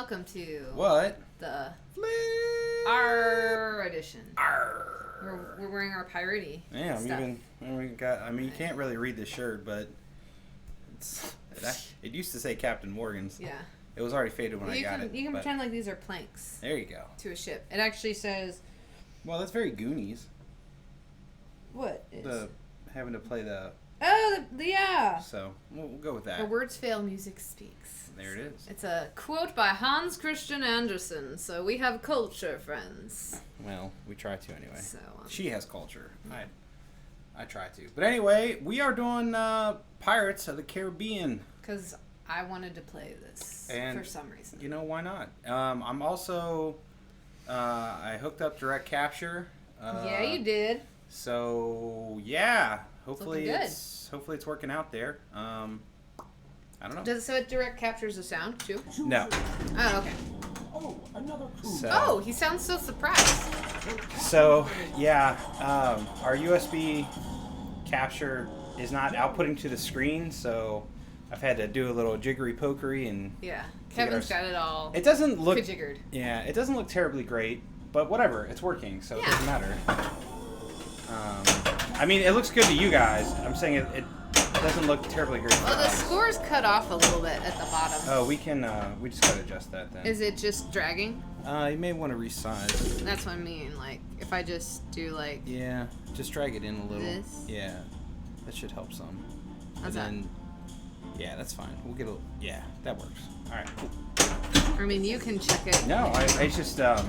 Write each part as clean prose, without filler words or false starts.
welcome to what? The Flip. R edition. Arr. We're wearing our piratey Yeah, stuff. we got. I mean, you can't really read the shirt, but it used to say Captain Morgan's. Yeah. It was already faded when I got it. You can pretend like these are planks. There you go. To a ship. It actually says. Well, that's very Goonies. What is? Having to play the. Oh, yeah. So we'll go with that. Where words fail, music speaks. There it is. It's a quote by Hans Christian Andersen. So we have culture, friends. Well, we try to anyway. So she has culture. I try to. But anyway, we are doing Pirates of the Caribbean. Because I wanted to play this for some reason. You know, why not? I'm also... I hooked up Direct Capture. Yeah, you did. So, yeah. Hopefully it's it's working out there. I don't know. So it direct captures the sound, too? No. Oh, okay. Oh, another crew. Oh, he sounds so surprised. So, yeah, our USB capture is not outputting to the screen, so I've had to do a little jiggery pokery and... Yeah, Kevin's got it all. It doesn't look... Jiggered. Yeah, it doesn't look terribly great, but whatever, it's working, so it doesn't matter. I mean, it looks good to you guys. I'm saying it doesn't look terribly great. Well, the score's cut off a little bit at the bottom. Oh, we just gotta adjust that then. Is it just dragging? You may want to resize. That's what I mean. Like, if I just do like. Yeah, just drag it in a little. This? Yeah, that should help some. How's and then, yeah, that's fine. We'll get a. Yeah, that works. All right. I mean, you can check it. No, I just I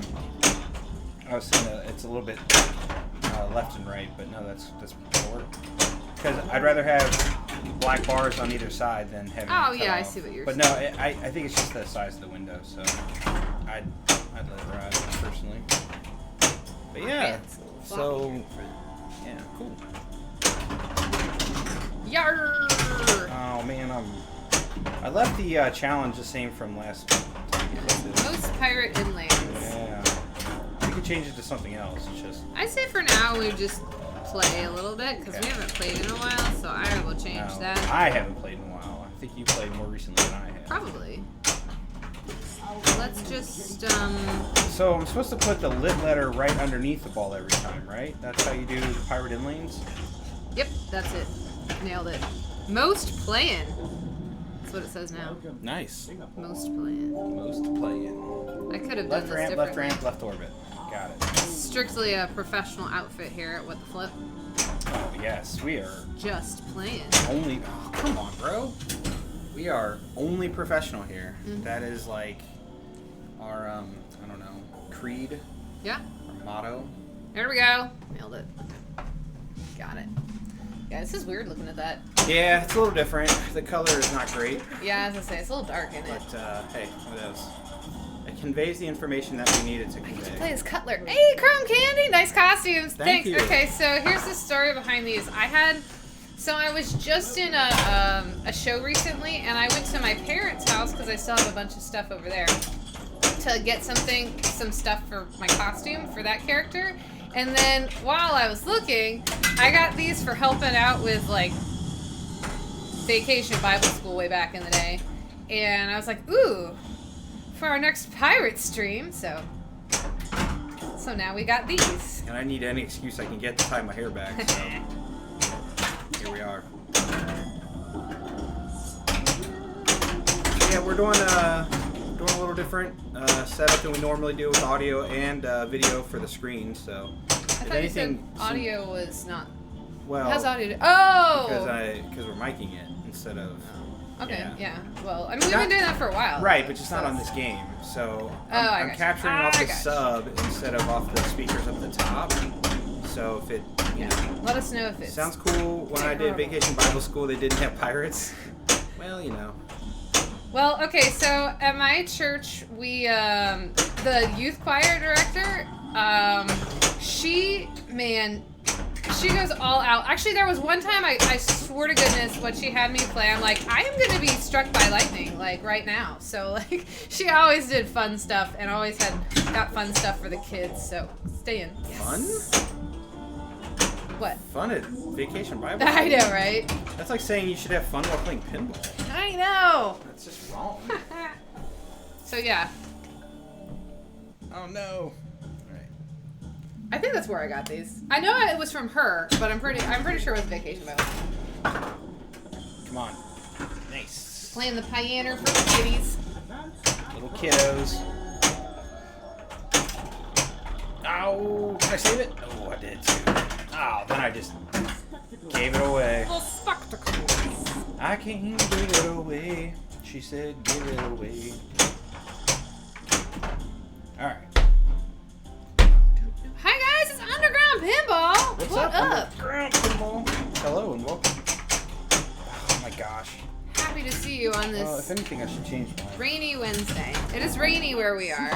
was saying that it's a little bit left and right, but no, that's gonna work. Because I'd rather have black bars on either side than having. Oh it yeah, off. I see what you're saying. saying. But no, I think it's just the size of the window, so I'd let it ride personally. But yeah, so yeah, cool. Yarr! Oh man, I left the challenge the same from last time you played this. Most pirate inlands. Yeah, we could change it to something else. It's just. I say for now we just play a little bit because we haven't played in a while, so I will change that. I haven't played in a while. I think you played more recently than I have. Probably. Let's just So I'm supposed to put the lit letter right underneath the ball every time, right? That's how you do the pirate inlanes? Yep, that's it. Nailed it. Most playing. That's what it says now. Nice. Most playing. Most playing. I could have done Left this ramp, differently. left ramp, left orbit. Got it. Strictly a professional outfit here at What the Flip. Oh yes, we are Just playing. only. Oh, come on, bro. We are only professional here. Mm-hmm. That is like our I don't know, creed. Yeah. Our motto. There we go. Nailed it. Got it. Yeah, this is weird looking at that. Yeah, it's a little different. The color is not great, Yeah, as I say, it's a little dark in it. but hey, what else? It conveys the information that we needed to I get to convey. play as Cutler. Hey, Chrome Candy! Nice costumes. Thank Thanks. you. Okay, so here's the story behind these. I was just in a show recently, and I went to my parents' house because I still have a bunch of stuff over there to get some stuff for my costume for that character. And then while I was looking, I got these for helping out with like Vacation Bible School way back in the day, and I was like, ooh, for our next pirate stream. So now we got these. And I need any excuse I can get to tie my hair back. So here we are. Yeah, we're doing a little different setup than we normally do with audio and video for the screen. So I thought you said audio was not. Well, How's audio? Oh. Because we're miking it instead of. Okay. Yeah. Well, I mean, we've been doing that for a while. Right, but just not on this game. So I'm capturing off the sub instead of off the speakers up the top. So if it, let us know if it sounds cool. When I did Vacation Bible School, they didn't have pirates. Well, you know. Well, okay. So at my church, we the youth choir director, she goes all out. Actually, there was one time I swear to goodness what she had me play. I'm like, I am gonna be struck by lightning like right now. So like, she always did fun stuff and always got fun stuff for the kids. So stay in. Yes. Fun? What? Fun at Vacation Bible. I know, right? That's like saying you should have fun while playing pinball. I know. That's just wrong. So yeah, Oh no. Alright. I think that's where I got these. I know it was from her, but I'm pretty sure it was Vacation Bible. Come on. Nice. Playing the piano for the kiddies. Little kiddos. Ow! Can I save it? Oh, I did too. Oh, then I just gave it away. Little spectacles. I can't give it away. She said, give it away. Alright. Hi guys, it's Underground Pinball. What's what up? up? Underground Pinball. Hello and welcome. Oh my gosh. Happy to see you on Well, if this anything, I should change mine. rainy Wednesday. It is rainy where we are.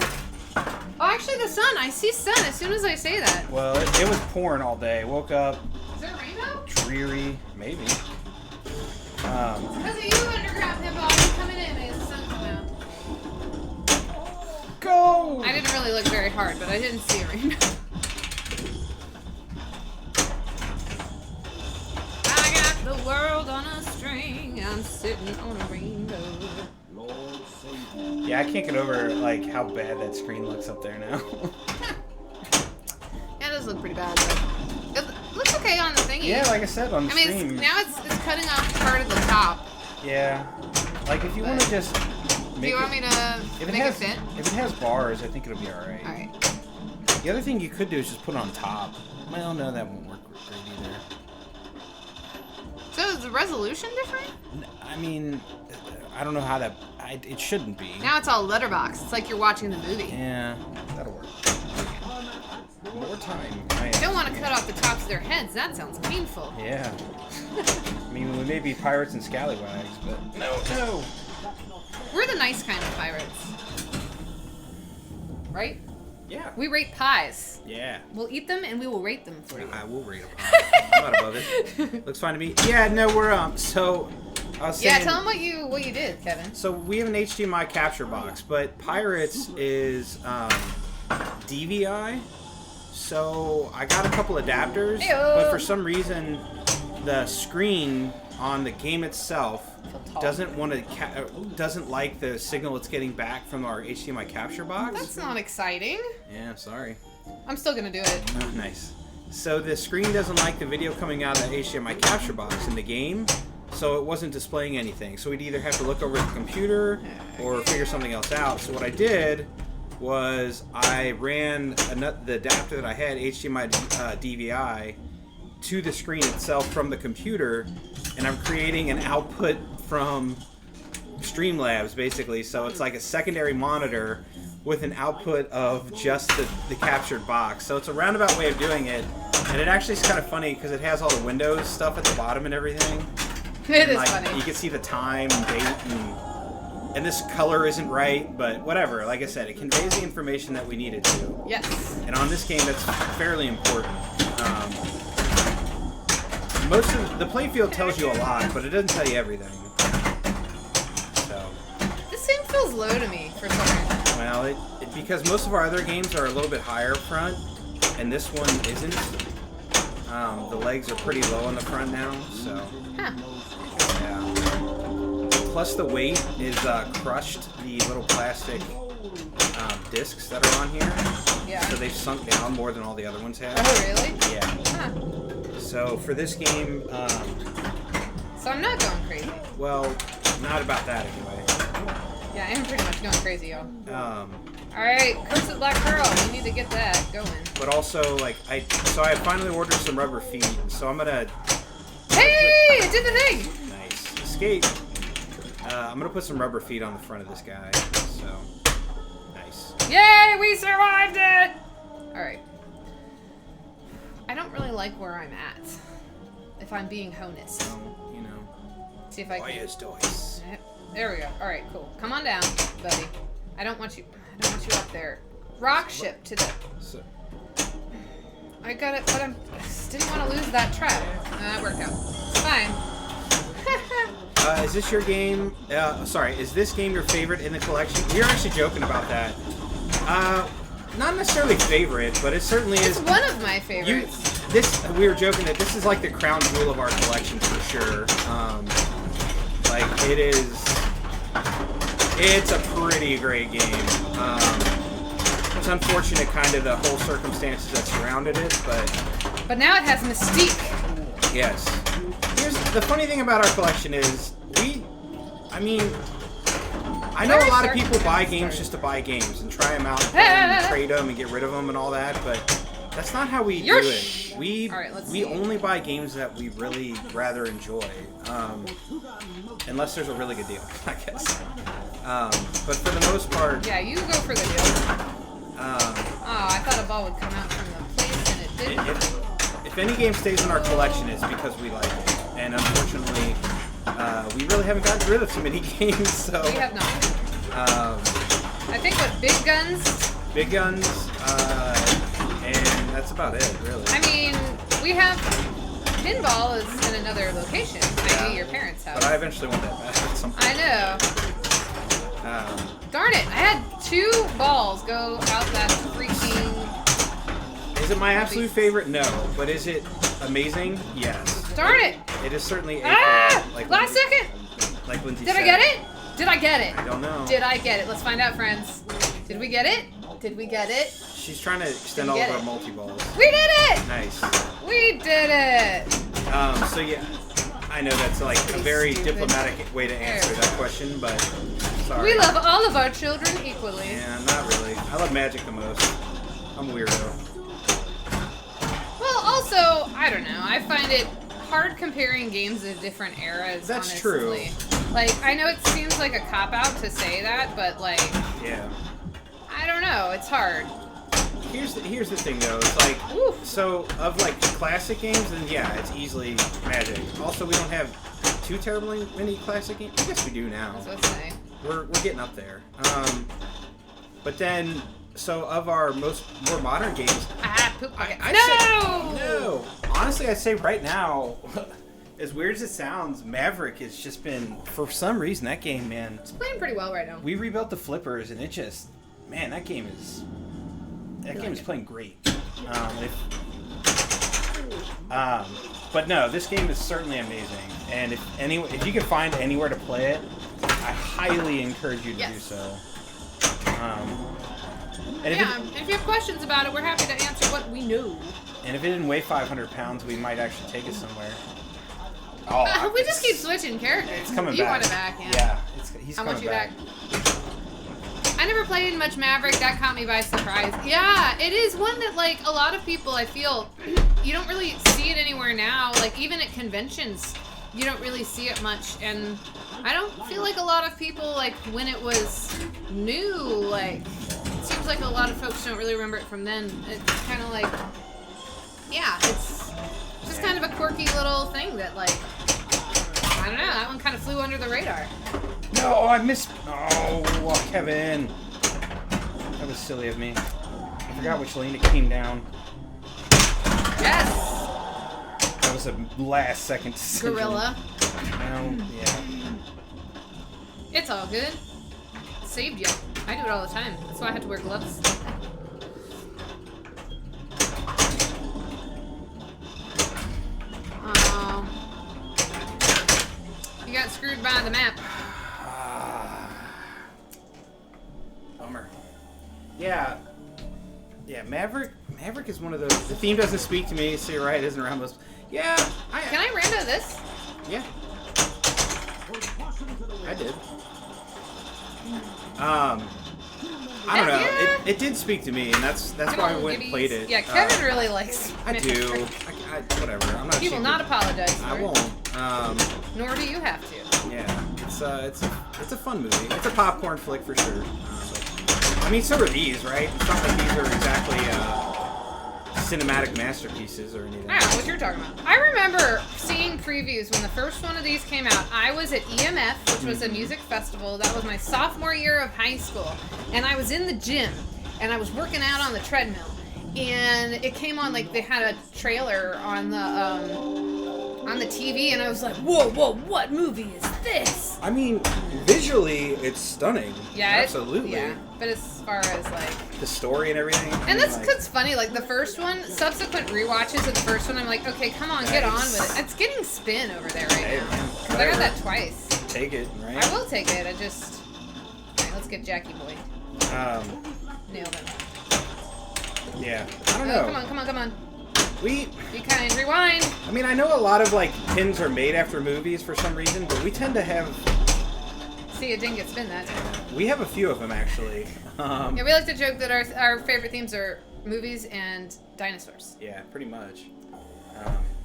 Oh, actually the sun. I see sun as soon as I say that. Well, it was pouring all day. Woke up Is there a rainbow? dreary, maybe. Because of you, Underground Pinball. I'm coming in as the sun come out. Go! I didn't really look very hard, but I didn't see a rainbow. I got the world on a string. I'm sitting on a rainbow. Lord save me. Yeah, I can't get over like how bad that screen looks up there now. Yeah, it does look pretty bad, but it looks okay on the thingy. Yeah, like I said on the I mean, stream. now it's cutting off part of the top. Yeah, like if you want to just make Do you want it, me to if make it it has fit? if it has bars, I think it'll be all right. All right. The other thing you could do is just put it on top. Well, no, that won't work great either. So is the resolution different? I mean, I don't know how that. It shouldn't be. Now it's all letterbox. It's like you're watching the movie. Yeah, that'll work. More time. You don't want to cut off the tops of their heads. That sounds painful. Yeah. I mean, we may be pirates and scallywags, but no. We're the nice kind of pirates. Right? Yeah. We rate pies. Yeah. We'll eat them and we will rate them for you. I will rate them. I'm not above it. Looks fine to me. Yeah. No, we're so. I was Yeah, saying, tell them what you did, Kevin. So we have an HDMI capture box, but Pirates is DVI. So I got a couple adapters, Heyo. but for some reason the screen on the game itself doesn't like the signal it's getting back from our HDMI capture box. That's not exciting. Yeah, sorry. I'm still gonna do it. Oh, nice. So the screen doesn't like the video coming out of the HDMI capture box in the game, so it wasn't displaying anything. So we'd either have to look over the computer or figure something else out. So what I did was I ran the adapter that I had, HDMI DVI, to the screen itself from the computer, and I'm creating an output from Streamlabs, basically. So it's like a secondary monitor with an output of just the captured box. So it's a roundabout way of doing it, and it actually is kind of funny because it has all the Windows stuff at the bottom and everything. It is Like, funny. you can see the time and date, and this color isn't right, but whatever. Like I said, it conveys the information that we need it to. Yes. And on this game, that's fairly important. Most of the playfield tells you a lot, but it doesn't tell you everything. So, This thing feels low to me for some reason. well, because most of our other games are a little bit higher up front, and this one isn't. The legs are pretty low on the front now, so Huh. yeah. Plus the weight is crushed the little plastic discs that are on here. Yeah. So they've sunk down more than all the other ones have. Oh, really? Yeah. Huh. So for this game, So I'm not going crazy. well, not about that anyway. Yeah, I am pretty much going crazy, y'all. Um, Alright, Curse of Black Pearl. We need to get that going. but also, like, I finally ordered some rubber feet, so I'm gonna Hey! It did the thing! nice escape. I'm gonna put some rubber feet on the front of this guy. So nice. Yay! We survived it! Alright. I don't really like where I'm at. If I'm being honest. So, you know. See if I can. Toys. Yep. There we go. Alright, cool. Come on down, buddy. I don't want you up there. Rock ship to the... So, I got it, but I didn't want to lose that trap. That worked out. It's fine. is this your game? Sorry, is this game your favorite in the collection? We were actually joking about that. Not necessarily favorite, but it certainly It's is. one of my favorites. We were joking that this is like the crown jewel of our collection for sure. Like it is. It's a pretty great game. it's unfortunate, kind of the whole circumstances that surrounded it, But now it has mystique. yes. Here's the funny thing about our collection is I know a lot of people buy games just to buy games and try them out and trade them and get rid of them and all that, but that's not how we do it. We only buy games that we really rather enjoy, unless there's a really good deal, I guess. But for the most part, Yeah, you go for the deal. I thought a ball would come out from the place and it didn't. if any game stays in our collection, it's because we like it, and unfortunately, we really haven't gotten rid of too many games. So We have not. I think what Big Guns, and that's about it, really. I mean, we have Pinball is in another location, i.e. your parents' house. But I eventually want that back at some point. I know. Darn it! I had 2 balls go out that freaking... Is it my absolute favorite? No. But is it amazing? Yes. Darn it! It is certainly a Last Lindsay, second! Like Lindsay Did said. I get it? Did I get it? I don't know. Did I get it? Let's find out, friends. Did we get it? Did we get it? She's trying to extend all Didn't of get our it. multi-balls. We did it! Nice. We did it! So yeah, I know that's like a very diplomatic way to answer that question, but sorry. We love all of our children equally. Yeah, not really. I love Magic the most. I'm a weirdo. Well, also, I don't know. I find it hard comparing games of different eras. That's honestly. true. Like, I know it seems like a cop-out to say that, but like, Yeah. I don't know. It's hard. Here's the thing though. It's like Oof. so of like classic games, then yeah, it's easily Magic. Also, we don't have too terribly many classic games. I guess we do now. That's what I say. We're getting up there. But then, so of our more modern games, Poop bucket. no. Honestly, I'd say right now, as weird as it sounds, Maverick has just been, for some reason, that game, man. It's playing pretty well right now. We rebuilt the flippers, and it just, man, that game is playing great. But no, this game is certainly amazing, and if you can find anywhere to play it, I highly encourage you to do so. And if you have questions about it, we're happy to answer what we know. And if it didn't weigh 500 pounds, we might actually take it somewhere. We just keep switching characters. It's coming back. You want it back, yeah. Yeah, he's I coming want you back. I never played much Maverick. That caught me by surprise. Yeah, it is one that, like, a lot of people, I feel, you don't really see it anywhere now. Like, even at conventions, you don't really see it much. And I don't feel like a lot of people, like, when it was new, like, it seems like a lot of folks don't really remember it from then. It's kind of like, yeah, it's just kind of a quirky little thing that, like, I don't know, that one kind of flew under the radar. No, I missed. Oh, Kevin. That was silly of me. I forgot which lane it came down. Yes! That was a last second decision. Gorilla. Yeah. It's all good. It saved you. I do it all the time. That's why I have to wear gloves. You got screwed by the map. Bummer. Yeah. Yeah, Maverick is one of those. The theme doesn't speak to me, so you're right, it isn't around those. Yeah. Can I rando this? Yeah. I did. I don't know. Yeah. It did speak to me, and that's why I went and played it. Yeah, Kevin really likes. I do. I whatever. I'm not. He will ashamed not of- apologize for I it. won't. Nor do you have to. Yeah, it's a fun movie. It's a popcorn flick for sure. I mean, so are these, right? It's not like these are exactly cinematic masterpieces or anything. I don't know what you're talking about. I remember seeing previews when the first one of these came out. I was at EMF, which was a music festival. That was my sophomore year of high school. And I was in the gym, and I was working out on the treadmill. And it came on, like, they had a trailer on the TV, and I was like, whoa, what movie is this? I mean, visually, it's stunning. Yeah, absolutely. Yeah, but as far as, like... The story and everything. And that's like, cause funny, like the first one, subsequent rewatches of the first one, I'm like, okay, come on, get on with it. It's getting spin over there right Hey, now. man, Cause I got whatever. that twice. Take it, right? I will take it, I just... Alright, let's get Jackie Boy. Nailed him. Yeah. I don't Oh, know. come on, come on, come on. We. Be kind. Rewind. I mean, I know a lot of like pins are made after movies for some reason, but we tend to have. See, it didn't get spin that time. We have a few of them actually. Yeah, we like to joke that our favorite themes are movies and dinosaurs. Yeah, pretty much.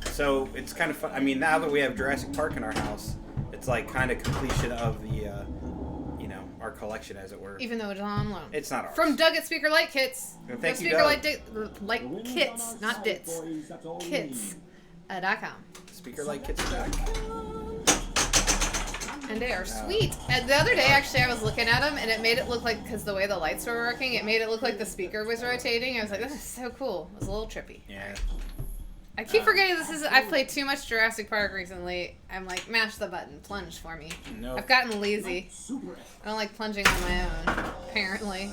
So it's kind of fun. I mean, now that we have Jurassic Park in our house, it's like kind of completion of the, our collection, as it were. Even though it's on loan. It's not ours. From Doug at Speaker Light Kits. Thank you, Speaker Doug. Light Kits, not dits. Kits.com. Speaker Light Kits back. And they are sweet. And the other day, actually, I was looking at them, and it made it look like, because the way the lights were working, it made it look like the speaker was rotating. I was like, this is so cool. It was a little trippy. Yeah. I keep forgetting I've played too much Jurassic Park recently. I'm like, mash the button, plunge for me. No. I've gotten lazy. I don't like plunging on my own, apparently.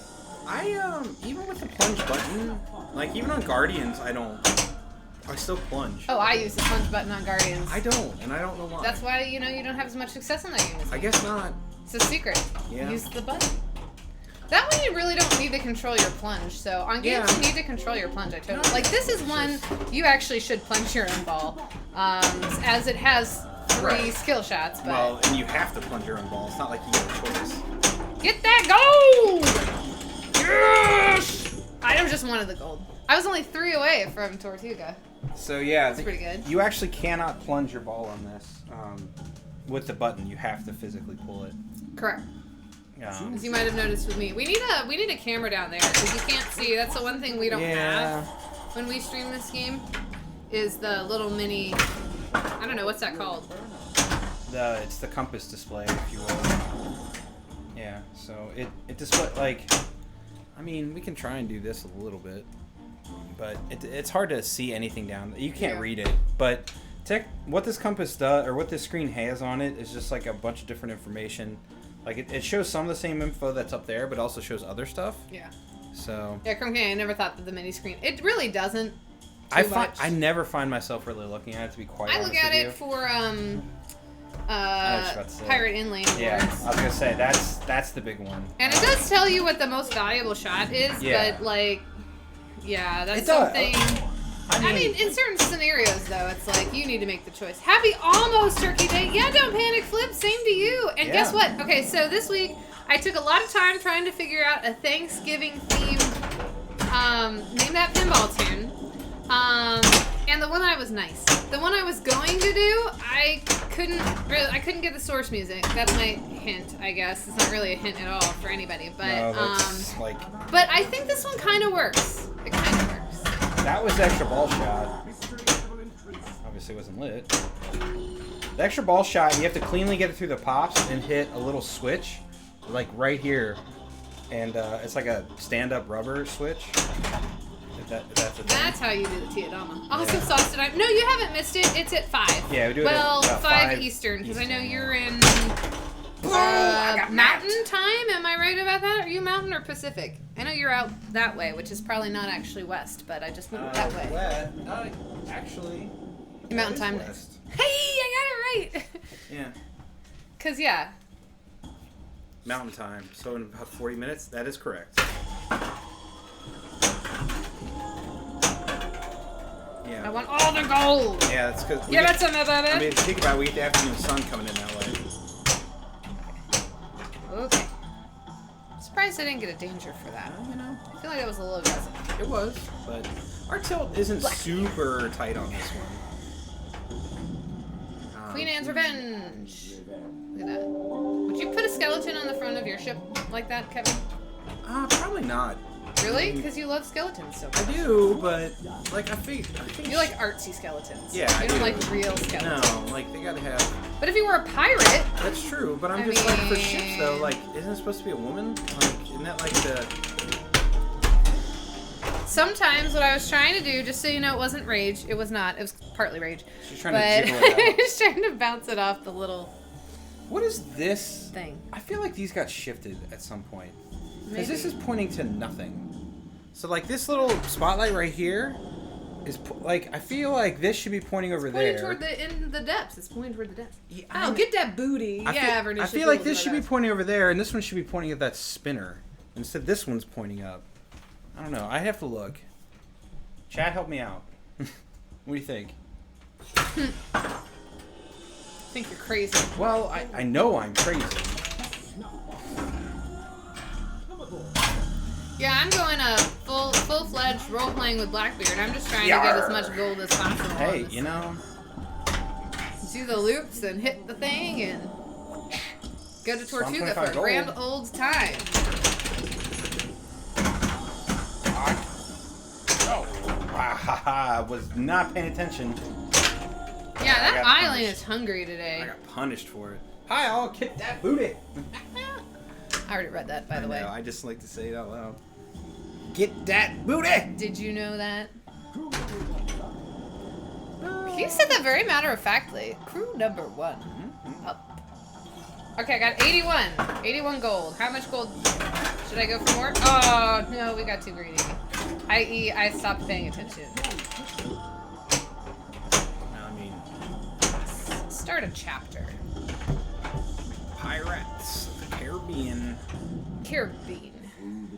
Even with the plunge button, like even on Guardians, I still plunge. Oh, I use the plunge button on Guardians. I don't, and I don't know why. That's why, you don't have as much success in that game as me. I guess not. It's a secret. Yeah. Use the button. That one you really don't need to control your plunge. So on games you need to control your plunge. I totally like. This is one you actually should plunge your own ball, as it has 3 skill shots. But Well, and you have to plunge your own ball. It's not like you get a choice. get that gold! Yes! I just wanted the gold. I was only 3 away from Tortuga. So yeah, That's pretty good. You actually cannot plunge your ball on this with the button. You have to physically pull it. Correct. As you might have noticed with me, we need a camera down there because you can't see. That's the one thing we don't have when we stream this game, is the little mini. I don't know what's that called. It's the compass display, if you will. Yeah. So it display like. I mean, we can try and do this a little bit, but it's hard to see anything down. You can't read it, but what this compass does, or what this screen has on it, is just like a bunch of different information. Like, it shows some of the same info that's up there, but also shows other stuff. Yeah. So. Yeah, I never thought that the mini screen. It really doesn't. I never find myself really looking at it, to be quite honest I look at with it you. for about to say. Pirate Inlane Awards. Yeah, I was gonna say that's the big one. And it does tell you what the most valuable shot is, but like, yeah, that's something. I mean, in certain scenarios, though, it's like, you need to make the choice. Happy almost Turkey Day. Yeah, don't panic, Flip. Same to you. And guess what? Okay, so this week, I took a lot of time trying to figure out a Thanksgiving-themed, name that pinball tune. And the one I was nice. The one I was going to do, I couldn't get the source music. That's my hint, I guess. It's not really a hint at all for anybody, but, but I think this one kind of works. It kind of works. That was the extra ball shot. Obviously wasn't lit. The extra ball shot, you have to cleanly get it through the pops and hit a little switch, like right here. And it's like a stand-up rubber switch. That's how you do the Tiadama. Awesome sauce tonight. No, you haven't missed it. It's at 5. Yeah, we do it at 5 Eastern, because I know you're in Mountain time. Am I right about that? Are you Mountain or Pacific? I know you're out that way, which is probably not actually west, but I just moved that way. Actually, Mountain time. West. Hey, I got it right. Yeah. Because, yeah. Mountain time. So in about 40 minutes, that is correct. Yeah. I want all the gold. Yeah, that's because. Yeah, that's something about it. I mean, think about it, we get the afternoon sun coming in that way. Okay. I'm surprised I didn't get a danger for that. I feel like that was a little aggressive. It was, but our tilt isn't super tight on this one. Queen Anne's Revenge. Look at that. Would you put a skeleton on the front of your ship like that, Kevin? Probably not. Really? Because you love skeletons so much. I do, but like I think you like artsy skeletons. Yeah, you I don't do. like real skeletons. No, like they gotta have. But if you were a pirate, that's true. But I'm just like for ships though. Like, isn't it supposed to be a woman? Like, isn't that like the? Sometimes what I was trying to do, just so you know, it wasn't rage. It was not. It was partly rage. She's trying to jiggle it out. I was trying to bounce it off the little. What is this thing? I feel like these got shifted at some point. Because this is pointing to nothing. So like this little spotlight right here is like, I feel like this should be pointing over there. It's pointing toward the depths. It's pointing toward the depths. Yeah, get that booty. I feel like this should be pointing over there, and this one should be pointing at that spinner. Instead, this one's pointing up. I don't know. I have to look. Chad, help me out. What do you think? I think you're crazy. Well, I know I'm crazy. Yeah, I'm going full-fledged role-playing with Blackbeard. I'm just trying to get as much gold as possible. Hey, you know. Do the loops and hit the thing and go to Tortuga for a grand old time. I was not paying attention. Yeah, that island is hungry today. I got punished for it. Hi, I'll kick that booty. I already read that, by the way. I just like to say it out loud. Get that booty! Did you know that? You said that very matter-of-factly. Crew number 1. Up. Okay, I got 81. 81 gold. How much gold? Should I go for more? Oh, no, we got too greedy. I.e., I stopped paying attention. I mean... Start a chapter. Pirates of the Caribbean. Caribbean.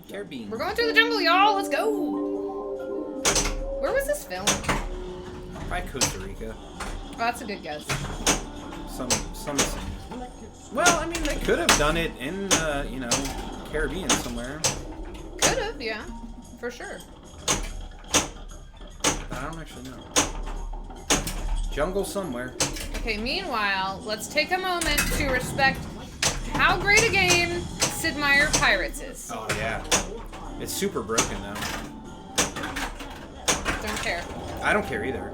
Caribbean. We're going through the jungle, y'all. Let's go. Where was this filmed? Probably Costa Rica. Oh, that's a good guess. Some. Well, I mean, they could have done it in, you know, Caribbean somewhere. Could have, yeah, for sure. But I don't actually know. Jungle somewhere. Okay, meanwhile, let's take a moment to respect how great a game Sid Meier Pirates is. Oh, yeah. It's super broken, though. Don't care. I don't care either.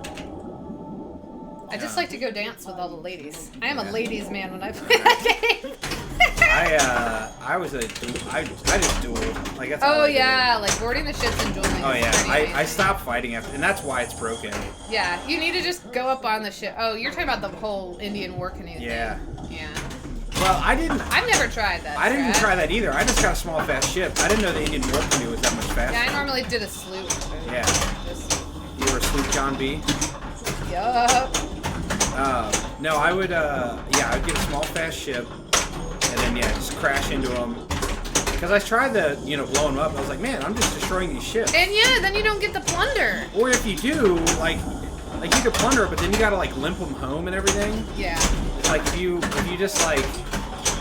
I just like to go dance with all the ladies. I am a ladies' man when I play that game. I just dueled. Like, that's all Oh I did. yeah, like boarding the ships and dueling. Oh is yeah, pretty I amazing. stopped fighting after, and that's why it's broken. Yeah, you need to just go up on the ship. Oh, you're talking about the whole Indian war canoe Yeah. thing. Yeah. Well, I didn't. I've never tried that. I didn't Brad. try that either. I just got a small fast ship. I didn't know the Indian war canoe was that much faster. Yeah, I normally did a sloop. Yeah. Just, You were a sloop John B. yup. No, I would. Yeah, I'd get a small fast ship, and then just crash into them. Because I tried to, blow them up. I was like, man, I'm just destroying these ships. And yeah, then you don't get the plunder. Or if you do, like you could plunder it, but then you gotta limp them home and everything. Yeah. Like if you just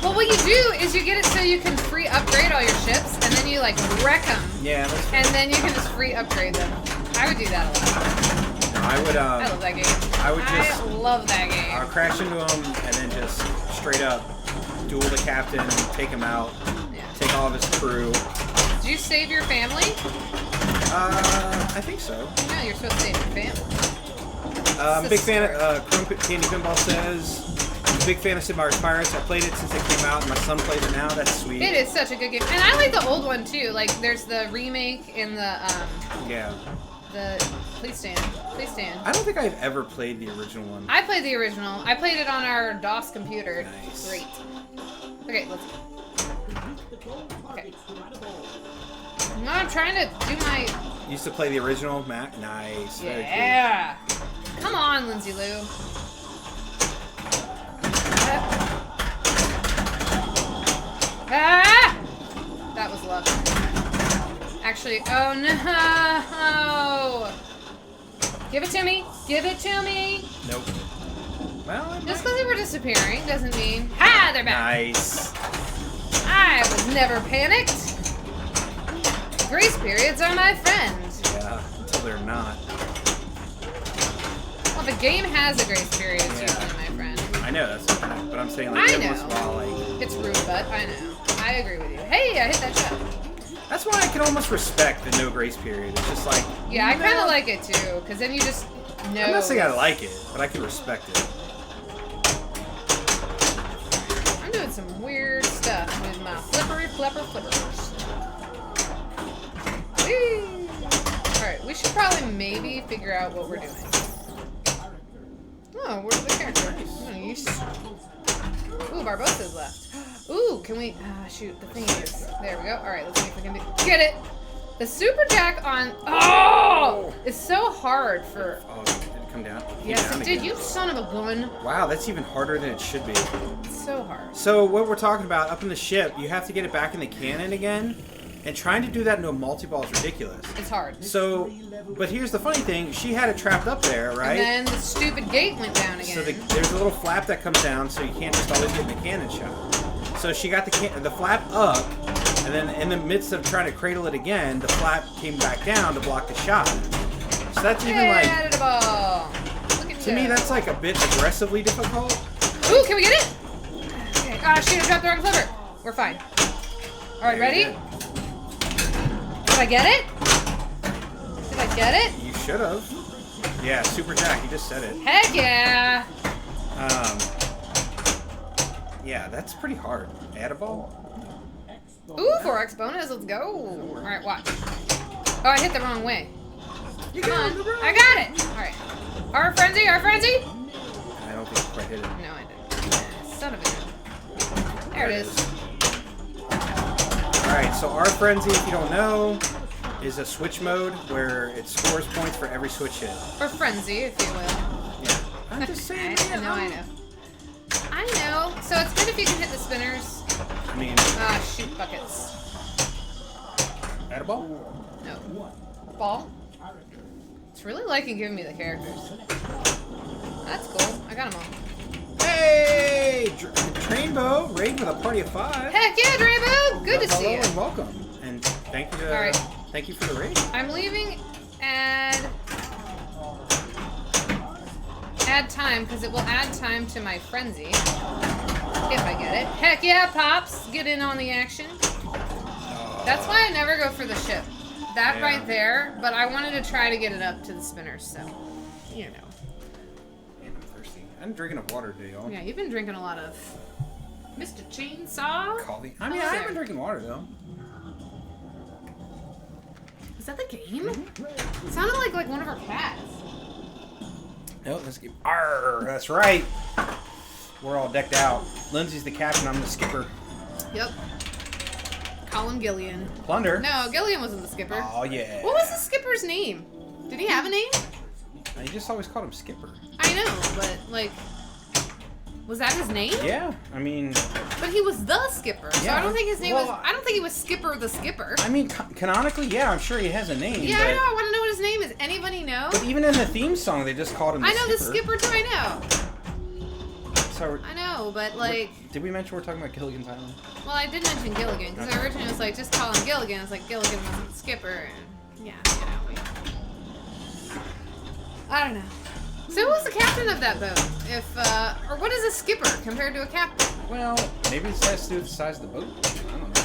Well, what you do is you get it so you can free upgrade all your ships, and then you wreck them. Yeah. And then you can just free upgrade them. I would do that a lot. I would. I love that game. I would just. I love that game. I would crash into him and then just straight up duel the captain, take him out, take all of his crew. Did you save your family? I think so. No, you're supposed to save your family. I'm a big fan of Candy Pinball says. I'm a big fan of Sid Meier's Pirates. I played it since it came out, and my son plays it now. That's sweet. It is such a good game, and I like the old one too. Like there's the remake in the Yeah. the please stand. I don't think I've ever played the original one. I played the original. I played it on our DOS computer. Nice. Great. Okay, let's go. Okay. No, I'm trying to do my. Used to play the original Mac. Nice. Very cool. Yeah. Come on, Lindsay Lou. Ah! That was luck. Actually, oh no! Give it to me! Give it to me! Nope. Well, Just because they were disappearing doesn't mean. Ha! They're back! nice. I was never panicked! Grace periods are my friend! Yeah, until they're not. Well, the game has a grace period, it's Yeah. usually my friend. I know that's a fact, but I'm saying I every once in a know. while, It's rude, but I know. I agree with you. Hey, I hit that shot. that's why I can almost respect the no grace period. It's just like, Yeah, I kind of like it too, because then you just know. I'm not saying I like it, but I can respect it. I'm doing some weird stuff with my flippers. Whee! Alright, we should probably maybe figure out what we're doing. Oh, where's the character? Ooh, Barbosa's left. Ooh, can we... shoot, the thing is... There we go. Alright, let's see if we can get it! The super jack on... Oh! It's so hard for... Oh, did it come down? Yes, Down it did. again. You son of a gun. Wow, that's even harder than it should be. It's so hard. So what we're talking about up in the ship, you have to get it back in the cannon again, And trying to do that into a multi-ball is ridiculous. It's hard. So, but here's the funny thing. She had it trapped up there, right? And then the stupid gate went down again. So there's a little flap that comes down, so you can't just always get the cannon shot. So she got the flap up, and then in the midst of trying to cradle it again, the flap came back down to block the shot. So that's even like... added a ball. Look at To me, that's like a bit aggressively difficult. Ooh, can we get it? Okay. Ah, shoot, I dropped the wrong flipper. We're fine. All right, ready? Did I get it? Did I get it? You should have. Yeah, Super Jack, you just said it. Heck yeah! Yeah, that's pretty hard. Add a ball? Ooh, 4x bonus, let's go. All right, watch. Oh, I hit the wrong way. Come on, I got it. All right. Our frenzy, our frenzy. I don't think you quite hit it. No, I didn't. Son of a gun. There it is. Alright, so our frenzy, if you don't know, is a switch mode where it scores points for every switch hit. Or frenzy, if you will. Yeah. I'm just saying. I know. I know. So it's good if you can hit the spinners. I mean... Ah, shoot buckets. Add a ball? No. Ball? It's really liking giving me the characters. That's cool. I got them all. Hey! Trainbow, raid with a party of 5. Heck yeah, Drayboo! Good to see you. Hello and welcome. And thank you to... All right. Thank you for the raid. I'm leaving add time, because it will add time to my frenzy. If I get it. Heck yeah, Pops! Get in on the action. That's why I never go for the ship. That right there, but I wanted to try to get it up to the spinners, so, you know. Man, I'm thirsty. I'm drinking up water today, y'all. Yeah, you've been drinking a lot of Mr. Chainsaw. Coffee. I mean, I haven't been drinking water, though. Is that the game? It sounded like one of our cats. No, let's get... Arr, that's right. We're all decked out. Lindsay's the captain, I'm the skipper. Yep. Colin Gillian. Plunder. No, Gillian wasn't the skipper. Oh, yeah. What was the skipper's name? Did he have a name? You just always called him Skipper. I know, but, like, was that his name? Yeah, I mean... But he was the skipper, so Yeah. I don't think his name Well, was... I don't think he was Skipper the Skipper. I mean, canonically, yeah, I'm sure he has a name. Yeah, but, I know. I want to know what his name is. Anybody know? But even in the theme song, they just called him the I know the Skipper. skipper too. I know. So I know, but like, did we mention we're talking about Gilligan's Island? well, I did mention Gilligan because originally it was like just call him Gilligan. It's like Gilligan wasn't the skipper, and yeah, you know. I don't know. So who was the captain of that boat? Or what is a skipper compared to a captain? Well, maybe it has to do with the size of the boat. I don't know.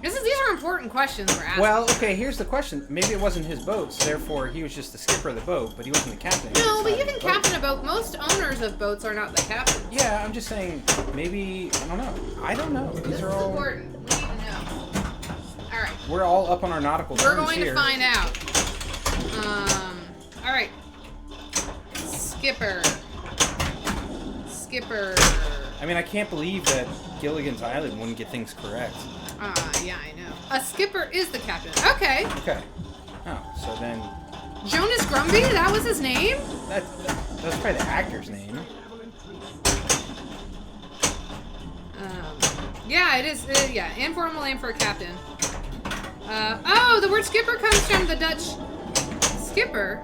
These are important questions we're asking. Well, okay, here's the question. Maybe it wasn't his boat, so therefore he was just the skipper of the boat, but he wasn't the captain. No, but you can captain a boat. Most owners of boats are not the captain. Yeah, I'm just saying, maybe, I don't know. I don't know. This is all important. We need to know. All right. We're all up on our nautical terms We're going here. to find out. All right. Skipper. I mean, I can't believe that Gilligan's Island wouldn't get things correct. Yeah, I know. A skipper is the captain. Okay. Okay. Oh, so then... Jonas Grumby? That was his name? That's probably the actor's name. Yeah, it is. Yeah, informal name for a captain. Oh, the word skipper comes from the Dutch skipper.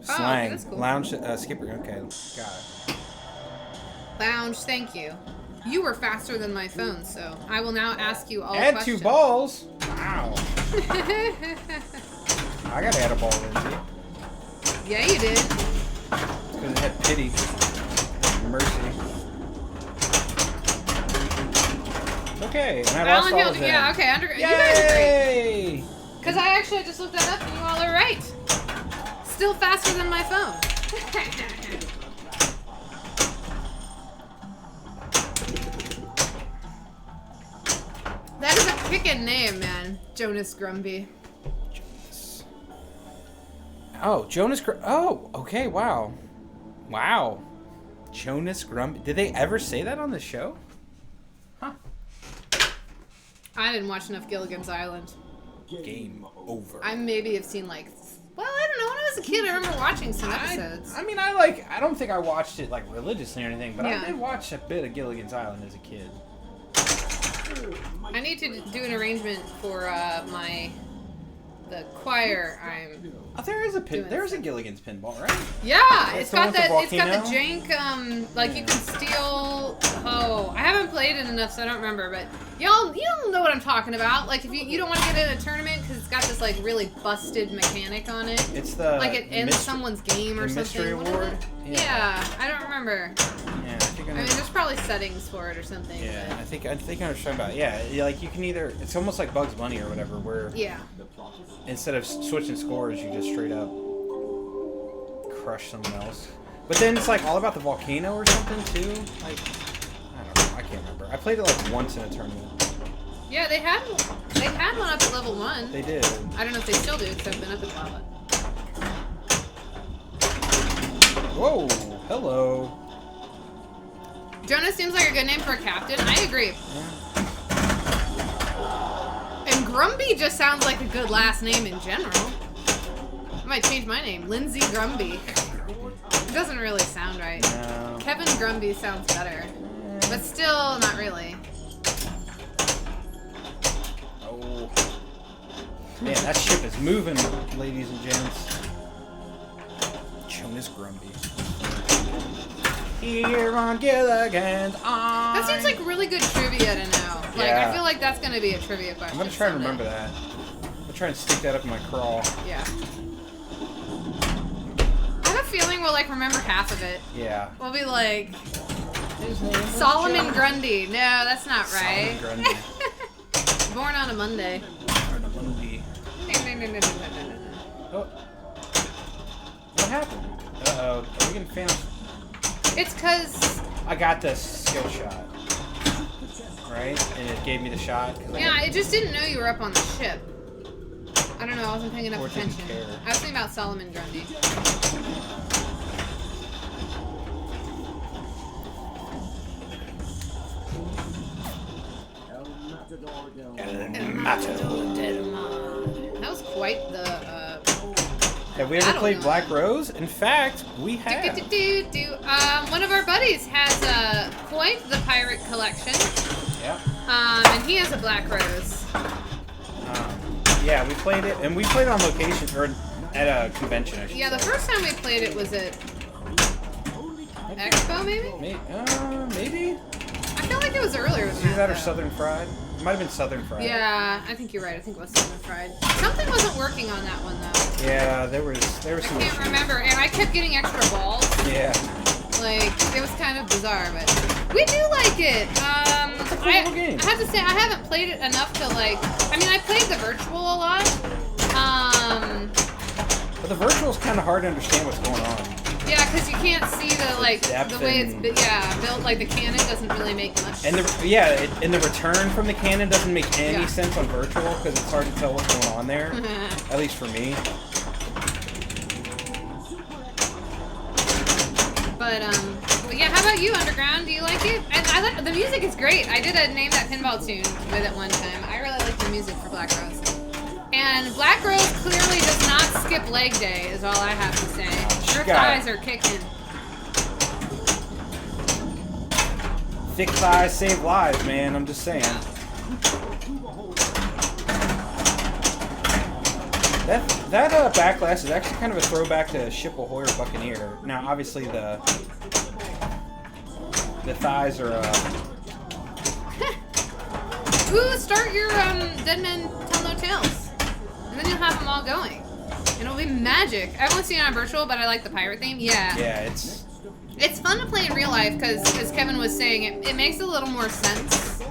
Slang. That's cool. Lounge, skipper. Okay, got it. Lounge, thank you. You were faster than my phone, so I will now ask you all Add questions. 2 balls? Wow. I gotta add a ball, Lindsay. Yeah, you did. Because it had pity. Mercy. Okay, and I lost Alan all Hill, of them. yeah, okay. You guys are great. Yay! Because I actually just looked that up and you all are right. Still faster than my phone. That is a kickin' name, man. Jonas Grumby. Oh, oh, okay, wow. Wow. Jonas Grumby. Did they ever say that on the show? Huh. I didn't watch enough Gilligan's Island. Game over. I maybe have seen like, well, I don't know. When I was a kid, I remember watching some episodes. I mean, I don't think I watched it like religiously or anything, but Yeah. I did watch a bit of Gilligan's Island as a kid. I need to do an arrangement for the choir. Oh, there is a Doing there's a stuff. Gilligan's pinball, right? Yeah, That's it's the one got with the that. It's got the volcano? jank. Like you can steal. Oh, I haven't played it enough, so I don't remember. But y'all know what I'm talking about. Like if you don't want to get in a tournament because it's got this like really busted mechanic on it. It's the Like it ends someone's game or the something. mystery What is award? it? Yeah. Yeah, I don't remember. Yeah, I think I I know. mean, there's probably settings for it or something. Yeah, but- I think I know what you're talking about. Yeah, like you can either it's almost like Bugs Bunny or whatever, where Yeah. instead of switching scores, you just straight up crush someone else. But then it's like all about the volcano or something too. Like I don't know, I can't remember. I played it like once in a tournament. Yeah, they had one up at level 1. They did. I don't know if they still do because I've been up at a while. Whoa, hello. Jonah seems like a good name for a captain. I agree. And Grumby just sounds like a good last name in general. I might change my name. Lindsay Grumby. It doesn't really sound right. No. Kevin Grumby sounds better. But still, not really. Oh. Man, that ship is moving, ladies and gents. Jonas Grumby. Here on Gilligan's Island. That seems like really good trivia to know. Like, Yeah. I feel like that's going to be a trivia question. I'm gonna try and someday. remember that. I'll try and stick that up in my crawl. Yeah. I have a feeling we'll, like, remember half of it. Yeah. We'll be like, Solomon Grundy. No, that's not right. Solomon Grundy. Born on a Monday. Oh. What happened? Uh-oh. Are we getting fan? It's because, I got this skill shot. Right? And it gave me the shot. 'cause yeah, I just didn't know you were up on the ship. I don't know, I wasn't paying enough Or didn't attention. care. I was thinking about Solomon Grundy. That was quite the, Have we ever battle played going Black on. Rose? In fact, we have. One of our buddies has quite the pirate collection. Yeah. And he has a Black Rose. Yeah, we played it, and we played it on location, or at a convention, I should Yeah, the say. first time we played it was at Expo, maybe? Maybe? I feel like it was earlier than Either that or though. Southern Fried. It might have been Southern Fried. Yeah, I think you're right. I think it was Southern Fried. Something wasn't working on that one, though. Yeah, there was I some can't issues. remember, and I kept getting extra balls. Yeah. Like, it was kind of bizarre, but we do like it. It's a cool little game. I have to say, I haven't played it enough to, like, I mean, I played the virtual a lot. But the virtual is kind of hard to understand what's going on. Yeah, because you can't see the, like, Depth the way it's, and- built, like, the cannon doesn't really make much And the return from the cannon doesn't make any Yeah. sense on virtual because it's hard to tell what's going on there. At least for me. But yeah, how about you, Underground? Do you like it? And I like the music is great. I did a Name That Pinball tune with it one time. I really like the music for Black Rose. And Black Rose clearly does not skip leg day, is all I have to say. Her got thighs it. are kicking. Thick thighs save lives, man. I'm just saying. That backlash is actually kind of a throwback to Ship Ahoy or Buccaneer. Now, obviously the thighs are. Ooh, start your Dead Men Tell No Tales. And then you'll have them all going. And it'll be magic. I've only seen it on virtual, but I like the pirate theme. Yeah. Yeah, it's. It's fun to play in real life because, as Kevin was saying, it makes a little more sense.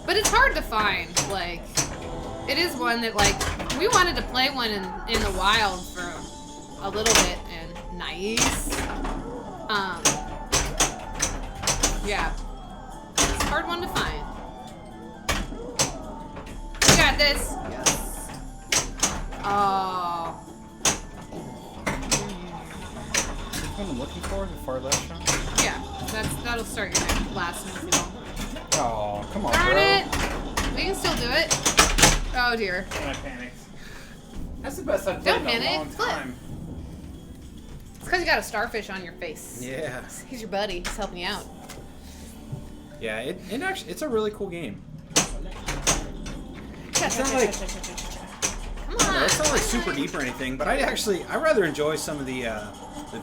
But it's hard to find. Like, it is one that, like, we wanted to play one in the wild for a little bit, and nice. Yeah. It's a hard one to find. You got this. Yes. Oh. What I'm looking for, the far left shot. Yeah, that'll start your last move. Oh, come on, Darn bro. it! We can still do it. Oh dear. I panicked. That's the best I've Don't played in a panic, long flip. time. It's because you got a starfish on your face. Yeah. He's your buddy. He's helping you out. Yeah, it actually, it's a really cool game. It's not like- Come I don't know, on. it's not like super deep or anything, but I rather enjoy some of the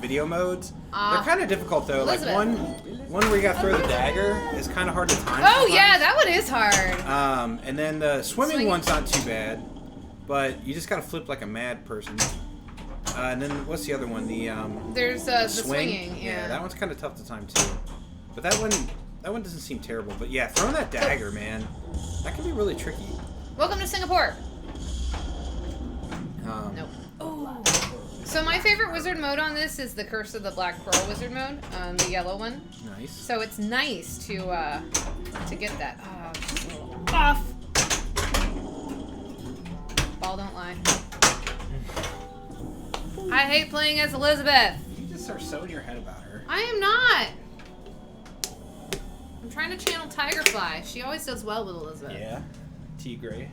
video modes. They're kind of difficult though. Like Elizabeth. one where you got to throw the dagger is kind of hard to time. Oh sometimes. yeah, that one is hard. And then the swimming Swing. one's not too bad, but you just got to flip like a mad person. And then what's the other one? There's the swinging. Yeah, that one's kind of tough to time too. But that one doesn't seem terrible. But yeah, throwing that dagger, man, that can be really tricky. Welcome to Singapore. Nope. Oh. So my favorite wizard mode on this is the Curse of the Black Pearl wizard mode, the yellow one. Nice. So it's nice to get that. Oh, just a little off. Ball don't lie. I hate playing as Elizabeth. You just start sewing your head about her. I am not. I'm trying to channel Tigerfly. She always does well with Elizabeth. Yeah. Tigray.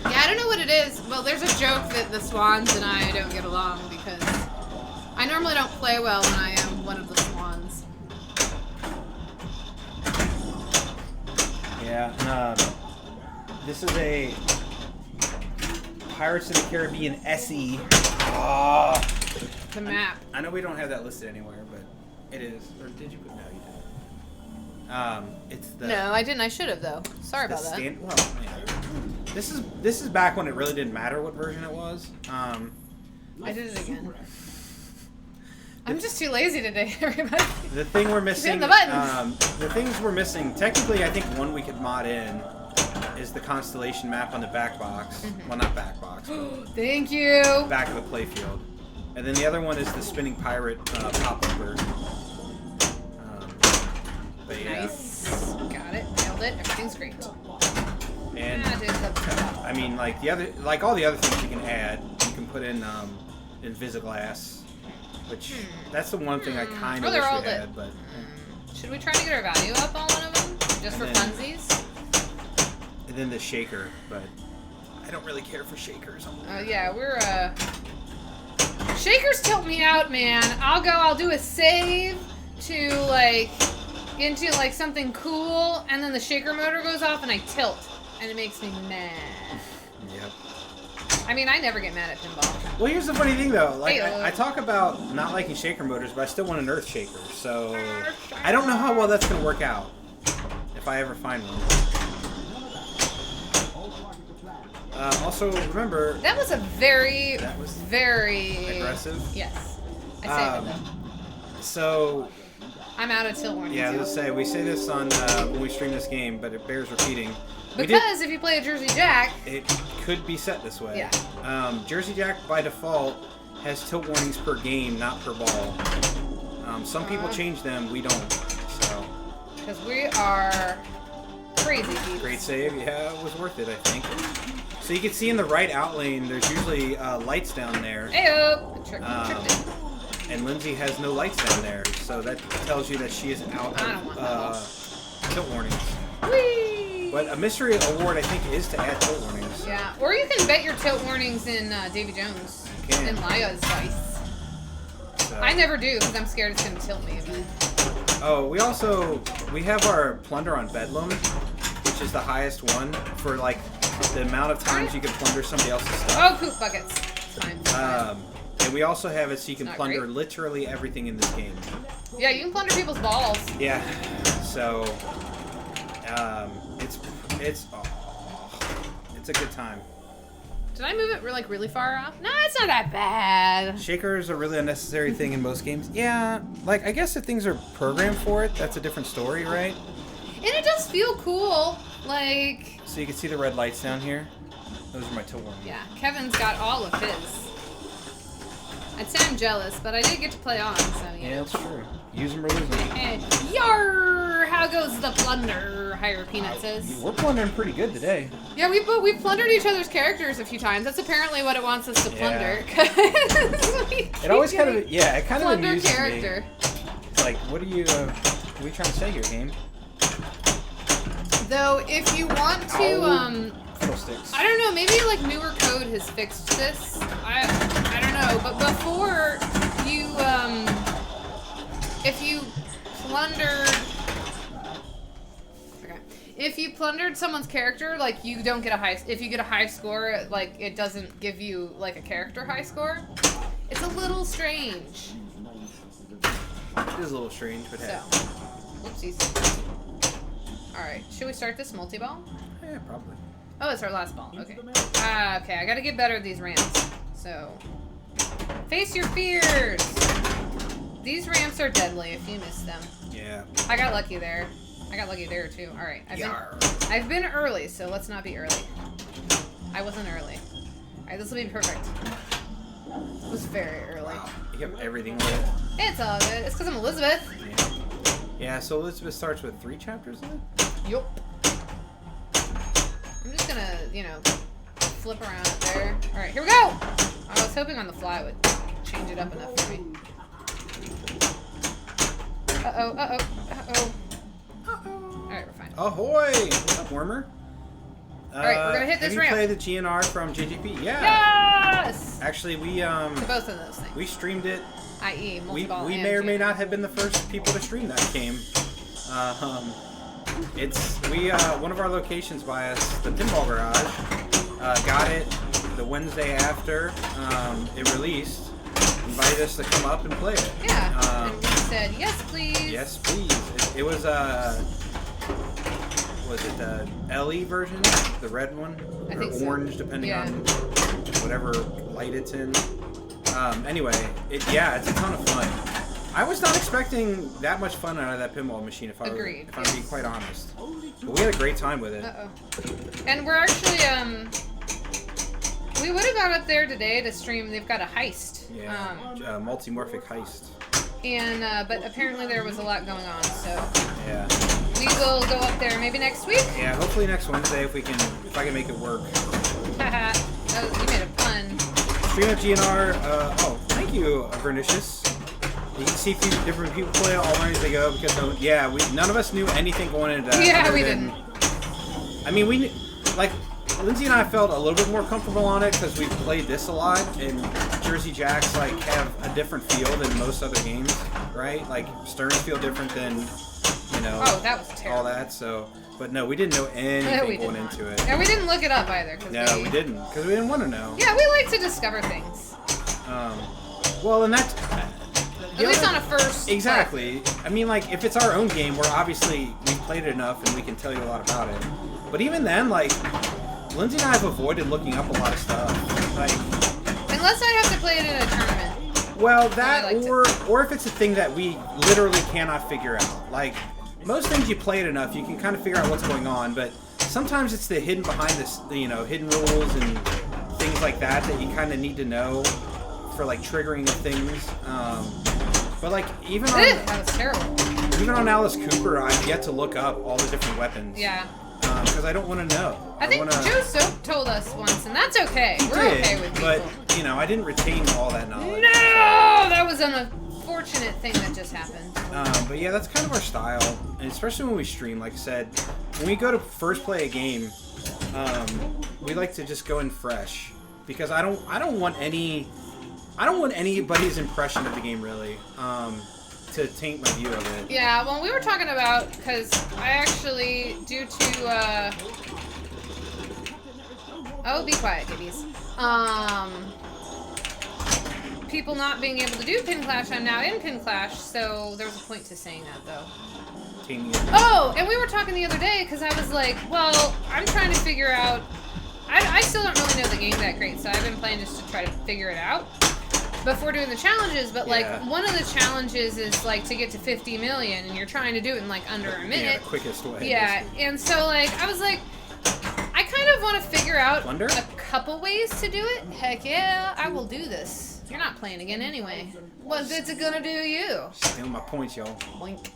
Yeah, I don't know what it is. Well, there's a joke that the swans and I don't get along because I normally don't play well when I am one of the swans. Yeah. This is a Pirates of the Caribbean SE. Oh. The map. I know we don't have that listed anywhere, but it is. Or did you put? No, you didn't. It's the. No, I didn't. I should have though. Sorry about that. Well, yeah. This is back when it really didn't matter what version it was. I did it again. I'm just too lazy today, everybody. The thing we're missing. the buttons. The things we're missing. Technically, I think one we could mod in is the constellation map on the back box. Well, not back box. But Thank you. back of the playfield. And then the other one is the spinning pirate pop-over. But yeah. Nice. Got it. Nailed it. Everything's great. And Ah, dude, I mean, like all the other things you can add, you can put in Invisiglass, which that's the one thing I kind of they're wish all we lit. had. But Should we try to get our value up on one of them? Just for And then- funsies? and then the shaker, but I don't really care for shakers. Yeah, we're, Shakers tilt me out, man. I'll do a save to, like, into, like, something cool, and then the shaker motor goes off, and I tilt. And it makes me mad. Yep. I mean, I never get mad at pinball. Well, here's the funny thing, though. Like, Hey-o. I talk about not liking shaker motors, but I still want an earth shaker. So I don't know how well that's going to work out if I ever find one. Also, remember... That was a very, That was very... aggressive? Yes. I saved it, though. So, I'm out of tilt warnings. yeah, let's say we say this on when we stream this game, but it bears repeating. We did, Because if you play a Jersey Jack... it could be set this way. Yeah. Jersey Jack, by default, has tilt warnings per game, not per ball. Some people change them, we don't. So, Because we are crazy people. great save. Yeah, it was worth it, I think. So you can see in the right out lane, there's usually lights down there. Ayo! Tricked it. And Lindsay has no lights down there, so that tells you that she is out I don't want of tilt warnings. Whee! But a mystery award, I think, is to add tilt warnings. Yeah, or you can bet your tilt warnings in Davy Jones. You can. In Laya's dice. So. I never do because I'm scared it's going to tilt me. But... Oh, we have our plunder on Bedlam, which is the highest one for like the amount of times you can plunder somebody else's stuff. Oh, poop buckets. It's fine. And we also have it so you can Not plunder great. literally everything in this game. Yeah, you can plunder people's balls. Yeah. So, it's a good time. Did I move it really far off? No, it's not that bad. Shakers are a really unnecessary thing in most games. Yeah, like I guess if things are programmed for it, that's a different story, right? And it does feel cool. Like, So you can see the red lights down here. Those are my tilt warnings. yeah, Kevin's got all of his. I'd say I'm jealous, but I did get to play on, so yeah. Yeah, that's true. Use them or lose them. And yar! How goes the plunder? Higher Peanut says. We're plundering pretty good today. Yeah, we've plundered each other's characters a few times. That's apparently what it wants us to plunder. Yeah. It always kind of it kind of plunder amuses character. me. It's like, what are you trying to say here, game? Though, if you want to, candlesticks. I don't know. Maybe like newer code has fixed this. I don't know. But before you if you plundered. If you plundered someone's character, like, you don't get a high... If you get a high score, like, it doesn't give you, like, a character high score. It's a little strange. It is a little strange, but hey. So, whoopsies. Alright, should we start this multi-ball? Yeah, probably. Oh, it's our last ball. Okay. Okay, I gotta get better at these ramps. So, face your fears! These ramps are deadly if you miss them. Yeah. I got lucky there. I got lucky there too. All right, I've been early, so let's not be early. I wasn't early. All right, this will be perfect. It was very early. Wow. You have everything lit. It's all good. It's because I'm Elizabeth. Yeah. So Elizabeth starts with 3 chapters then? Yup. I'm just gonna, you know, flip around up there. All right, here we go. I was hoping on the fly would change it up enough for me. Uh-oh, uh-oh, uh-oh. Alright, we're fine. Ahoy! What's up, Wormer? Alright, we're gonna hit this ramp. Have you played the GNR from JGP? Yeah! Yes! Actually, we, To both of those things. we streamed it. I.e., We multi-ball and may or may GNR. not have been the first people to stream that game. One of our locations by us, the Pinball Garage, got it the Wednesday after it released. Invited us to come up and play it. Yeah, and we said, yes, please. Yes, please. It was it the LE version? The red one? I or think so. orange, depending Yeah. on whatever light it's in. Anyway, it's a ton of fun. I was not expecting that much fun out of that pinball machine, if I'm being quite honest. But we had a great time with it. Uh-oh. And we're actually, we would have gone up there today to stream. They've got a heist. Yeah, multimorphic heist. And, but apparently there was a lot going on, so Yeah. we will go up there maybe next week. Yeah, hopefully next Wednesday if I can make it work. Haha. You made a pun. Stream of GNR. Thank you, Vernicious. You can see different people play all night as they go because none of us knew anything going into that. Yeah, we didn't. I mean, Lindsay and I felt a little bit more comfortable on it because we've played this a lot, and Jersey Jacks have a different feel than most other games, right? Like Sterns feel different than, Oh, that was terrible. all that. So, but no, we didn't know anything going into it. And we didn't look it up either. No, we didn't because we didn't want to know. Yeah, we like to discover things. Well, and that's At least on a first. Exactly. I mean, like, if it's our own game, we've played it enough and we can tell you a lot about it. But even then, like, Lindsay and I have avoided looking up a lot of stuff. Like, unless I have to play it in a tournament. Well, that or if it's a thing that we literally cannot figure out. Like, most things you play it enough, you can kind of figure out what's going on. But sometimes it's the hidden behind this, hidden rules and things like that you kind of need to know for like triggering things. But like even on that was terrible. Even on Alice Cooper, I've yet to look up all the different weapons. Yeah. Because I don't want to know. I think Joe Soap told us once, and that's okay. We're okay with people. But I didn't retain all that knowledge. No, that was an unfortunate thing that just happened. But yeah, that's kind of our style, and especially when we stream. Like I said, when we go to first play a game, we like to just go in fresh because I don't want anybody's impression of the game really to taint my view of it. Yeah, well, we were talking about because I actually due to be quiet, kiddies. People not being able to do Pin Clash, I'm now in Pin Clash, so there's a point to saying that, though. Oh, and we were talking the other day, because I was like, well, I'm trying to figure out... I still don't really know the game that great, so I've been playing just to try to figure it out before doing the challenges, but, like, one of the challenges is, like, to get to 50 million, and you're trying to do it in, like, under a minute. Yeah, the quickest way. Yeah, and so, like, I was like... I kind of want to figure out a couple ways to do it. Heck yeah, I will do this. You're not playing again anyway. What good's it gonna do you? Stealing my points, y'all. Boink.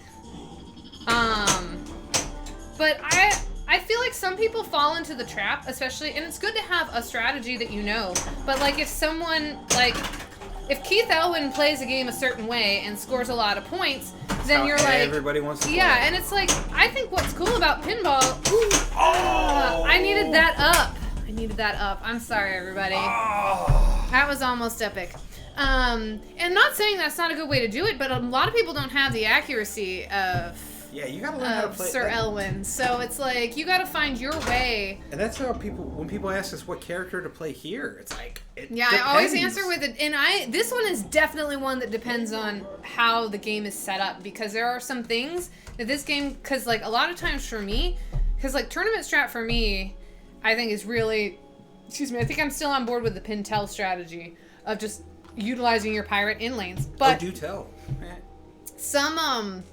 But I feel like some people fall into the trap, especially, and it's good to have a strategy that you know. But like if someone, like, if Keith Elwin plays a game a certain way and scores a lot of points, then you're like... Everybody wants to play. Yeah, and it's like, I think what's cool about pinball... I needed that up. that up. I'm sorry, everybody. Oh. That was almost epic. And not saying that's not a good way to do it, but a lot of people don't have the accuracy of Yeah, you gotta learn how to play Sir Elwyn. So it's like you gotta find your way. And that's how when people ask us what character to play here, it's like Yeah, I always answer with it, and this one is definitely one that depends on how the game is set up, because there are some things that this game, because like a lot of times for me, because like tournament strat for me, I think is really, I think I'm still on board with the pin-tell strategy of just utilizing your pirate in lanes, but do tell. some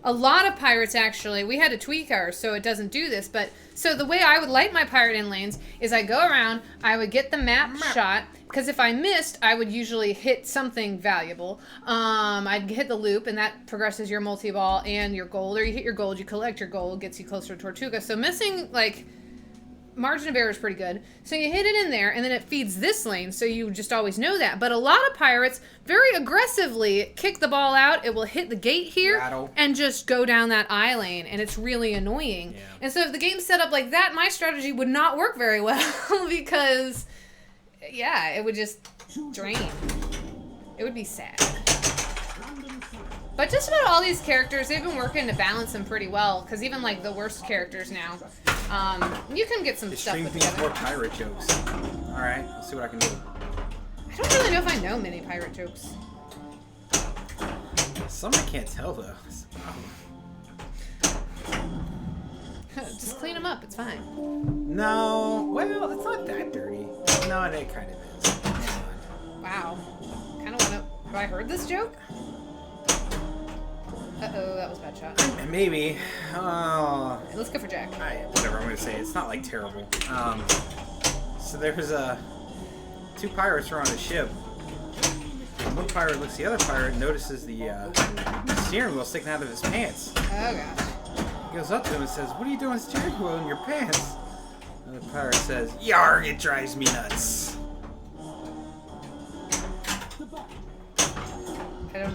a lot of pirates actually, we had to tweak ours so it doesn't do this, but so the way I would light my pirate in lanes is I go around, I would get the map shot, because if I missed, I would usually hit something valuable. I'd hit the loop, and that progresses your multi-ball and your gold, or you hit your gold, you collect your gold, gets you closer to Tortuga. So missing, like, margin of error is pretty good. So you hit it in there, and then it feeds this lane, so you just always know that. But a lot of pirates very aggressively kick the ball out. It will hit the gate here and just go down that I lane, and it's really annoying. Yeah. And so if the game's set up like that, my strategy would not work very well because, yeah, it would just drain. It would be sad. But just about all these characters, they've been working to balance them pretty well, because even like the worst characters now, you can get some stuff put together. More pirate jokes. All right, let's see what I can do. I don't really know if I know many pirate jokes. Some I can't tell though. That's the problem. Just clean them up. It's fine. No, well, it's not that dirty. No, it kind of is. Wow. Kind of want to. Have I heard this joke? Uh-oh, that was a bad shot. Maybe. Let's go for Jack. Whatever I'm going to say. It's not, like, terrible. So there's two pirates are on a ship. One pirate looks at the other pirate and notices the steering wheel sticking out of his pants. Oh, gosh. He goes up to him and says, "What are you doing with the steering wheel in your pants?" And the pirate says, "Yarg, it drives me nuts."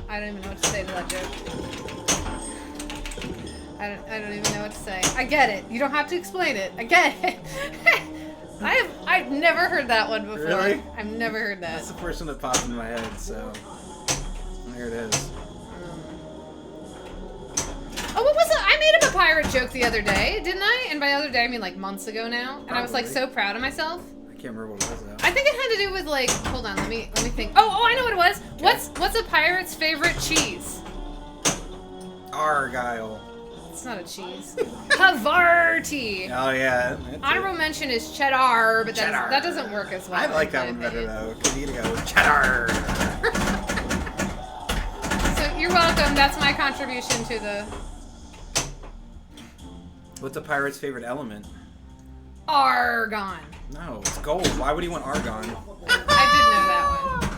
I don't even know what to say to that joke. I don't even know what to say. I get it. You don't have to explain it. I get it. I've never heard that one before. Really? I've never heard that. That's the first one that popped into my head, so there it is. Oh, what was it? I made up a pirate joke the other day, didn't I? And by other day, I mean like months ago now. And I was like so proud of myself. I can't remember what it was though. I think it had to do with like, hold on, let me think. Oh, I know what it was. Okay. What's a pirate's favorite cheese? Argyle. It's not a cheese. Havarti. Oh yeah. Honorable mention is cheddar, but that doesn't work as well. I like that one better though. Cause you gotta go with cheddar. So you're welcome. That's my contribution to the. What's a pirate's favorite element? Argon. No, it's gold. Why would he want argon? I did know that one.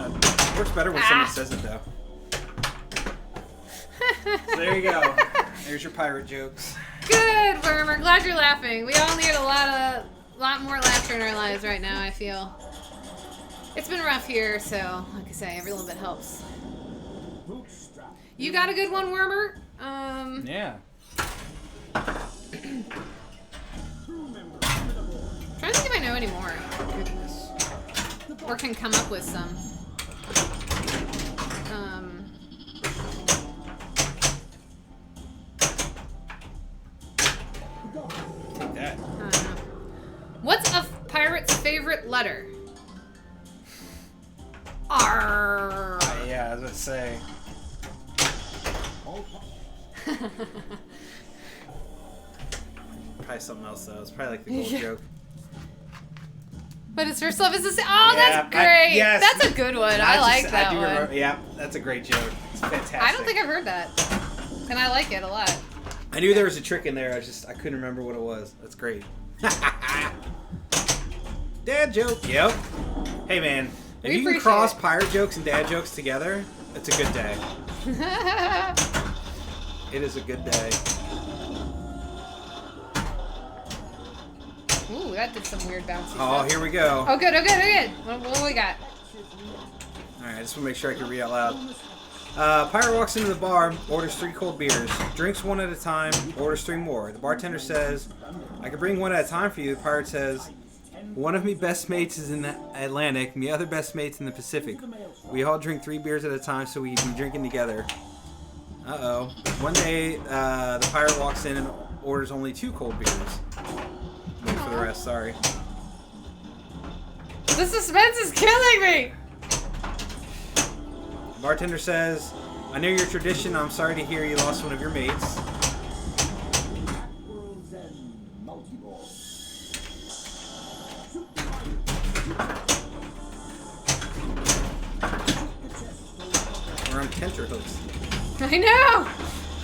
It works better when someone says it though. So there you go. There's your pirate jokes. Good, Wormer. Glad you're laughing. We all need a lot more laughter in our lives right now, I feel. It's been rough here, so like I say, every little bit helps. You got a good one, Wormer? Yeah. Trying to think if I know any more. Goodness. Or can come up with some. Take that. What's a pirate's favorite letter? R. Yeah, I was gonna say. Probably something else though. It's probably like the gold joke. But it's herself as a. Oh, that's great. Yes. That's a good one. I like that one. Remember, yeah, that's a great joke. It's fantastic. I don't think I've heard that, and I like it a lot. I knew there was a trick in there. I couldn't remember what it was. That's great. Dad joke. Yep. Hey man, if you can cross pirate jokes and dad jokes together, it's a good day. It is a good day. Ooh, that did some weird bouncy Oh, stuff. here we go. Oh, good. What do we got? All right, I just want to make sure I can read out loud. Pirate walks into the bar, orders 3 cold beers, drinks 1 at a time, orders 3 more. The bartender says, I can bring 1 at a time for you. The pirate says, one of me best mates is in the Atlantic, me other best mates in the Pacific. We all drink 3 beers at a time so we can be drinking together. Uh-oh. One day, the pirate walks in and orders only 2 cold beers. Wait for the rest, sorry. The suspense is killing me! The bartender says, I know your tradition. I'm sorry to hear you lost one of your mates. We're on tenterhooks. I know!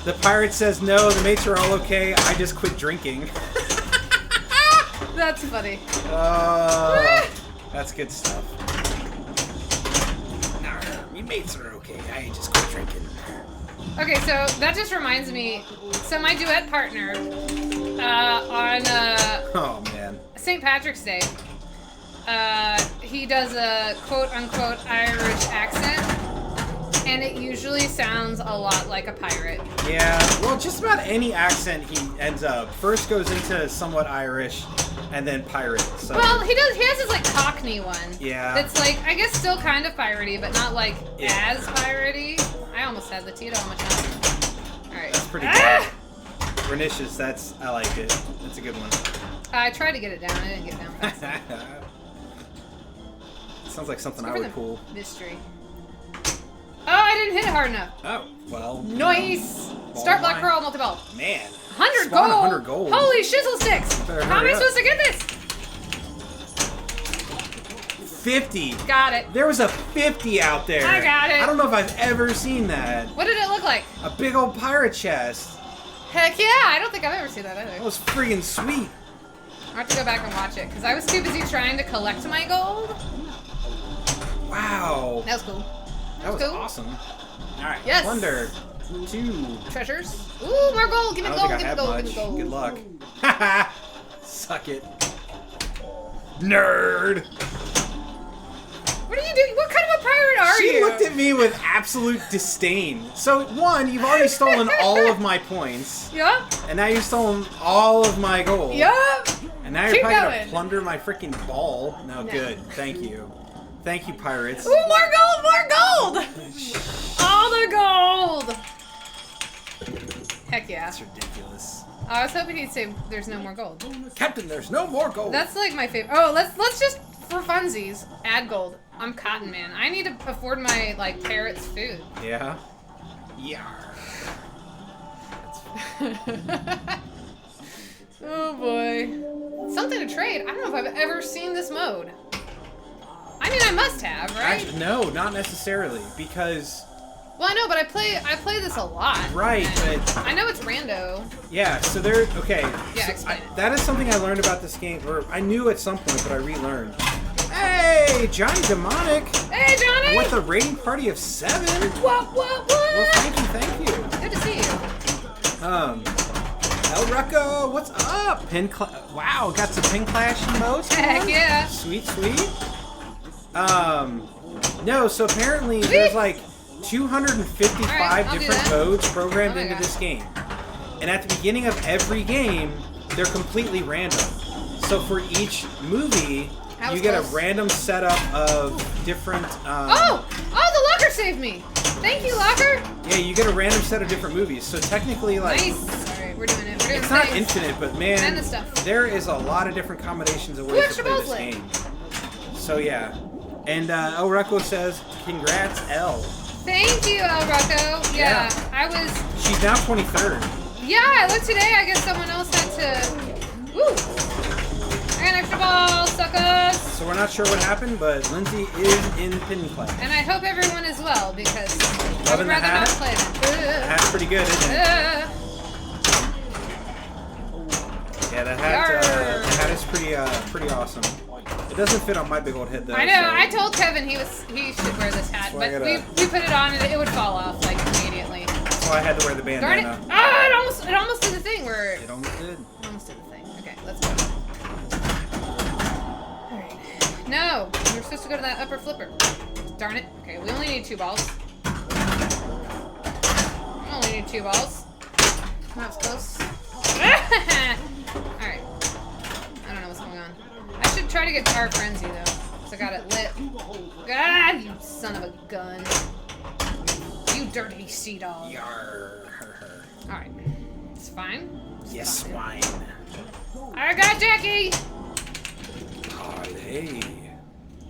The pirate says, no, the mates are all okay. I just quit drinking. That's funny. That's good stuff. Me mates are okay. I just quit drinking. Okay, so that just reminds me. So my duet partner on Oh man. St. Patrick's Day, he does a quote-unquote Irish accent, and it usually sounds a lot like a pirate. Yeah, well, just about any accent he ends up first goes into somewhat Irish, and then pirate. So. Well, he has his like Cockney one. Yeah. It's like I guess still kind of piratey, but not like as piratey. I almost had the Tito on my tongue. All right. That's pretty good. Pernicious. I like it. That's a good one. I tried to get it down. I didn't get it down fast enough. Sounds like something I Let's go would for pull. the mystery. Oh, I didn't hit it hard enough. Oh, well. Nice. Start black pearl multi-ball. Man. 100 Spawn gold. 100 gold. Holy shizzle sticks. Better How am hurry I up. supposed to get this? 50. Got it. There was a 50 out there. I got it. I don't know if I've ever seen that. What did it look like? A big old pirate chest. Heck yeah. I don't think I've ever seen that either. That was friggin' sweet. I have to go back and watch it because I was too busy trying to collect my gold. Wow. That was cool. That was cool. awesome. Alright. Yes. Plunder. 2. Treasures. Ooh, more gold. Give me I gold. don't think I Give me have gold. much. Give me gold. Good luck. Haha. Suck it. Nerd. What are you doing? What kind of a pirate are you? She looked at me with absolute disdain. So, one, you've already stolen all of my points. Yup. And now you've stolen all of my gold. Yup. And now you're Keep probably going. gonna plunder my freaking ball. No, good. Thank you. Thank you, pirates. Ooh, more gold. More gold. All the gold. Heck yeah. That's ridiculous. I was hoping he'd say there's no more gold. Captain, there's no more gold. That's like my favorite. Oh, let's just for funsies add gold. I'm Cotton Man. I need to afford my like parrots food. Yeah. Yeah. Oh boy. Something to trade. I don't know if I've ever seen this mode. I mean, I must have, right? Actually, no, not necessarily, because Well, I know, but I play this a lot. right, and but I know it's rando. yeah. So there. Okay. Yeah, so explain it. that is something I learned about this game, or I knew at some point, but I relearned. Hey, Johnny Demonic Hey, Johnny! with a rating party of 7. What? Well, thank you. Good to see you. El Rucco, what's up? Wow, got some pin clash emotes. Heck yeah. Sweet. No, so apparently there's like 255 Alright, I'll do different that. modes programmed Oh my into God. this game. And at the beginning of every game, they're completely random. So for each movie, That was you get close. a random setup of different... Oh, the locker saved me. Thank you, locker. Yeah, you get a random set of different movies. So technically, like... Nice. All right, we're doing it. We're doing It's not things. infinite, but man, And the stuff. there is a lot of different combinations of Who ways to extra play balls this lit? game. So yeah. And El Rucco says, congrats, El. Thank you, El Rucco. Yeah, I was. She's now 23rd. Yeah, I looked today. I guess someone else had to. Woo! I got an extra ball, suckers. So we're not sure what happened, but Lindsay is in pin class. And I hope everyone is well because I Loving would the rather hat? not play them. That's pretty good, isn't it? Yeah, the hat is pretty awesome. It doesn't fit on my big old head though. I know. so- I told Kevin he should wear this hat, That's why I but gotta- we put it on and it would fall off like immediately. That's why I had to wear the Darn it! bandana. Oh, it almost did the thing where It almost did. it almost did the thing. Okay, let's go. All right. No, we were supposed to go to that upper flipper. Darn it. Okay, we only need 2 balls. need 2 balls. That was close. Alright. I don't know what's going on. I should try to get Tar Frenzy, though. Because I got it lit. Ah, you son of a gun. You dirty sea dog. Yarr. Alright. It's fine. Yes, fine. swine. I got Jackie! Parley.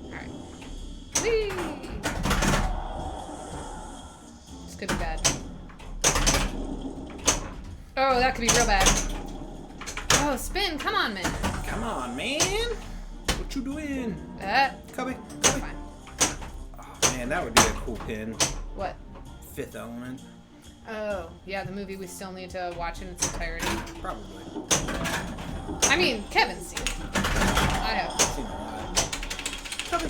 Alright. Whee! This could be bad. Oh, that could be real bad. Oh, spin. Come on, man. Come on, man. What you doing? Cubby. Fine. Oh, man, that would be a cool pin. What? Fifth Element. Oh, yeah, the movie we still need to watch in its entirety. Probably. I mean, Kevin's seen it. I have. Seen a lot. Cubby.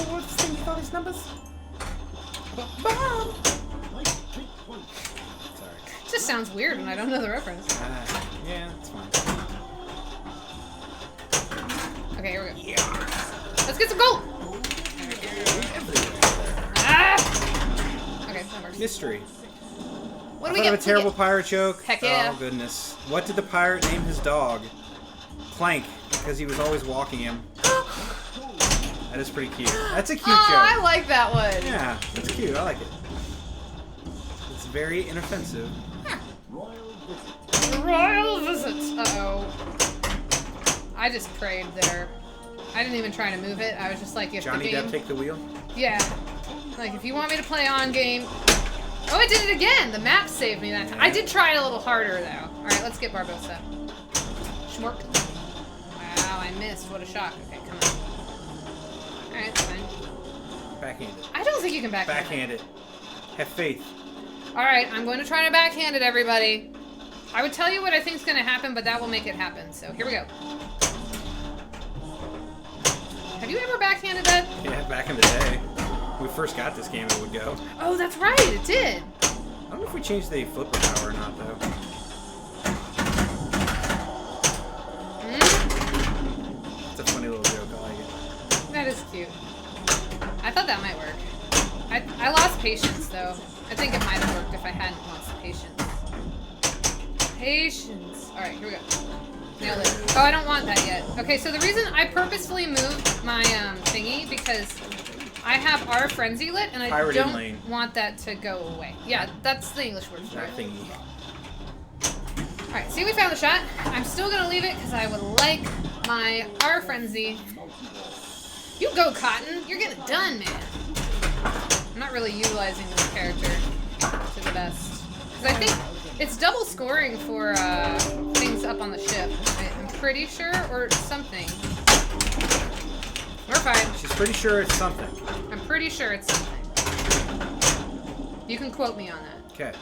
What's this thing with all these numbers? Bob. Sorry. It just sounds weird when I don't know the reference. Yeah, it's fine. Okay, here we go. Yeah. Let's get some gold! Ah! Okay, that works. Mystery. What do we I get? thought of a terrible pirate joke. Heck yeah. Oh, goodness. What did the pirate name his dog? Plank, because he was always walking him. That is pretty cute. That's a cute joke. I like that one. Yeah, that's cute. I like it. It's very inoffensive. Royal visit. Uh-oh. I just prayed there. I didn't even try to move it. I was just like, if Johnny the game... Depp take the wheel? Yeah. Like, if you want me to play on game... Oh, I did it again! The map saved me that time. I did try it a little harder, though. Alright, let's get Barbosa. Schmork. Wow, I missed. What a shock. Okay, come on. Alright, that's fine. Backhand it. I don't think you can backhand Backhand it. Have faith. Alright, I'm going to try to backhand it, everybody. I would tell you what I think is going to happen, but that will make it happen. So, here we go. Have you ever backhanded that? Yeah, back in the day. When we first got this game, it would go. Oh, that's right, it did. I don't know if we changed the flipper power or not, though. It's a funny little joke. I like it. That is cute. I thought that might work. I lost patience, though. I think it might have worked if I hadn't lost patience. Patience. Alright, here we go. Nailed it. Oh, I don't want that yet. Okay, so the reason I purposefully moved my thingy, because I have our frenzy lit, and I Pirated don't lane. want that to go away. Yeah, that's the English word for That it. thingy. Alright, see, we found the shot. I'm still gonna leave it, because I would like my R frenzy. You go, Cotton. You're getting it done, man. I'm not really utilizing this character to the best. Because I think it's double scoring for things up on the ship. I'm pretty sure, or something. We're fine. She's pretty sure it's something. I'm pretty sure it's something. You can quote me on that. Okay.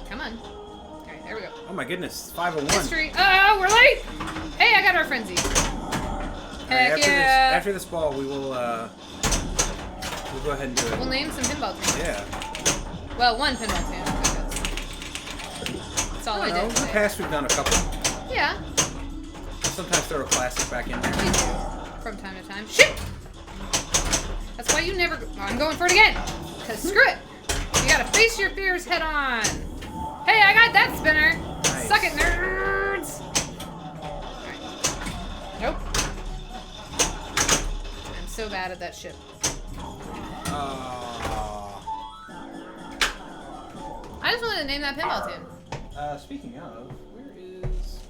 Come on. Alright, there we go. Oh my goodness, it's 501. Mystery. Oh, we're late! Hey, I got our frenzy. Heck yeah. After this ball, we will we'll go ahead and do it. We'll name some pinball teams. Yeah. Well, one pinball team. That's all I In did the today. past, we've done a couple. Yeah. Sometimes throw a classic back in there. We do. From time to time. Shoot! That's why you never... Oh, I'm going for it again. Because screw it. You gotta face your fears head on. Hey, I got that spinner. Nice. Suck it, nerds. Alright. Nope. I'm so bad at that ship. I just wanted to name that pinball team. Speaking of, where is...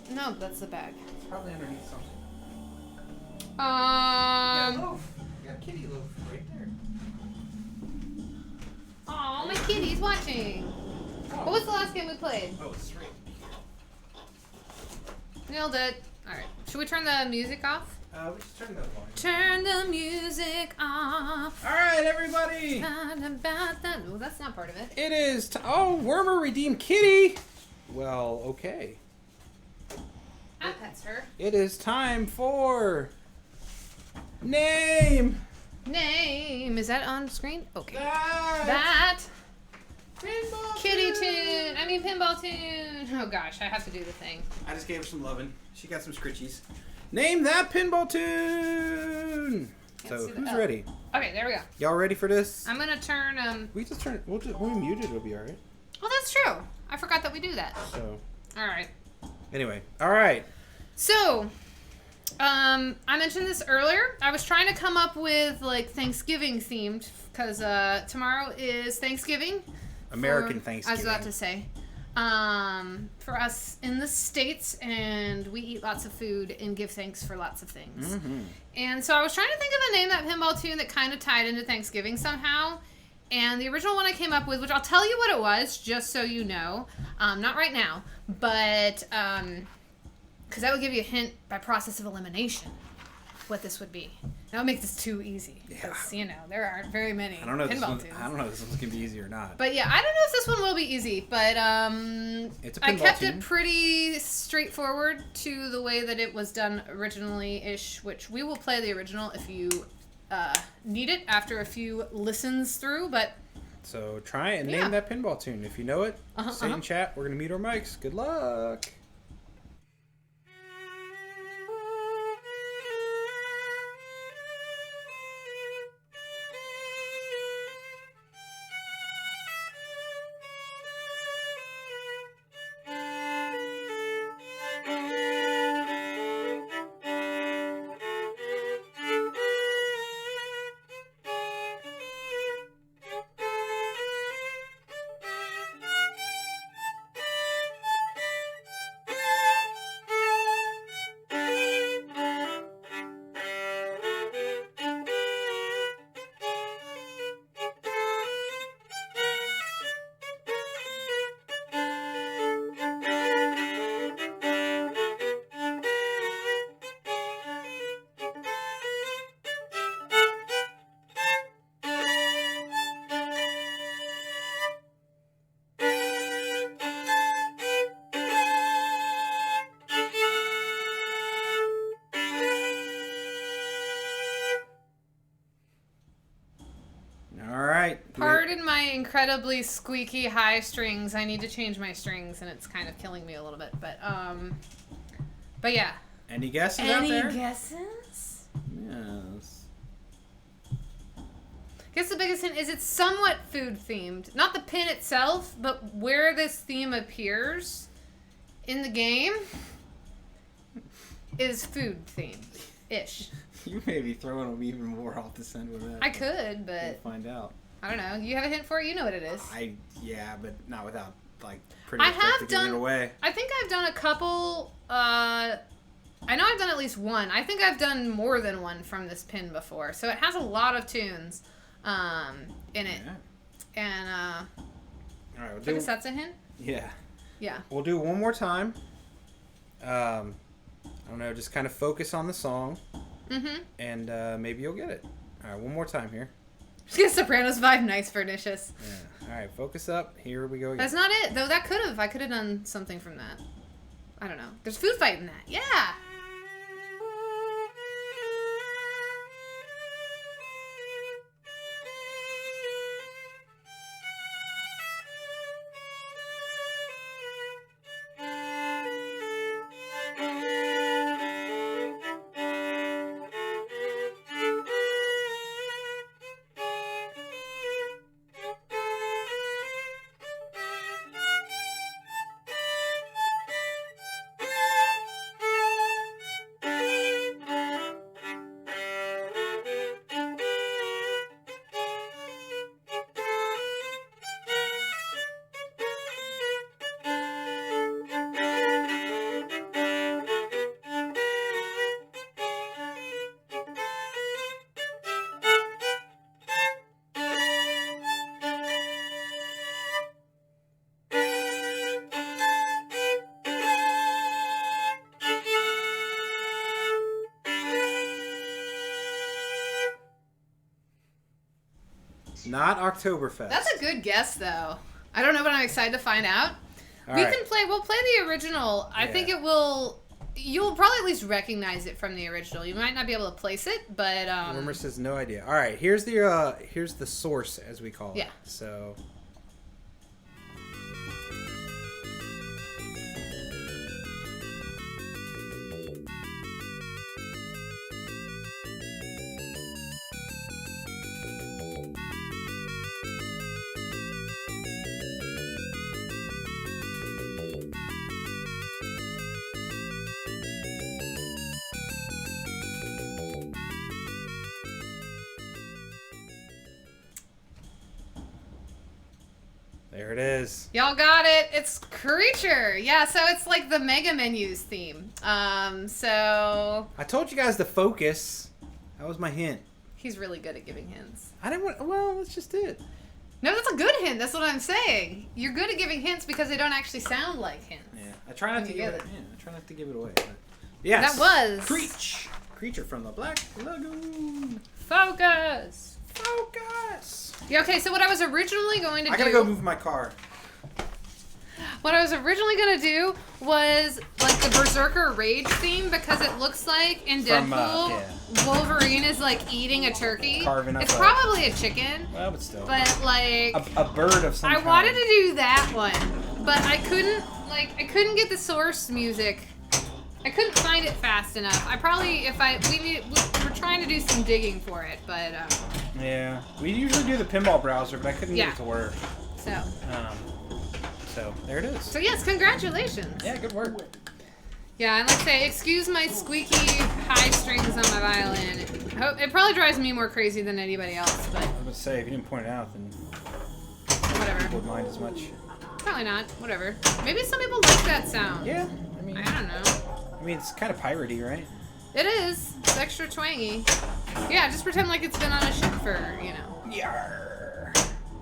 No, that's the bag. It's probably underneath something. You got a kitty loaf right there. Aw, my kitty's watching. What was the last game we played? Oh, it's right. Nailed it. Alright. Should we turn the music off? We just turned that on. Turn the music off. Alright, everybody! Not about that. Oh, that's not part of it. It is... Oh, Wormer redeemed kitty! Well, okay. That's her. It is time for... Name! Name. Is that on screen? Okay. That! That. Pinball Kitty tune. tune. I mean pinball tune. Oh gosh, I have to do the thing. I just gave her some loving. She got some scritchies. Name that pinball tune! Can't So, see the who's L. ready? Okay, there we go. Y'all ready for this? I'm gonna turn. We just turn. When we mute it, it'll be all right. Oh, that's true. I forgot that we do that. So. All right. Anyway, all right. So, I mentioned this earlier. I was trying to come up with like Thanksgiving themed because tomorrow is Thanksgiving. American Thanksgiving. I was about to say. For us in the States, and we eat lots of food and give thanks for lots of things. Mm-hmm. And so I was trying to think of a name, that pinball tune that kind of tied into Thanksgiving somehow. And the original one I came up with, which I'll tell you what it was, just so you know. Not right now, but because that would give you a hint by process of elimination what this would be. That would make this too easy because there aren't very many pinball tunes. I don't know if this one's gonna be easy or not. But yeah, I don't know if this one will be easy, but It's a pinball I kept tune. it pretty straightforward to the way that it was done originally-ish, which we will play the original if you need it after a few listens through, but... So try and name that pinball tune. If you know it, say in chat. We're gonna mute our mics. Good luck. Pardon my incredibly squeaky high strings. I need to change my strings, and it's kind of killing me a little bit. But yeah. Any guesses out there? Any guesses? Yes. I guess the biggest hint is it's somewhat food themed. Not the pin itself, but where this theme appears in the game is food themed ish. You may be throwing them even more off the scent with that. I could, but we'll find out. I don't know. You have a hint for it? You know what it is. Yeah, but not without like pretty I much have giving done. it away. I think I've done a couple. I know I've done at least one. I think I've done more than one from this pin before. So it has a lot of tunes in it. Yeah. And all right, I guess that's a hint. Yeah. Yeah. We'll do one more time. I don't know. Just kind of focus on the song. Mm-hmm. And maybe you'll get it. All right, one more time here. Just get Sopranos vibe, nice pernicious. Yeah. All right, focus up. Here we go again. That's not it, though. I could have done something from that. I don't know. There's food fight in that. Yeah. Not Oktoberfest. That's a good guess, though. I don't know, but I'm excited to find out. All We'll right. play the original. I think it will. You'll probably at least recognize it from the original. You might not be able to place it, but Rumor says no idea. All right, here's the source, as we call it. Yeah. So. There it is. Y'all got it. It's Creature. Yeah, so it's like the Mega Menus theme. So I told you guys to focus. That was my hint. he's really good at giving hints. I didn't want. Well, that's just it. No, that's a good hint. That's what I'm saying. You're good at giving hints because they don't actually sound like hints. Yeah, I try not When to you give get it. it. Yeah, I try not to give it away. But yes. That was Creature from the Black Lagoon. Focus. Focus. Yeah, okay, so what I was originally going to do... I gotta go move my car. What I was originally going to do was, like, the Berserker Rage theme, because it looks like in From, Deadpool, yeah. Wolverine is, like, eating a turkey. Carving up it's a- probably a chicken, Well, but still. but, like... A bird of some I kind. wanted to do that one, but I couldn't get the source music. I couldn't find it fast enough. We're trying to do some digging for it, but, Yeah. We usually do the pinball browser, but I couldn't get it to work. So there it is. So yes, congratulations. Yeah, good work. Yeah, and like I say, excuse my squeaky high strings on my violin. It probably drives me more crazy than anybody else, but I was gonna say, if you didn't point it out, then whatever. people would mind as much. Probably not. Whatever. Maybe some people like that sound. Yeah, I mean, I don't know. I mean, it's kind of piratey, right? It is. It's extra twangy. Yeah, just pretend like it's been on a ship for,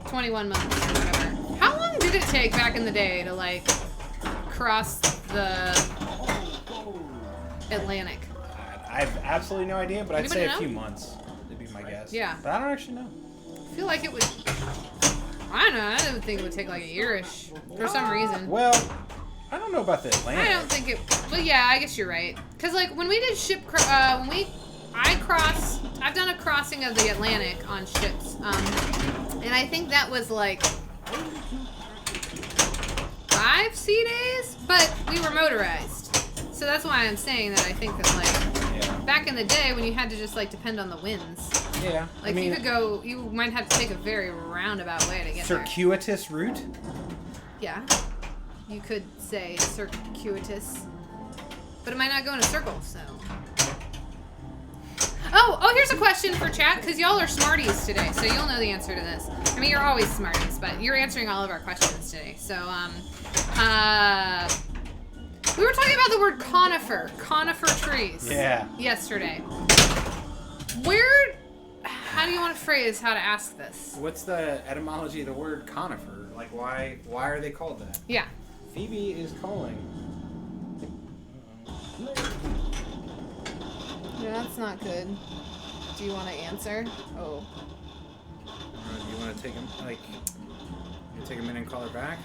21 months or whatever. How long did it take back in the day to, like, cross the Atlantic? I have absolutely no idea, but I'd Anybody say know? a few months would be my guess. Yeah. But I don't actually know. I feel like it would... I don't know. I didn't think it would take, like, a year-ish for some reason. Well, I don't know about the Atlantic. I don't think it... Well, yeah, I guess you're right. Because, like, when we did I've done a crossing of the Atlantic on ships. And I think that was, like, 5 sea days? But we were motorized. So that's why I'm saying that I think that, like, back in the day when you had to just, like, depend on the winds. Yeah. Like, I mean, you might have to take a very roundabout way to get there. circuitous route? Yeah. You could say circuitous. But it might not go in a circle, so. Oh, here's a question for chat, because y'all are smarties today, so you'll know the answer to this. I mean, you're always smarties, but you're answering all of our questions today. So, we were talking about the word conifer trees. Yeah. Yesterday. How do you want to phrase how to ask this? What's the etymology of the word conifer? Like, why are they called that? Yeah. Phoebe is calling. Yeah, that's not good. Do you want to answer? Oh. Do you want to take a minute and call her back?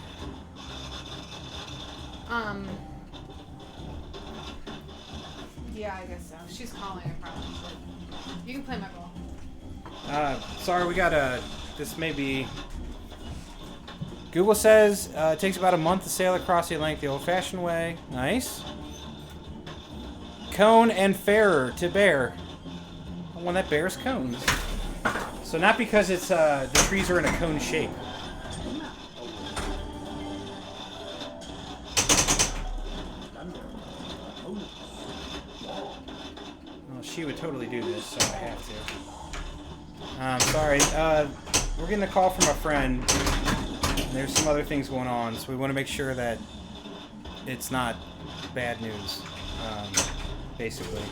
Yeah, I guess so. She's calling. I probably should. You can play my ball. Sorry, we got this may be... Google says it takes about a month to sail across the Atlantic the old-fashioned way. Nice. Cone and fairer to bear. One that bears cones. So not because it's the trees are in a cone shape. Well, she would totally do this, so I have to. Sorry. We're getting a call from a friend. And there's some other things going on, so we want to make sure that it's not bad news, basically.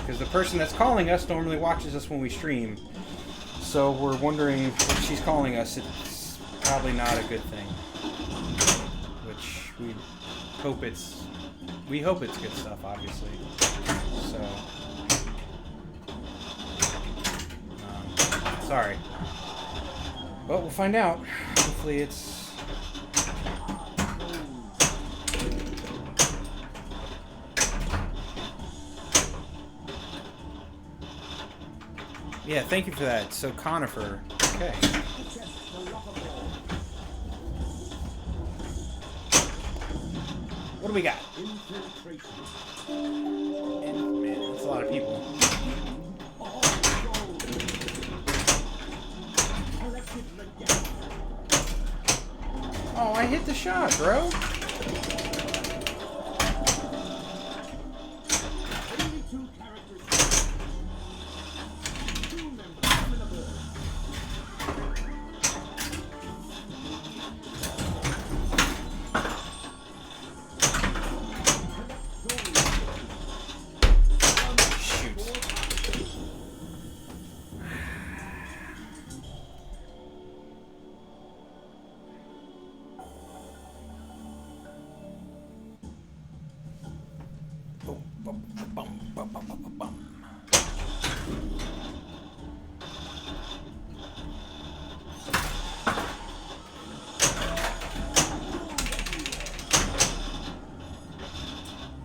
Because the person that's calling us normally watches us when we stream, so we're wondering if she's calling us. It's probably not a good thing. Which we hope it's good stuff, obviously. So, sorry. But we'll find out. Hopefully it's... Yeah, thank you for that. So, Conifer. Okay. What do we got? And, man, that's a lot of people. Oh, I hit the shot, bro.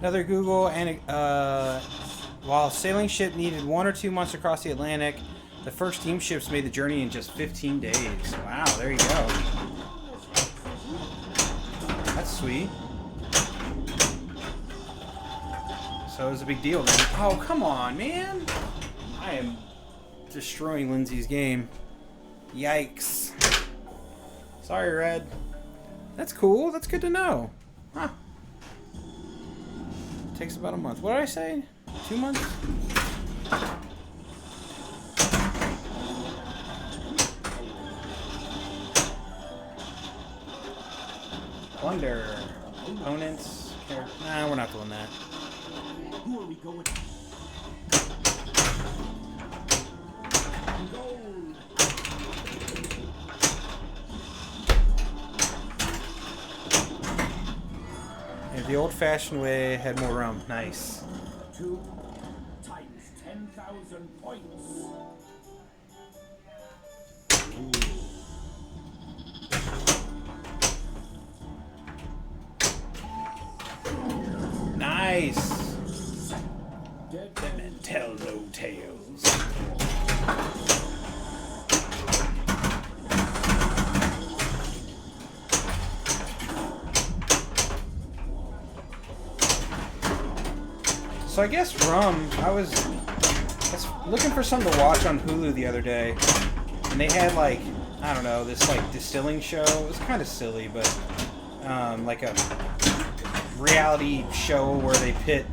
Another Google, and while sailing ship needed 1 or 2 months across the Atlantic, the first steamships made the journey in just 15 days. Wow, there you go. That's sweet. So it was a big deal then. Oh, come on, man. I am destroying Lindsay's game. Yikes. Sorry, Red. That's cool. That's good to know. Huh. Takes about a month. What did I say? 2 months? Wonder. Opponents. Nah, we're not doing that. Who are we going? Gold. Yeah, the old-fashioned way had more rum. Nice. 2 times 10,000 points. Nice. Dead Dead men tell no tales. So I guess rum, I was looking for something to watch on Hulu the other day, and they had like, I don't know, this like distilling show. It was kind of silly, but like a reality show where they pit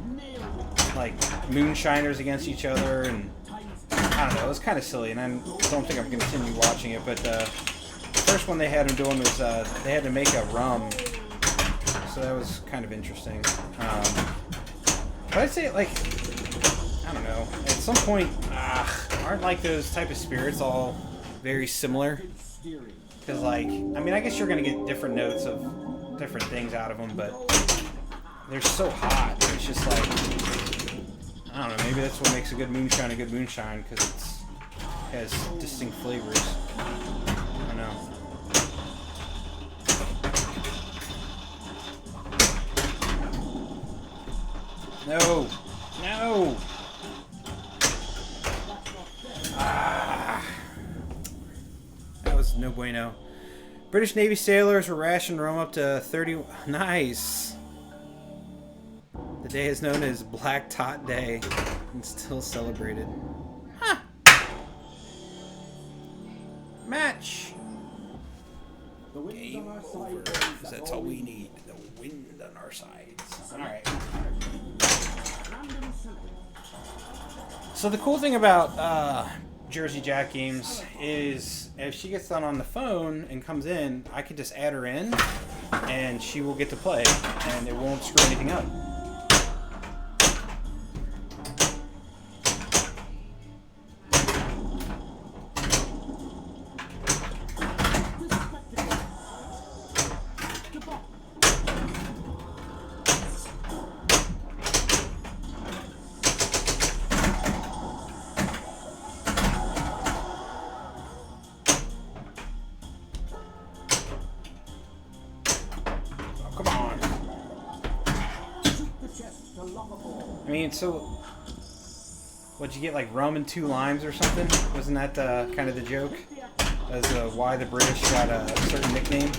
like moonshiners against each other, and I don't know, it was kind of silly, and I don't think I'm going to continue watching it, but the first one they had them doing was they had to make a rum, so that was kind of interesting. But I'd say, like, I don't know, at some point, aren't like those type of spirits all very similar? Because, like, I mean, I guess you're going to get different notes of different things out of them, but they're so hot. It's just like, I don't know, maybe that's what makes a good moonshine, because it has distinct flavors. I don't know. No! No! That was no bueno. British Navy sailors were rationed rum up to 30... Nice! The day is known as Black Tot Day and still celebrated. Huh! Match! The wind Game on our over. side. 'Cause that's all we need. The wind on our sides. Alright. Random symbol. So the cool thing about Jersey Jack games is if she gets done on the phone and comes in, I can just add her in and she will get to play and it won't screw anything up. I mean, so what'd you get, like rum and 2 limes or something? Wasn't that kind of the joke as why the British got a certain nickname?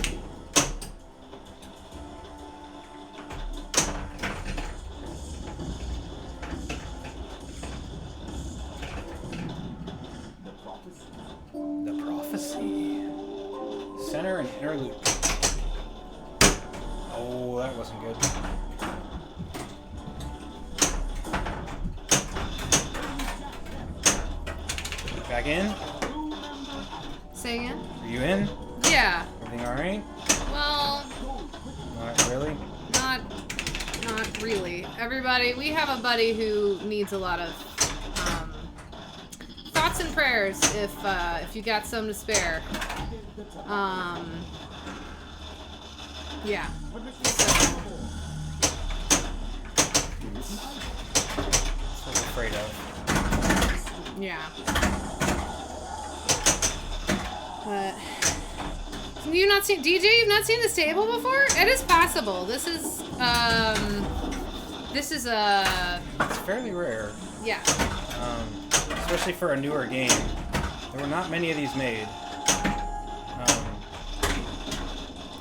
The prophecy. Center and inner loop. Oh, that wasn't good. Back in? Say again? Are you in? Yeah. Everything alright? Well, Not really? not really. Everybody, we have a buddy who needs a lot of thoughts and prayers if you got some to spare. Yeah. So, That's what I'm afraid of. yeah. But you've not seen DJ? You've not seen this table before? It is possible. This is This is a... It's fairly rare, Yeah. especially for a newer game. There were not many of these made.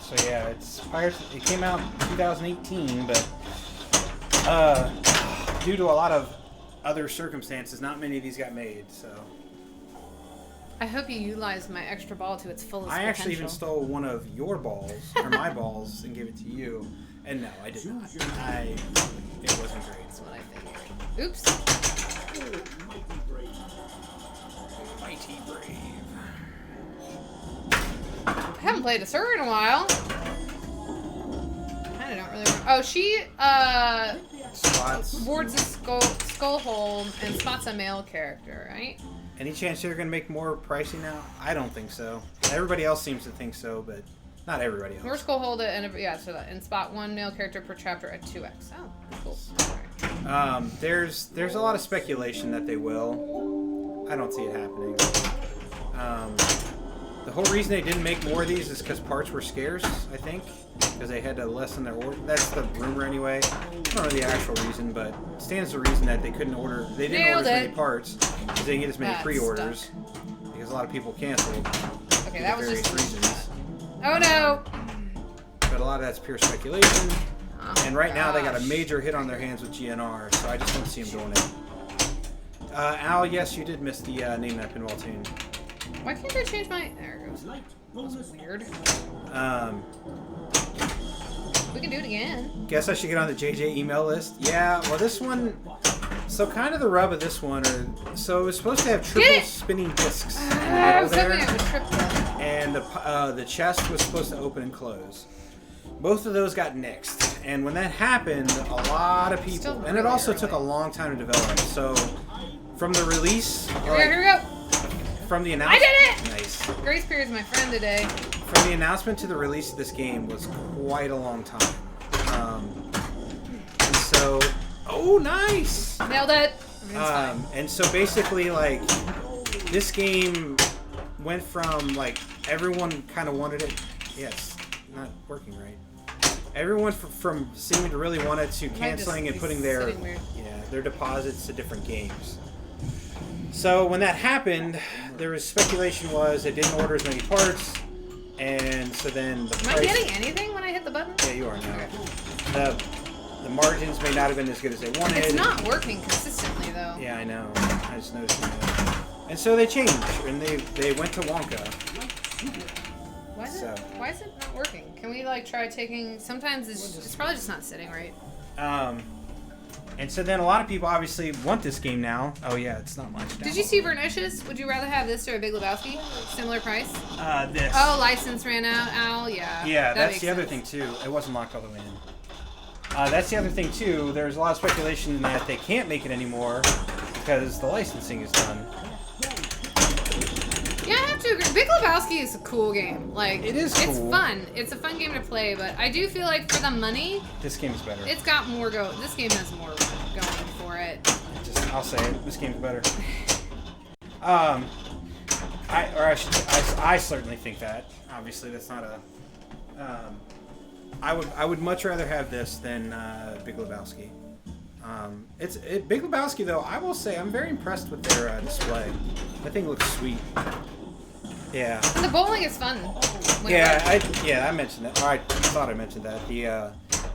So yeah, it's Pirates. It came out in 2018, but due to a lot of other circumstances, not many of these got made. So I hope you utilize my extra ball to its fullest I potential. actually even stole one of your balls or my balls and gave it to you. And no, I did not. It wasn't great. That's what I figured. Oops. Mighty brave. I haven't played as her in a while. Kinda don't really remember. Oh, she, Spots. boards a skull hole and spots a male character, right? Any chance they're gonna make more pricey now? I don't think so. Everybody else seems to think so, but not everybody else. More skull hold it, and yeah, so that, and spot one male character per chapter at 2x. Oh, cool. Alright. There's a lot of speculation that they will. I don't see it happening. The whole reason they didn't make more of these is because parts were scarce, I think, because they had to lessen their order. That's the rumor anyway. I don't know the actual reason, but it stands to reason that they couldn't order. They didn't order as many parts because they didn't get as many That's pre-orders stuck. because a lot of people canceled. Okay, for that was various just... reasons. Oh no! But a lot of that's pure speculation. Oh, And right now they got a gosh. major hit on their hands with GNR, so I just don't see them doing it. Al, yes, you did miss the name of that pinball tune. Why can't I change my... There it goes. Light That's bonus. weird. Um, We can do it again. guess I should get on the JJ email list. Yeah, well this one, so kind of the rub of this one, so it was supposed to have triple it! spinning discs in I the was middle hoping it there, would triple. and the chest was supposed to open and close. Both of those got nixed, and when that happened, a lot of people, Still and it really also early. took a long time to develop. So from the release, Here we go. from the I announcement, did it! nice. Grace Period's my friend today. From the announcement to the release of this game was quite a long time. And so, oh, nice! Nailed it. It's fine. And so basically, like, this game went from, like, everyone kind of wanted it. Yes, not working right. Everyone from seeming to really want it to canceling and be putting their sitting weird. their deposits to different games. So when that happened, there was speculation was they didn't order as many parts, and so then the Am price. I getting anything when I hit the button? Yeah, you are now. The margins may not have been as good as they wanted. It's not working consistently though. Yeah, I know. I just noticed that. And so they changed, and they went to Wonka. Why is it not working? Can we like try taking? Sometimes it's probably just not sitting right. And so then a lot of people obviously want this game now. Oh yeah, it's not much. Did you see Vernicious? Would you rather have this or a Big Lebowski? Similar price? This. Oh, license ran out. Al, yeah. Yeah, that that's makes the other sense. thing too. It wasn't locked all the way in. That's the other thing too. There's a lot of speculation that they can't make it anymore because the licensing is done. Yeah, I have to agree. Big Lebowski is a cool game. Like It is It's cool. fun. It's a fun game to play, but I do feel like for the money, This game's better. it's got more go. This game has more going for it. I'll say it. This game's better. I certainly think that. Obviously, that's not a. I would much rather have this than Big Lebowski. Big Lebowski though. I will say I'm very impressed with their display. That thing looks sweet. Yeah. And the bowling is fun. when it Yeah, I mentioned that. Or I thought I mentioned that.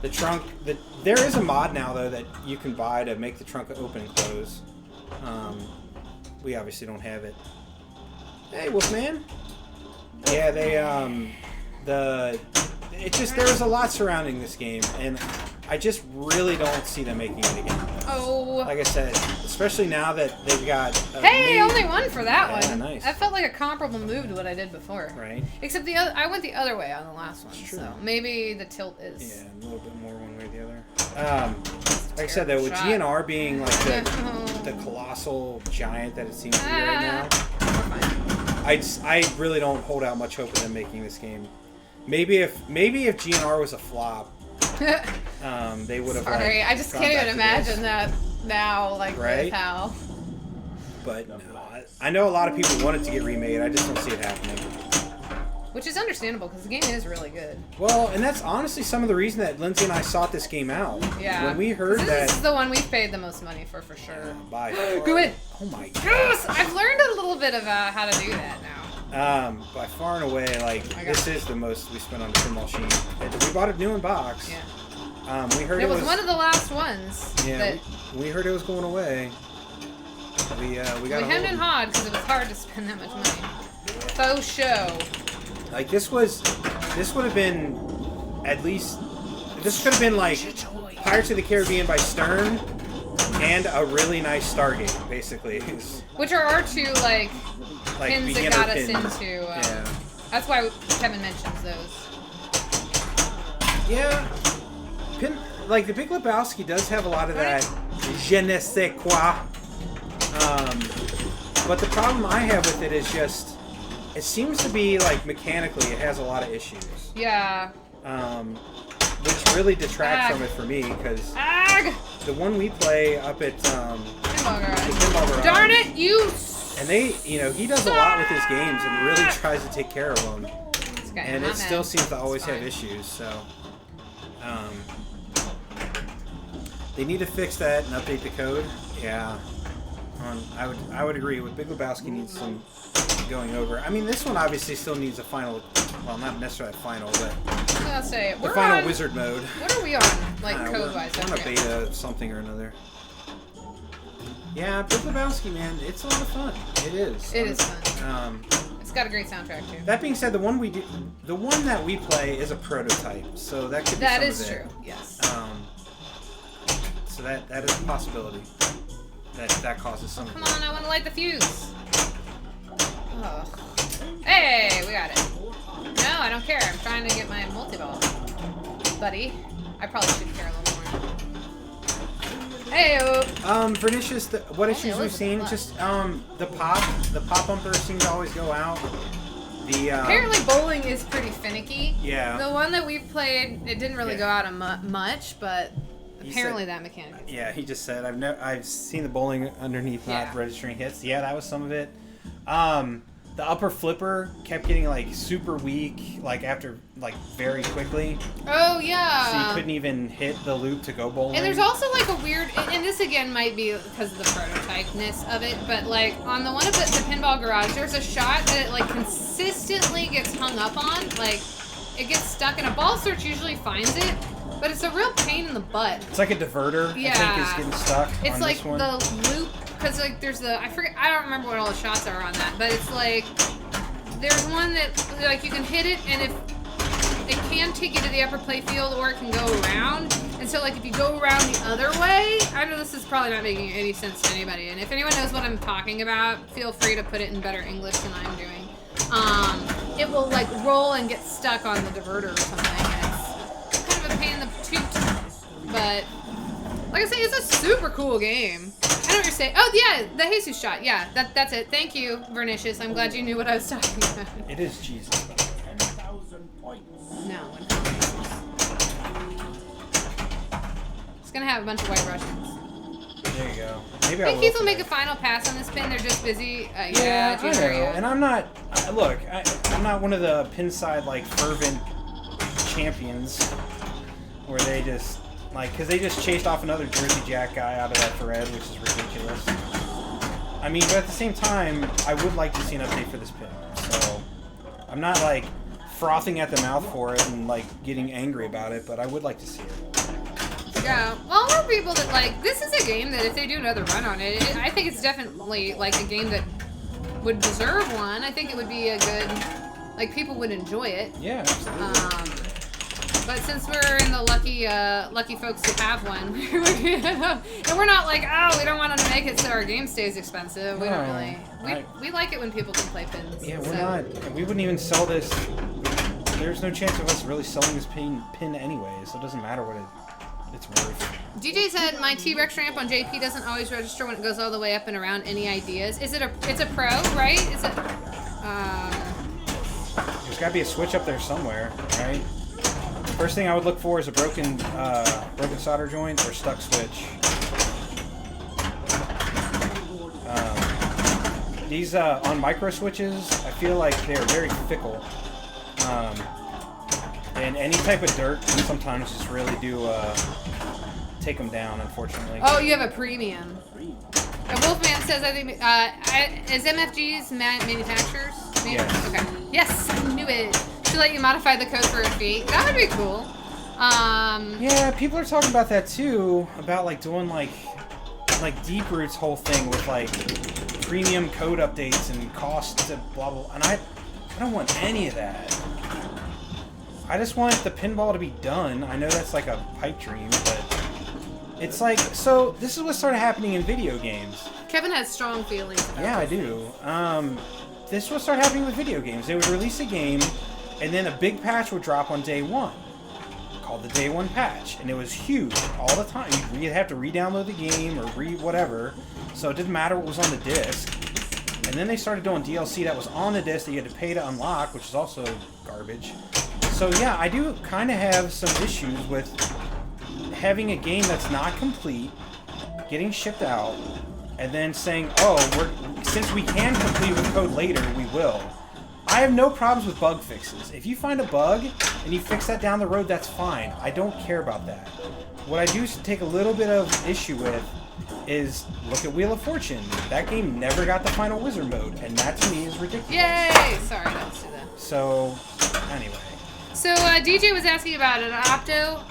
The trunk. There is a mod now though that you can buy to make the trunk open and close. We obviously don't have it. Hey, Wolfman. Yeah, there was a lot surrounding this game, and I just really don't see them making it again. Oh. Like I said, especially now that they've got. Hey, only one for that Yeah, one. nice. That felt like a comparable move to what I did before. Right. Except I went the other way on the last one, It's true. so maybe the tilt is. Yeah, a little bit more one way or the other. Like I said, though, with Terrible shot. GNR being like the colossal giant that it seems to be right now, I really don't hold out much hope of them making this game. Maybe if GNR was a flop, they would have. Sorry, like, I just gone can't back even to imagine this. that now, like Right? with how. But no, I know a lot of people want it to get remade. I just don't see it happening. Which is understandable because the game is really good. Well, and that's honestly some of the reason that Lindsay and I sought this game out. Yeah. When we heard This is the one we've paid the most money for sure. By Go in. Oh my god. Yes! I've learned a little bit of how to do that now. By far and away, like, this is the most we spent on the pinball machine. We bought a new in box. Yeah. We heard It was one of the last ones. Yeah, That we heard it was going away. We got we hemmed and hawed because it was hard to spend that much money. Faux show. Like this would have been at least this could have been like Pirates of the Caribbean by Stern and a really nice Stargate, basically. Which are our two like pins that got us pins. into. Yeah. That's why Kevin mentions those. Yeah. Like the Big Lebowski does have a lot of that je ne sais quoi. But the problem I have with it is just it seems to be like mechanically it has a lot of issues. Yeah. Which really detracts from it for me because the one we play up at Pinball Garage. the Pinball Garage, Darn it, you! and he does a lot with his games and really tries to take care of them. And it still seems to always have issues. So they need to fix that and update the code. Yeah. I would agree with Big Lebowski needs some going over. I mean, this one obviously still needs a final, well, not necessarily a final, but I'll say the final wizard mode. What are we on, like code-wise? We're on a beta of something or another. Yeah, Big Lebowski, man, it's a lot of fun. It is. It is fun. It's got a great soundtrack too. That being said, the one that we play is a prototype, so that could be That some is of it. true. Yes. So that is a possibility. That causes some. Come on, I want to light the fuse. Oh. Hey, we got it. No, I don't care. I'm trying to get my multi-ball. Buddy. I probably should care a little more. Hey-o. Vernicious, what issues we've seen, just the pop bumper seems to always go out. Apparently bowling is pretty finicky. Yeah. The one that we've played, it didn't really go out much, but apparently that mechanic. Yeah, he just said I've seen the bowling underneath not registering hits. Yeah, that was some of it. The upper flipper kept getting like super weak, like after like very quickly. Oh yeah. So you couldn't even hit the loop to go bowling. And there's also like a weird, and this again might be because of the prototype-ness of it, but like on the one of the Pinball Garage, there's a shot that it like consistently gets hung up on, like it gets stuck, and a ball search usually finds it. But it's a real pain in the butt. It's like a diverter, yeah. I think, is getting stuck it's on like this one. The loop, because like there's I don't remember what all the shots are on that, but it's like, there's one that, like, you can hit it, and if it can take you to the upper playfield, or it can go around. And so, like, if you go around the other way, I know this is probably not making any sense to anybody, and if anyone knows what I'm talking about, feel free to put it in better English than I'm doing. It will, like, roll and get stuck on the diverter or something. It's kind of a pain in the toot. But, like I say, it's a super cool game. I know what you're saying. Oh, yeah, the Jesus shot. Yeah, that's it. Thank you, Vernicious. I'm glad you knew what I was talking about. It is Jesus. 10,000 points. No. It's going to have a bunch of white Russians. There you go. Maybe I think Keith will make a final pass on this pin. They're just busy. Yeah, I know. Junior, yeah. And I'm not. Look, I'm not one of the pin side like fervent champions where they just like because they just chased off another Jersey Jack guy out of that thread, which is ridiculous. I mean, but at the same time, I would like to see an update for this pin. So I'm not like frothing at the mouth for it and like getting angry about it, but I would like to see it. Yeah, well, there are people that like this is a game that if they do another run on it, I think it's definitely like a game that would deserve one. I think it would be a good, like people would enjoy it. Yeah, absolutely. But since we're in the lucky folks who have one, and we're not like, oh, we don't want them to make it so our game stays expensive. We don't really. We like it when people can play pins. Yeah, we're not. We wouldn't even sell this. There's no chance of us really selling this pin anyway, so it doesn't matter what it's worth. DJ said my T-Rex ramp on JP doesn't always register when it goes all the way up and around. Any ideas? It's a pro, right? Is it? There's got to be a switch up there somewhere, right? First thing I would look for is a broken solder joint or stuck switch. These on micro switches, I feel like they're very fickle. And any type of dirt can sometimes just really do take them down, unfortunately. Oh, you have a premium. And Wolfman says, I think, is MFG's manufacturers? Yes. Okay. Yes, I knew it. Should let you modify the code for a fee. That would be cool. Yeah, people are talking about that too. About like doing like Deeproot's whole thing with like premium code updates and costs and blah blah. And I don't want any of that. I just want the pinball to be done. I know that's like a pipe dream, but it's like, so this is what started happening in video games. Kevin has strong feelings about Yeah, I do. This is what started happening with video games. They would release a game, and then a big patch would drop on day one, called the day one patch, and it was huge all the time. You'd have to re-download the game or whatever, so it didn't matter what was on the disc. And then they started doing DLC that was on the disc that you had to pay to unlock, which is also garbage. So yeah, I do kind of have some issues with having a game that's not complete, getting shipped out, and then saying, oh, since we can complete with code later, we will. I have no problems with bug fixes. If you find a bug and you fix that down the road, that's fine. I don't care about that. What I do take a little bit of issue with is, look at Wheel of Fortune. That game never got the final wizard mode, and that to me is ridiculous. Yay! Sorry, let's do that. So, anyway. So, DJ was asking about an Opto,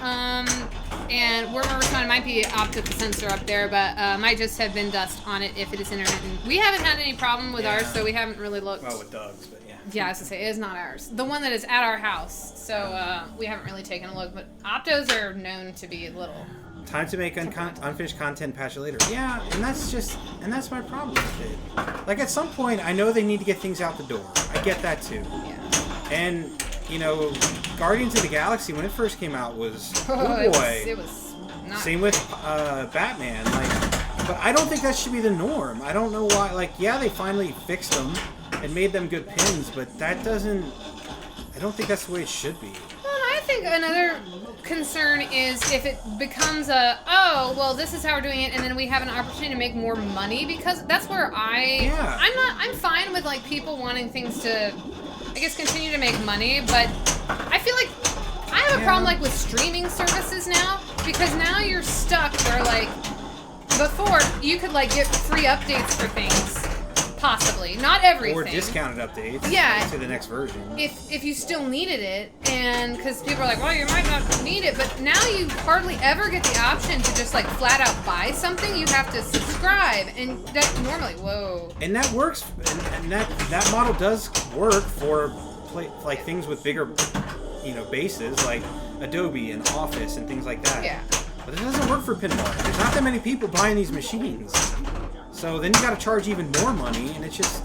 and we're responding, it might be Opto the sensor up there, but might just have been dust on it if it is intermittent. We haven't had any problem with ours, so we haven't really looked. Well, with Doug's, but yeah. Yeah, I was gonna say, it is not ours. The one that is at our house, so we haven't really taken a look, but Optos are known to be little. Time to make unfinished content patch later. Yeah, and that's my problem with it. Like, at some point, I know they need to get things out the door. I get that too. Yeah. And, you know, Guardians of the Galaxy, when it first came out, was, oh boy. It was not. Same with Batman. Like, but I don't think that should be the norm. I don't know why. Like, yeah, they finally fixed them and made them good pins, but that doesn't. I don't think that's the way it should be. Well, I think another concern is if it becomes well, this is how we're doing it, and then we have an opportunity to make more money, because that's where I'm fine with like people wanting things to, I guess, continue to make money, but I feel like I have a problem like with streaming services now, because now you're stuck where like before you could like get free updates for things. Possibly. Not everything. Or discounted updates. Yeah. To the next version. If you still needed it, and because people are like, well, you might not need it, but now you hardly ever get the option to just like flat out buy something. You have to subscribe, and that normally, whoa. And that works, and that model does work for like things with bigger, bases like Adobe and Office and things like that. Yeah. But it doesn't work for pinball. There's not that many people buying these machines. So then you got to charge even more money, and it's just.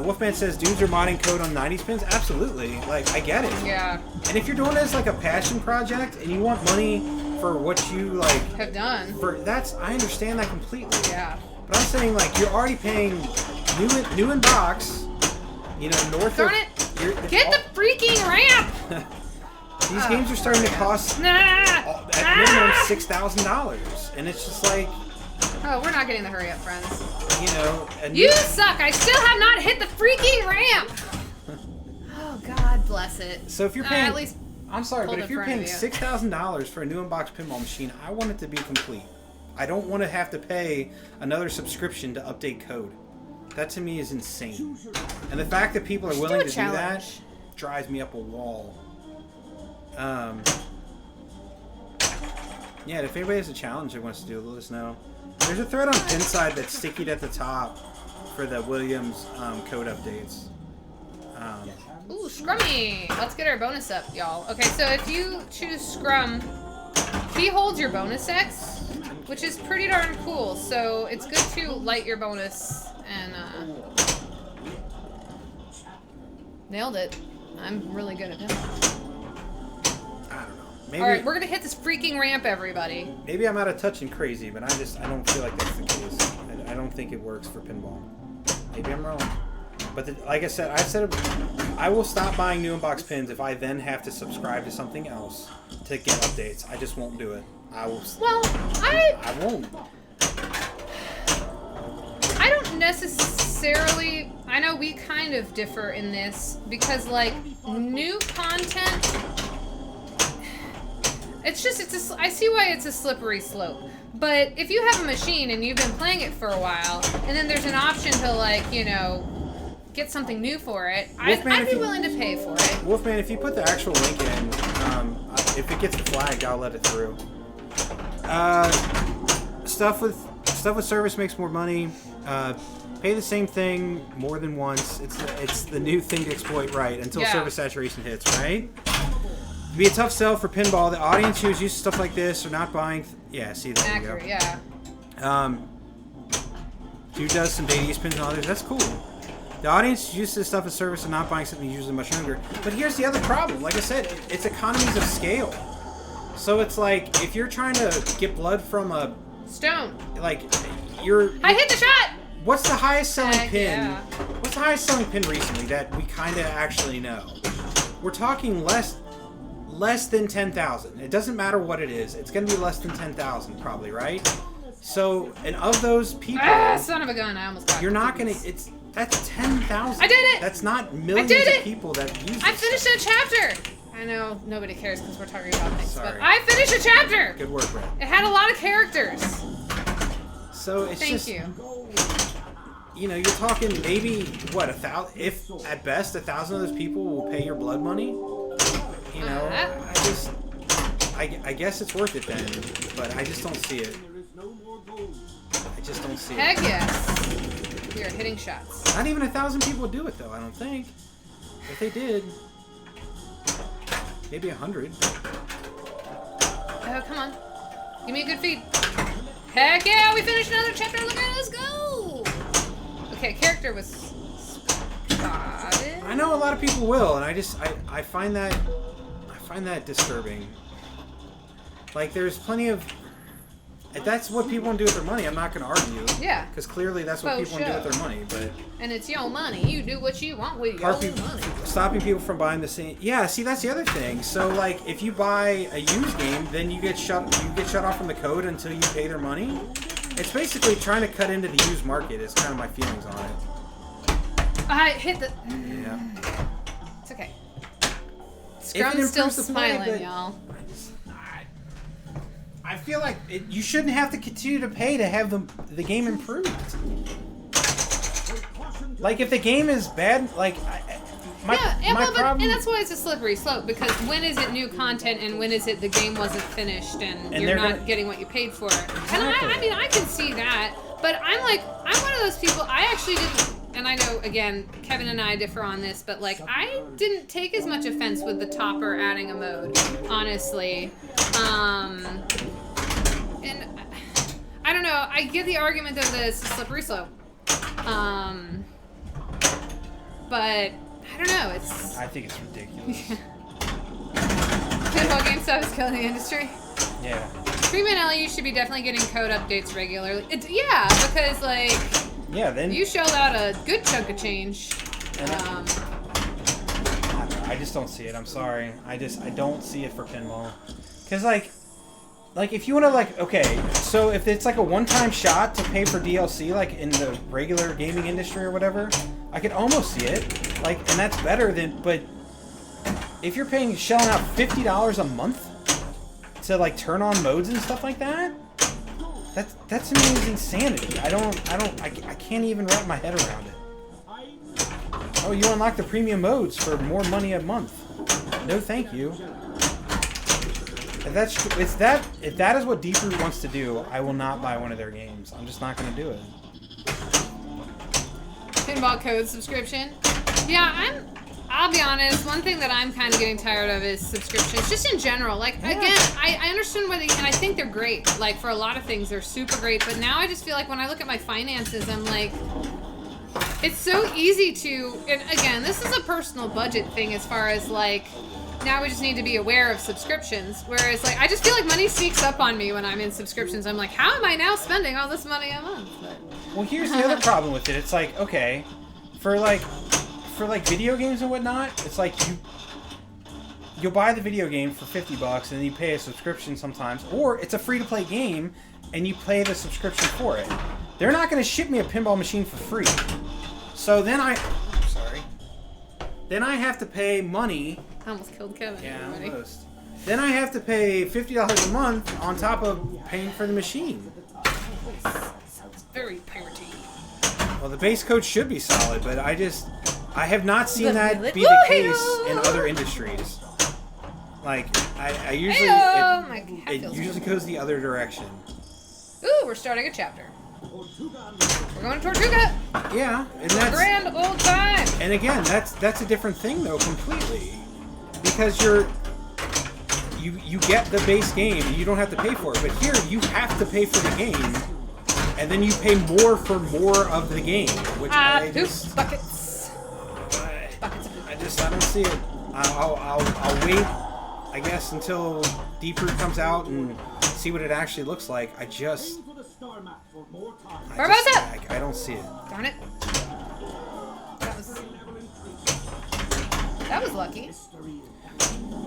Wolfman says, dudes are modding code on 90s pins? Absolutely. Like, I get it. Yeah. And if you're doing this like a passion project, and you want money for what you, like... have done. I understand that completely. Yeah. But I'm saying, like, you're already paying new in box, north Darn it! Get the freaking ramp! These games are starting to cost, at minimum, $6,000. And it's just like... Oh, we're not getting the hurry up, friends. You suck! I still have not hit the freaking ramp! Oh, God bless it. So if you're paying... at least I'm sorry, but if you're paying you. $6,000 for a new unboxed pinball machine, I want it to be complete. I don't want to have to pay another subscription to update code. That to me is insane. And the fact that people are willing to do that drives me up a wall. Yeah, if anybody has a challenge they wants to do, let us know. There's a thread on Pinside that's stickied at the top for the Williams code updates. Ooh, Scrummy! Let's get our bonus up, y'all. Okay, so if you choose Scrum, he holds your bonus X, which is pretty darn cool. So it's good to light your bonus and nailed it. I'm really good at that. I don't know. Maybe, all right, we're gonna hit this freaking ramp, everybody. Maybe I'm out of touch and crazy, but I don't feel like that's the case. I don't think it works for pinball. Maybe I'm wrong. But like I said, I will stop buying new unbox pins if I then have to subscribe to something else to get updates. I just won't do it. I will. Well, I won't. I don't necessarily. I know we kind of differ in this because, like, new content, I see why it's a slippery slope. But if you have a machine and you've been playing it for a while, and then there's an option to, like, you know, get something new for it, I'd be willing to pay for it. Wolfman, if you put the actual link in, if it gets flagged, I'll let it through. Stuff with service makes more money. Pay the same thing more than once. It's the new thing to exploit, right? Until service saturation hits, right? It'd be a tough sell for Pinball. The audience who's used to stuff like this are not buying. See, there Accurate, you go. Yeah. Dude does some data use pins and others. That's cool. The audience used to this stuff as service and not buying something usually much younger. But here's the other problem. Like I said, it's economies of scale. So it's like if you're trying to get blood from a stone, like I hit the shot. What's the highest selling pin? Yeah. What's the highest selling pin recently that we kind of actually know? We're talking less than 10,000. It doesn't matter what it is. It's going to be less than 10,000 probably, right? So, and of those people, son of a gun! I almost got. You're not going to. That's 10,000. I did it. That's not millions of people that use. I finished a chapter. I know nobody cares because we're talking about things, Sorry. but I finished a chapter. Good work, Brett. It had a lot of characters. So it's Thank just. you. You know, you're talking maybe what 1,000, if at best 1,000 of those people will pay your blood money. You know, I guess it's worth it then, but I just don't see it. I just don't see Heck it. yes. We are hitting shots. Not even 1,000 people would do it though. I don't think. If they did, maybe 100. Oh, come on. Give me a good feed. Heck yeah, we finished another chapter. Look at it, let's go. Okay, character was spotted. I know a lot of people will, and I find that disturbing. Like, there's plenty of. If that's what people want to do with their money, I'm not going to argue. Yeah. Because clearly that's what people want to do with their money. But and it's your money. You do what you want with your money. Stopping people from buying the same. Yeah. See, that's the other thing. So, like, if you buy a used game, then you get shut off from the code until you pay their money. It's basically trying to cut into the used market. Is kind of my feelings on it. I hit the. Yeah. It's okay. Scrum's still smiling, y'all. I feel like you shouldn't have to continue to pay to have the game improved. Like, if the game is bad, like, my problem... And that's why it's a slippery slope, because when is it new content and when is it the game wasn't finished and you're not getting what you paid for? Exactly. And I mean, I can see that, but I'm one of those people, I actually didn't... And I know, again, Kevin and I differ on this, but, like, I didn't take as much offense with the topper adding a mode, honestly. And I don't know. I get the argument that it's a slippery slope. But I don't know. I think it's ridiculous. Pinball game stuff is killing the industry. Yeah. Freeman Ellie, you should be definitely getting code updates regularly. Because, like... Yeah, then... You shelled out a good chunk of change. I just don't see it. I'm sorry. I don't see it for Pinball. Because, like, if you want to, like, okay, so if it's, like, a one-time shot to pay for DLC, like, in the regular gaming industry or whatever, I could almost see it. Like, and that's better than... But if you're shelling out $50 a month to, like, turn on modes and stuff like that... That's to me is insanity. I can't even wrap my head around it. Oh, you unlock the premium modes for more money a month. No, thank you. If that is what Deeproot wants to do, I will not buy one of their games. I'm just not going to do it. Pinball code subscription. Yeah, I'll be honest, one thing that I'm kind of getting tired of is subscriptions, just in general. Like, again, I understand and I think they're great. Like, for a lot of things, they're super great. But now I just feel like when I look at my finances, I'm like, it's so easy to, and again, this is a personal budget thing as far as, like, now we just need to be aware of subscriptions. Whereas, like, I just feel like money sneaks up on me when I'm in subscriptions. I'm like, how am I now spending all this money a month? Well, here's the other problem with it. It's like, okay, for video games and whatnot, it's like you'll buy the video game for $50 and then you pay a subscription sometimes, or it's a free-to-play game and you pay the subscription for it. They're not going to ship me a pinball machine for free. So then Then I have to pay money. I almost killed Kevin. Yeah, everybody. almost. Then I have to pay $50 a month on top of paying for the machine. Sounds very piratey. Well, the base code should be solid, but I have not seen The that millet- be the Woo-hoo! case in other indwe're I usually Ayo! My hat it feels usually good. goes the other direction. Ooh, we're starting a chapter. We're going to Tortuga. Yeah, and that's Grand old time. and again that's a different thing though completely, because you get the base game and you don't have to pay for it, but here you have to pay for the game, and then you pay more for more of the game, which I Poop just buckets. Buckets of poop. I don't see it. I'll wait, I guess, until Deep Root comes out and see what it actually looks like. I Barbosa! don't see it. Darn it. That was lucky.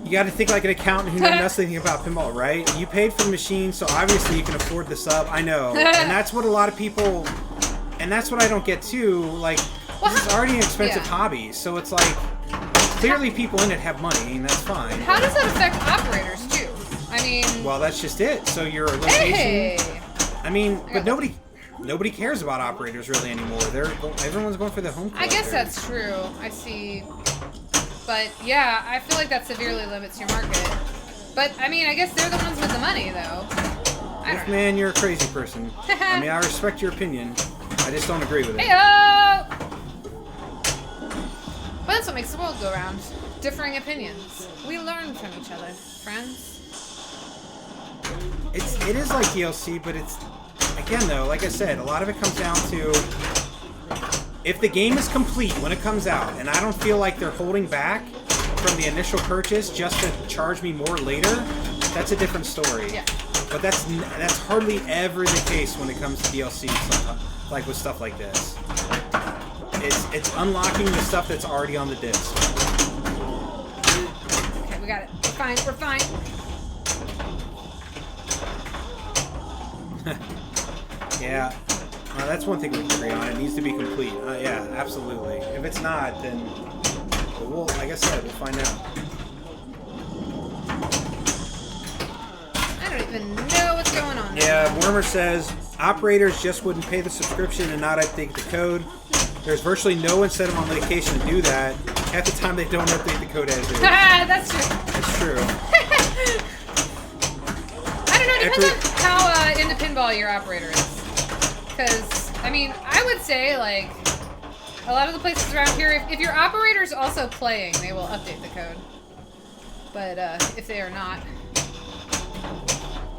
You got to think like an accountant who knows nothing about pinball, right? You paid for the machine, so obviously you can afford the sub. I know, and that's what a lot of people, and that's what I don't get too. Like, this is already an expensive hobby, so it's like clearly people in it have money, and that's fine. How does that affect operators too? I mean, Well, that's just it. So your location. hey, I mean, but nobody cares about operators really anymore. Everyone's going for the home. I guess collector. that's true. I see, but yeah, I feel like that severely limits your market. But I mean, I guess they're the ones with the money, though. I don't know. Man, you're a crazy person. I mean, I respect your opinion. I just don't agree with it. Heyo! But that's what makes the world go round. Differing opinions. We learn from each other, friends. It is like DLC, but it's again though, like I said, a lot of it comes down to if the game is complete when it comes out, and I don't feel like they're holding back from the initial purchase just to charge me more later. That's a different story. Yeah. But that's hardly ever the case when it comes to DLC, like with stuff like this. It's unlocking the stuff that's already on the disc. Okay, we got it. We're fine. We're fine. Yeah, that's one thing we can agree on. It needs to be complete. Yeah, absolutely. If it's not, then we'll, like I said, we'll find out. I don't even know what's going on. Yeah, Wormer says operators just wouldn't pay the subscription and not update the code. There's virtually no incentive on medication to do that. Half the time they don't update the code as is. That's true. That's true. I don't know. It depends on how into pinball your operator is. Because, I mean, I would say, like, a lot of the places around here, if your operator's also playing, they will update the code. But if they are not,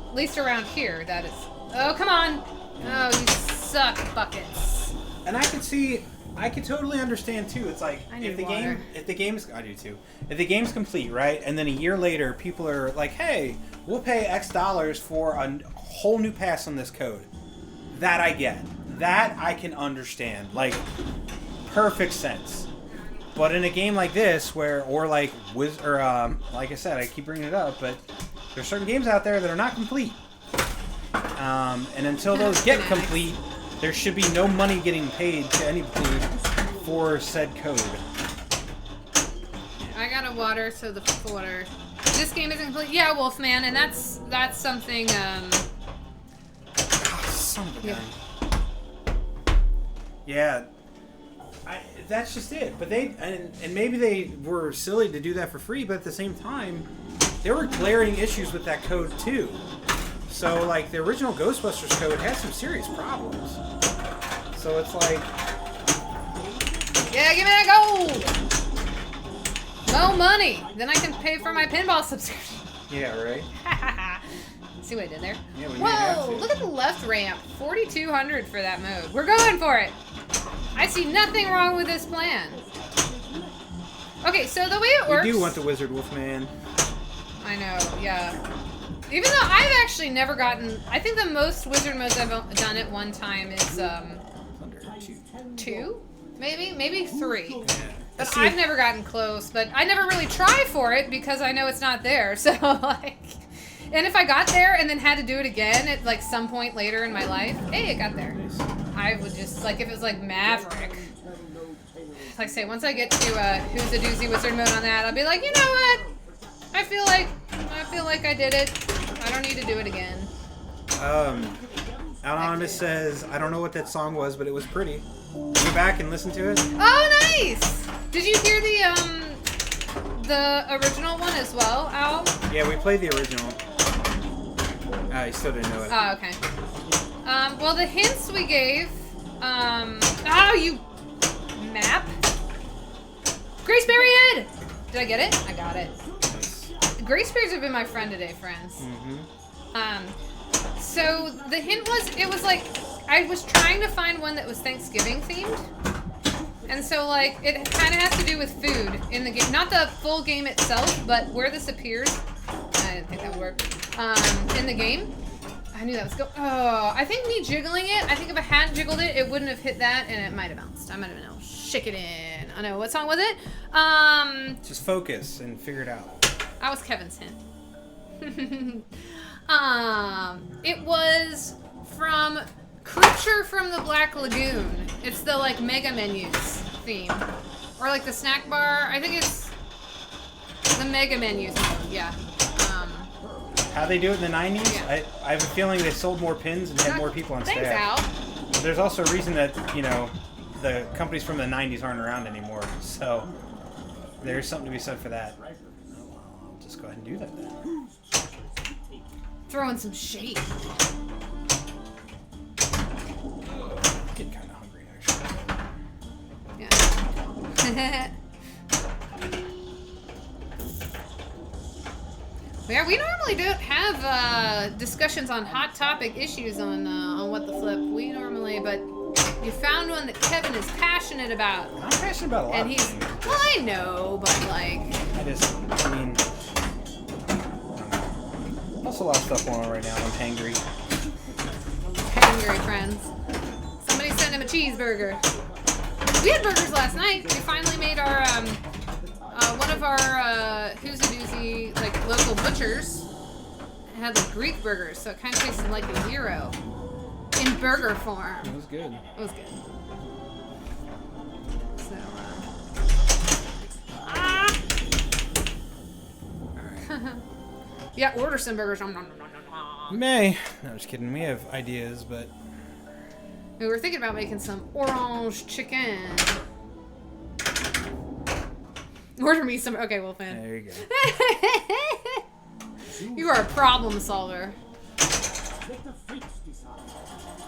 at least around here, that is... Oh, come on! Oh, you suck, buckets. And I could totally understand too. It's like I need water. if the game's I do too. If the game's complete, right, and then a year later people are like, "Hey, we'll pay X dollars for a whole new pass on this code." That I get. That I can understand. Like, perfect sense. But in a game like this, like I said, I keep bringing it up, but there's certain games out there that are not complete. And until those get complete, there should be no money getting paid to anybody for said code. I got a water, so the water. This game isn't complete. Yeah, Wolfman, and that's something. Son of a gun. Yeah. That's just it. But and maybe they were silly to do that for free, but at the same time, there were glaring issues with that code too. So, like, the original Ghostbusters code had some serious problems. So it's like... Yeah, give me that gold! No money! Then I can pay for my pinball subscription. Yeah, right? See what I did there? Yeah, we may have Whoa! to. Look at the left ramp. 4,200 for that mode. We're going for it! I see nothing wrong with this plan. Okay, so the way it works... We do want the Wizard Wolfman. I know, yeah. Even though I've actually never gotten... I think the most wizard modes I've done at one time is, Under 2? Maybe 3. Yeah. But See, I've never gotten close, but I never really try for it because I know it's not there, so, like... And if I got there and then had to do it again at, like, some point later in my life, hey, it got there. I would just, like, if it was, like, Maverick. like I say, once I get to Who's a Doozy Wizard mode on that, I'll be like, you know what? I feel like I did it. I don't need to do it again. Anonymous says, I don't know what that song was, but it was pretty. Go back and listen to it. Oh, nice! Did you hear the original one as well, Al? Yeah, we played the original. You still didn't know it. Oh, okay. Well, the hints we gave, you map. Graceberry Head! Did I get it? I got it. Nice. Graceberries have been my friend today, friends. Mm-hmm. So the hint was, it was like, I was trying to find one that was Thanksgiving themed. And so like, it kind of has to do with food in the game. Not the full game itself, but where this appears. I didn't think that would work. In the game. I knew that was I think me jiggling it, I think if I hadn't jiggled it, it wouldn't have hit that and it might have bounced. I might have been able to shake it in. I know, what song was it? Just focus and figure it out. That was Kevin's hint. It was from Creature from the Black Lagoon. It's the like Mega Menus theme. Or like the snack bar. I think it's the Mega Menus mode, yeah. How they do it in the 90s? Yeah. I have a feeling they sold more pins and had more people on Thanks, staff. Al. There's also a reason that, the companies from the 90s aren't around anymore. So there's something to be said for that. I'll just go ahead and do that then. Throwing some shade. Getting kind of hungry, actually. Yeah. Yeah, we normally don't have discussions on hot topic issues on What the Flip. We normally, but you found one that Kevin is passionate about. I'm passionate about a lot And of he's, things. well, I know, but like... I mean... Also a lot of stuff going on right now. I'm hangry. Hangry friends. Somebody sent him a cheeseburger. We had burgers last night. We finally made our, one of our, Who's a Doozy, like, local butchers. It had, like, Greek burgers, so it kind of tasted like a gyro. In burger form. It was good. It was good. So, yeah, order some burgers. Nom, nom, nom, nom, nom. May. No, just kidding. We have ideas, but... We were thinking about making some orange chicken. Order me some... Okay, Wolfman. There you go. You are a problem solver.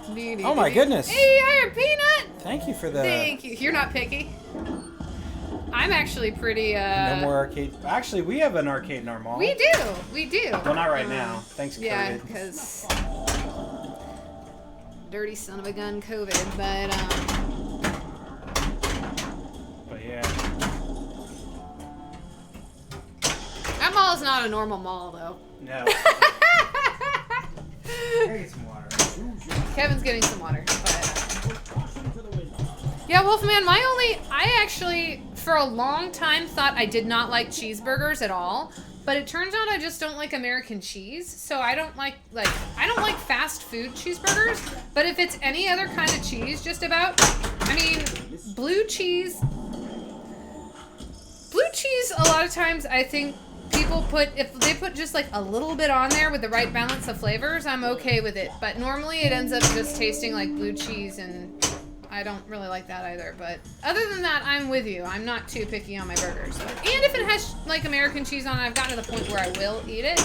Oh my goodness. Hey, Iron Peanut! Thank you for the... Thank you. You're not picky. I'm actually pretty, No more arcade. Actually, we have an arcade in our mall. We do. We do. Well, not right now. Thanks, Yeah, COVID. because... Dirty son of a gun COVID, But yeah. That mall is not a normal mall, though. No. Get some water. Kevin's getting some water. But, yeah, Wolfman, I actually, for a long time, thought I did not like cheeseburgers at all. But it turns out I just don't like American cheese. So I don't like fast food cheeseburgers. But if it's any other kind of cheese, just about, I mean, blue cheese, a lot of times I think people if they put just like a little bit on there with the right balance of flavors, I'm okay with it. But normally it ends up just tasting like blue cheese, and I don't really like that either. But other than that, I'm with you. I'm not too picky on my burgers. And if it has like American cheese on it, I've gotten to the point where I will eat it,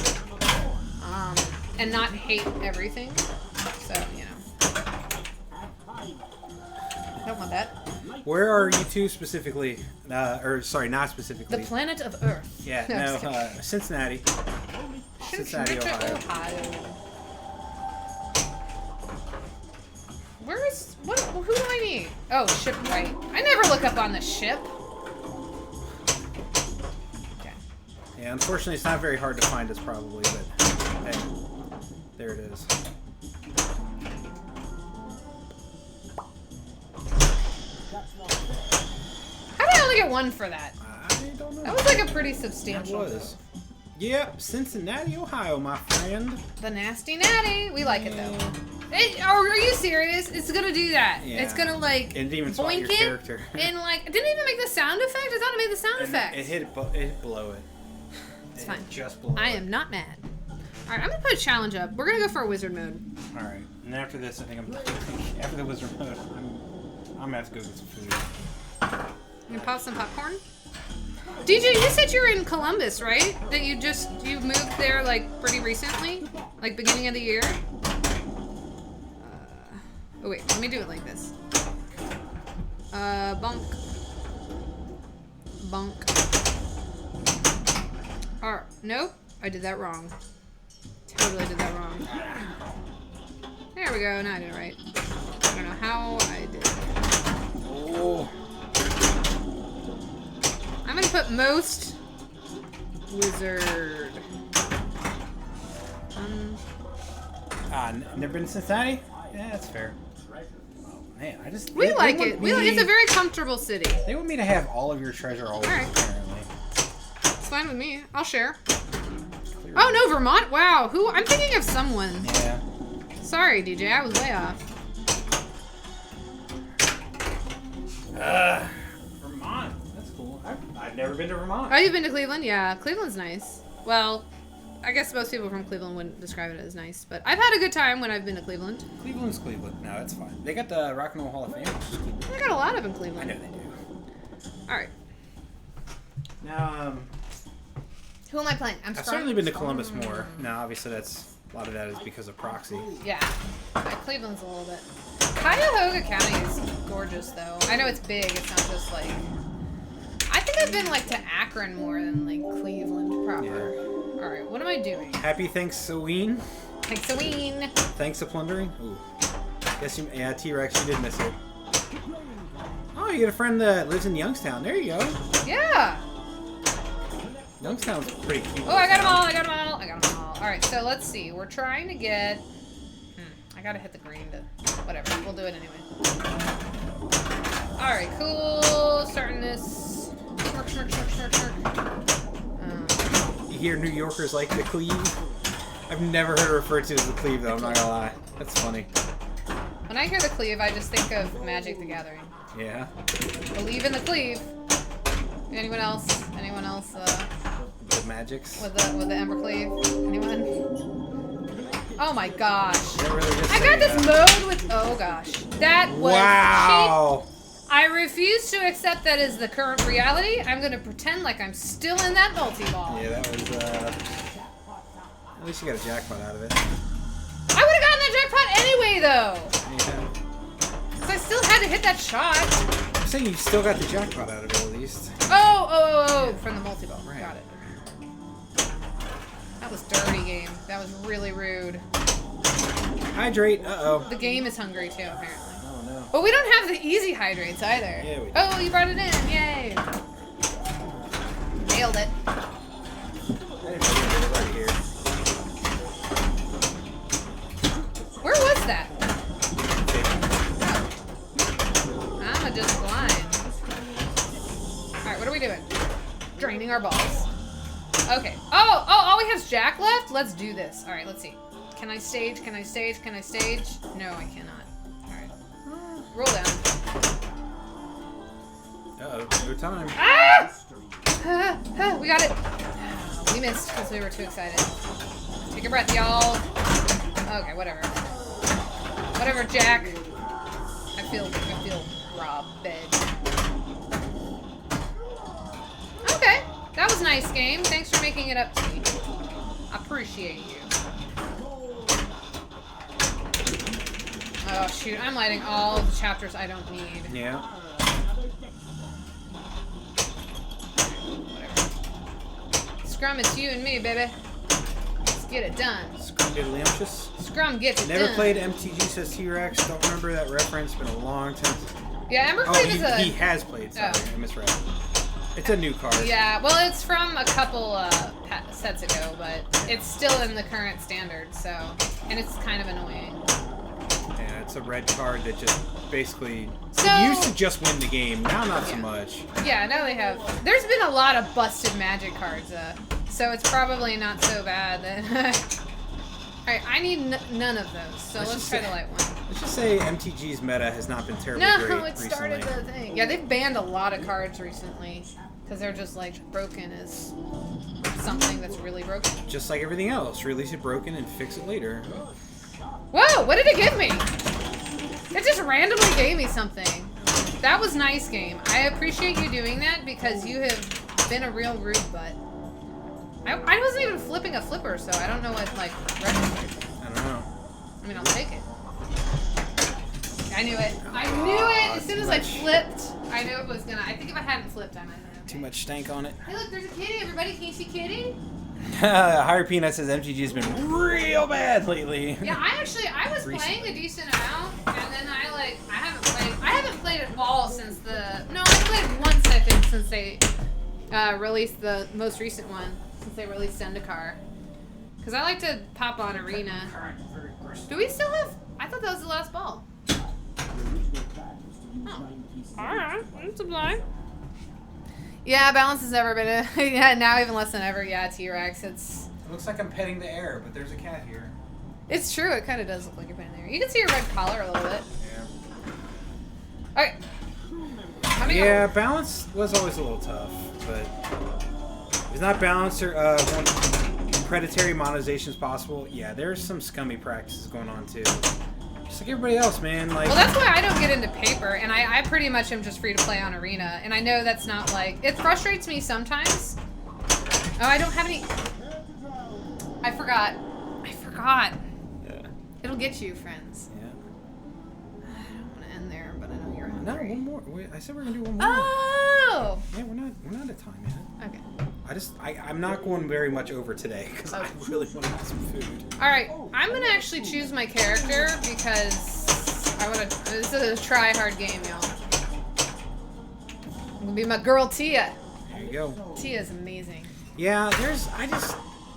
and not hate everything. So, I don't want that. Where are you two specifically? Or sorry, not specifically. The planet of Earth. Yeah, No, no, just kidding. Cincinnati. Cincinnati, Ohio. Who do I need? Oh, ship right. I never look up on the ship. Okay. Yeah, unfortunately, it's not very hard to find us, probably, but hey, there it is. How did I only get one for that? I don't know. That was like a pretty That substantial. was. Yep, Cincinnati, Ohio, my friend. The nasty natty. We like it though. Are you serious? It's gonna do that. Yeah. It's gonna like It didn't even spot boink your it character. and like it didn't even make sound effect? I thought it made the sound effect. It hit below it. It's fine. Just below I it. am not mad. All right, I'm gonna put a challenge up. We're gonna go for a wizard mode. All right, and after this, I think after the wizard mode, I'm gonna have to go get some food. You can pop some popcorn. DJ, you said you were in Columbus, right? That you moved there like pretty recently, like beginning of the year. Oh wait, let me do it like this. Bunk. Nope, I did that wrong. Totally did that wrong. There we go, now I did it right. I don't know how I did it. Oh. I'm gonna put most wizard. Never been to Cincinnati? Yeah, that's fair. Man, We like it. It's a very comfortable city. They want me to have all of your treasure always, All right. apparently. It's fine with me. I'll share. Oh no, Vermont! Wow, who? I'm thinking of someone. Yeah. Sorry, DJ, I was way off. Vermont. That's cool. I've never been to Vermont. Oh, you've been to Cleveland? Yeah, Cleveland's nice. Well, I guess most people from Cleveland wouldn't describe it as nice, but I've had a good time when I've been to Cleveland. Cleveland's Cleveland. No, that's fine. They got the Rock and Roll Hall of Fame. Which is cool. I got a lot of in I Cleveland. know they do. All right. Now, Who am I playing? I'm I've starting. certainly been to Columbus more. Now, obviously, a lot of that is because of proxy. Yeah. Cleveland's a little bit. Cuyahoga County is gorgeous, though. I know it's big. It's not just like. I think I've been like to Akron more than like Cleveland proper. Yeah. All right, what am I doing? Happy Thanksgiving. Thanks, Ween. Thanks to plundering. Ooh. Yeah, T-Rex, you did miss it. Oh, you got a friend that lives in Youngstown. There you go. Yeah. Youngstown's pretty cute. Oh, I got them all. All right, so let's see. We're trying to get. I gotta hit the green to. Whatever. We'll do it anyway. All right, cool. Starting this. Smirk. You hear New Yorkers like the cleave? I've never heard it referred to as the cleave, though. I'm not gonna lie. That's funny. When I hear the cleave, I just think of Magic the Gathering. Yeah. Believe in the cleave. Anyone else? The magics. With the Ember Cleave? Anyone? Oh my gosh. Yeah, really just I got this mode with. Oh gosh. That was. Wow. I refuse to accept that as the current reality. I'm gonna pretend like I'm still in that multi-ball. Yeah, that was. At least you got a jackpot out of it. I would have gotten that jackpot anyway, though. Yeah. Because I still had to hit that shot. I'm saying you still got the jackpot out of it at least. Oh, from the multi-ball. Right. Got it. That was dirty game. That was really rude. Hydrate. Uh-oh. The game is hungry too, apparently. Oh, no. But we don't have the easy hydrates either. Yeah, we do. Oh, you brought it in. Yay. Nailed it. I didn't know it was right here. Where was that? I'm just blind. Alright, what are we doing? Draining our balls. Okay. Oh, we have Jack left? Let's do this. Alright, let's see. Can I stage? No, I cannot. Alright. Roll down. Uh-oh. No time. Ah! We got it. We missed because we were too excited. Take a breath, y'all. Okay, whatever. Whatever, Jack. I feel robbed. Okay, that was a nice game. Thanks for making it up to me. I appreciate you. Oh shoot, I'm lighting all the chapters I don't need. Yeah. Whatever. Scrum, it's you and me, baby. Let's get it done. Scrumdiddlyumptious. Scrum gets it Never done. played MTG, says T-Rex. Don't remember that reference. Been a long time. Yeah, Ember Oh, Cleave is a... he has played. Sorry, Oh. I misread. It's a new card. Yeah, well, it's from a couple sets ago, but it's still in the current standard, so... And it's kind of annoying. Yeah, it's a red card that just basically... So- it used to just win the game. Now not so much. Yeah, now they have... There's been a lot of busted Magic cards, so it's probably not so bad that... Alright, I need none of those, so let's try the light one. Let's just say MTG's meta has not been terribly great No, it started recently. the thing. Yeah, they've banned a lot of cards recently because they're just like broken as something that's really broken. Just like everything else, release it broken and fix it later. Whoa, what did it give me? It just randomly gave me something. That was nice, game. I appreciate you doing that because you have been a real rude butt. I wasn't even flipping a flipper, so I don't know what, like, registered. I don't know. I mean, I'll take it. I knew it. I knew it! As soon as I flipped, I knew it was gonna... I think if I hadn't flipped, I might have. Too much stank on it. Hey, look, there's a kitty. Everybody, can you see kitty? Higher Peanut says MTG's been real bad lately. Yeah, I was playing a decent amount, and then I haven't played at all since the... No, I played once, I think, since they released the most recent one. Since they released Zendikar. Because I like to pop on Arena. Do we still have... I thought that was the last ball. Oh. Alright, that's a blind. Yeah, balance has never been a... yeah, now even less than ever. Yeah, T-Rex, it's... It looks like I'm petting the air, but there's a cat here. It's true, it kind of does look like you're petting there. You can see your red collar a little bit. Yeah. Alright. Yeah, balance was always a little tough, but... Is not balance or when predatory monetization is possible? Yeah, there's some scummy practices going on too. Just like everybody else, man. Like, well, that's why I don't get into paper, and I pretty much am just free to play on Arena. And I know that's not like... It frustrates me sometimes. Oh, I don't have any... I forgot. Yeah. It'll get you, friends. Yeah. I don't want to end there, but I know you're No, hungry. one more. Wait, I said we're gonna do one more. Oh! Yeah, we're not at time yet. Okay. I'm not going very much over today because I really want to have some food. Alright, I'm gonna actually choose my character because I wanna... This is a try-hard game, y'all. I'm gonna be my girl, Tia. There you go. Tia's amazing. Yeah,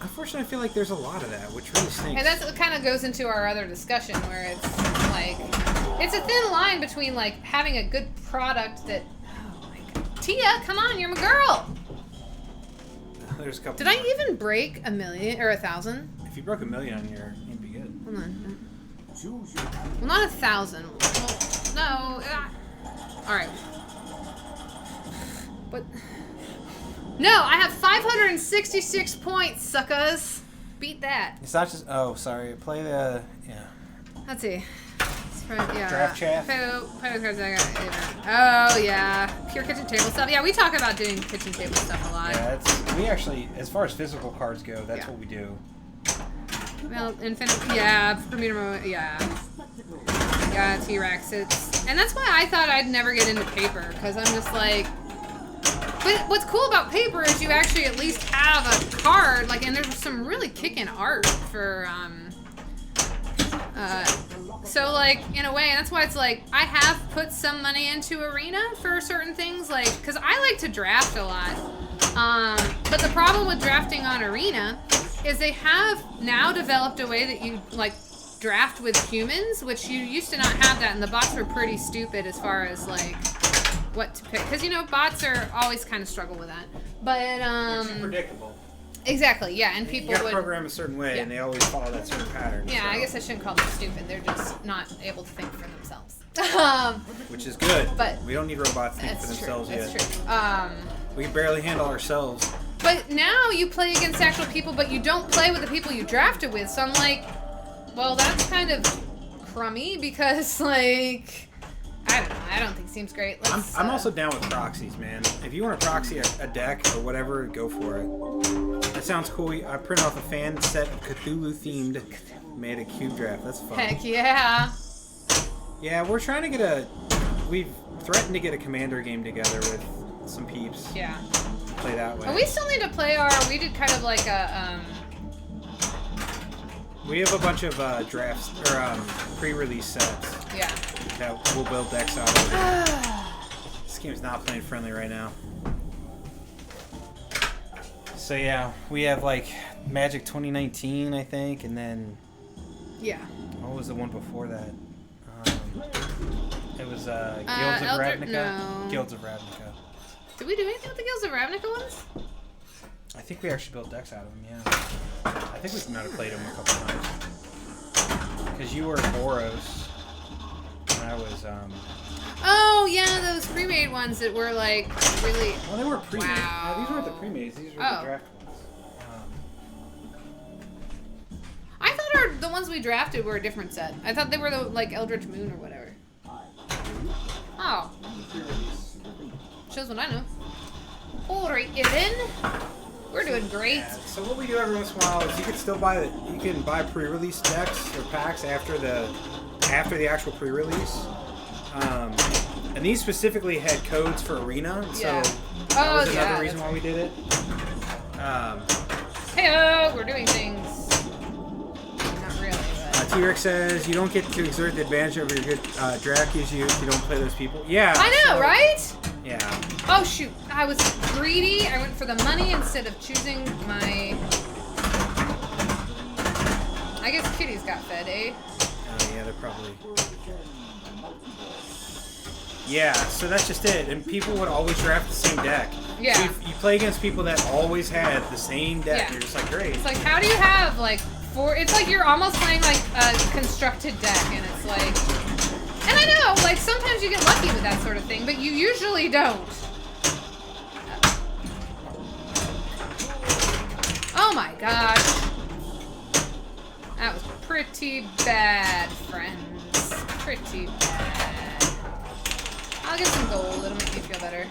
unfortunately, I feel like there's a lot of that, which really stinks. And that's kind of goes into our other discussion where it's like... It's a thin line between, like, having a good product that... Oh, my God. Tia, come on, you're my girl! There's a couple. Did I even break 1,000,000 or 1,000? If you broke 1 million on your, you'd be good. Hold on. Well, not 1,000. Well, no. All right. But no, I have 566 points, suckers. Beat that. It's not just. Oh, sorry. Play the. Yeah. Let's see. Yeah. Draft chat. Play with cards I got. Oh yeah, pure kitchen table stuff. Yeah, we talk about doing kitchen table stuff a lot. Yeah, we actually, as far as physical cards go, that's what we do. Well, infinite. Yeah, yeah, T-Rex. And that's why I thought I'd never get into paper because I'm just like. But what's cool about paper is you actually at least have a card, like, and there's some really kicking art for so, like, in a way, and that's why it's like, I have put some money into Arena for certain things, like, because I like to draft a lot. But the problem with drafting on Arena is they have now developed a way that you, like, draft with humans, which you used to not have that, and the bots were pretty stupid as far as, like, what to pick. Because, you know, bots are always kind of struggle with that. But, It's predictable. Exactly, yeah, and people you gotta would program a certain way, and they always follow that certain pattern. Yeah, so. I guess I shouldn't call them stupid. They're just not able to think for themselves. Which is good. But we don't need robots to think for themselves yet. That's true. We can barely handle ourselves. But now you play against actual people, but you don't play with the people you drafted with. So I'm like, well, that's kind of crummy because, like, I don't know. I don't think it seems great. I'm also down with proxies, man. If you want to proxy a deck or whatever, go for it. That sounds cool. I print off a fan set of Cthulhu themed, made a cube draft. That's fun. Heck yeah. Yeah, we're trying to get we've threatened to get a Commander game together with some peeps. Yeah. Play that way. And we still need to play we did kind of like a, We have a bunch of drafts, or pre-release sets. Yeah. That we'll build decks out of. This game's not playing friendly right now. So yeah, we have like Magic 2019, I think, and then... Yeah. What was the one before that? It was Guilds of Ravnica? No. Guilds of Ravnica. Did we do anything with the Guilds of Ravnica ones? I think we actually built decks out of them, yeah. I think we might have played them a couple times. Because you were Boros, and I was, Oh, yeah, those pre-made ones that were, like, really... Well, they were pre-made. Wow. These weren't the pre-mades. These were the draft ones. I thought the ones we drafted were a different set. I thought they were the, like, Eldritch Moon or whatever. Oh. Shows what I know. Alright, Evan. We're doing great. Yeah. So what we do every once in a while is you can still buy you can buy pre-release decks or packs after the actual pre-release. And these specifically had codes for Arena, so that was another reason why we did it. Hey-oh, we're doing things. Not really, but... T-Rex says, you don't get to exert the advantage over your good draft gives you if you don't play those people. Yeah. I know, right? Yeah. Oh, shoot. I was greedy. I went for the money instead of choosing my... I guess kitties got fed, eh? Oh, yeah, they're probably... Yeah, so that's just it. And people would always draft the same deck. Yeah. So you play against people that always had the same deck. Yeah. You're just like, great. It's like, how do you have, like, four... It's like you're almost playing, like, a constructed deck, and it's like... And I know, like, sometimes you get lucky with that sort of thing, but you usually don't. Oh my gosh. That was pretty bad, friends. Pretty bad. I'll get some gold. It'll make me feel better.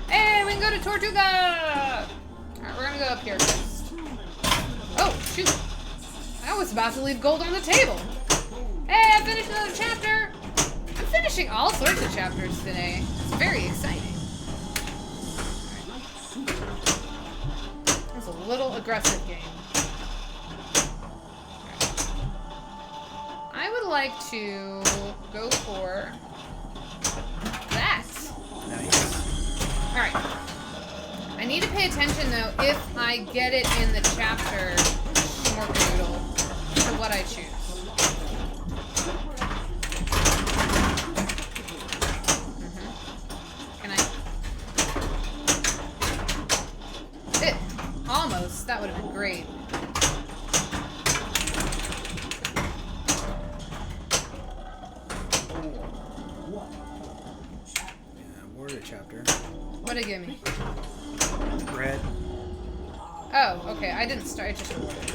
Hey, we can go to Tortuga! Alright, we're gonna go up here first. Oh, shoot. I was about to leave gold on the table. Hey, I finished another chapter! I'm finishing all sorts of chapters today. It's very exciting. It's a little aggressive game. I would like to go for that. Nice. Alright. I need to pay attention, though, if I get it in the chapter Schmorkadoodle to what I choose. Can I? Almost. That would have been great. Warrior chapter. What'd it give me? Red. Oh, okay. I didn't start. I just...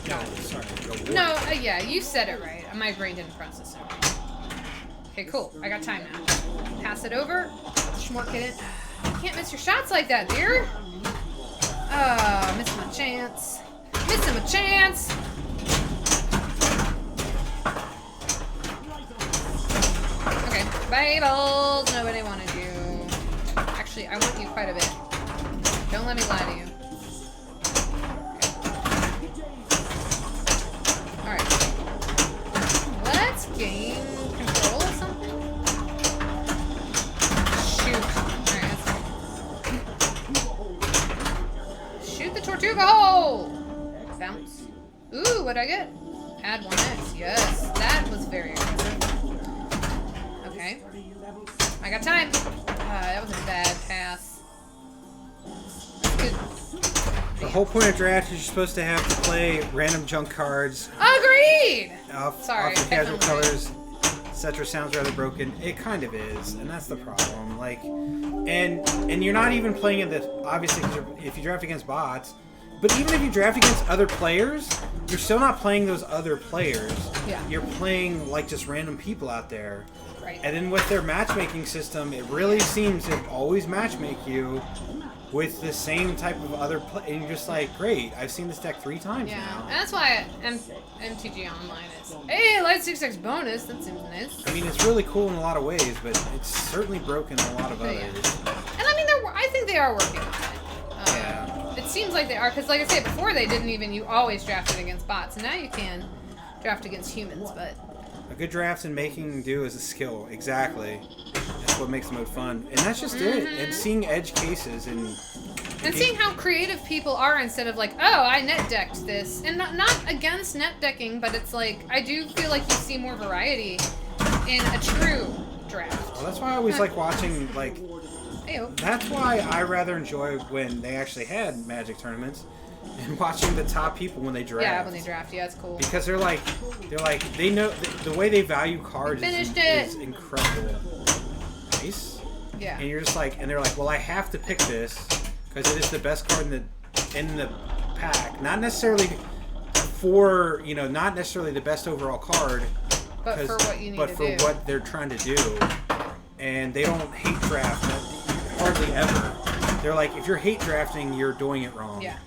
No, sorry. No, yeah, you said it right. My brain didn't process it right. Okay, cool. I got time now. Pass it over. Schmork it in. You can't miss your shots like that, dear. Oh, missing my chance. Missing my chance. Okay, Babels. Nobody wanted you. Actually, I want you quite a bit. Don't let me lie to you. Alright. Let's gain control of something. Shoot. Alright, that's shoot the Tortuga hole! Bounce. Ooh, what'd I get? Add 1x. Yes, that was very aggressive. Okay. I got time. That was a bad pass. That's good. The whole point of draft is you're supposed to have to play random junk cards. Agreed! Off Sorry, the casual definitely. colors, etc. Sounds rather broken. It kind of is, and that's the problem. Like, and you're not even playing in the obviously if you draft against bots, but even if you draft against other players, you're still not playing those other players. Yeah. You're playing like just random people out there. Right. And then with their matchmaking system, it really seems to always matchmake you with the same type of other and you're just like, great, I've seen this deck 3 times Yeah, now. and that's why MTG Online is. Hey, Light 6X bonus. That seems nice. I mean, it's really cool in a lot of ways, but it's certainly broken in a lot of But others. yeah. And I mean, I think they are working on it. Yeah. It seems like they are, because like I said before, they didn't even. You always drafted against bots, and now you can draft against humans. But A good draft and making do is a skill. Exactly. That's what makes the mode fun, and that's just it. And seeing edge cases and seeing how creative people are instead of like, oh, I net decked this, and not against net decking, but it's like I do feel like you see more variety in a true draft. Well, that's why I always like watching like. Ayo. That's why I rather enjoy when they actually had Magic tournaments, and watching the top people when they draft. Yeah, when they draft. Yeah, it's cool. Because they're like they know the way they value cards is incredible. Nice. Yeah. And you're just like, and they're like, well, I have to pick this because it is the best card in the pack. Not necessarily for not necessarily the best overall card, but for what you need but to for do. what they're trying to do. And they don't hate draft hardly ever. They're like, if you're hate drafting, you're doing it wrong. Yeah.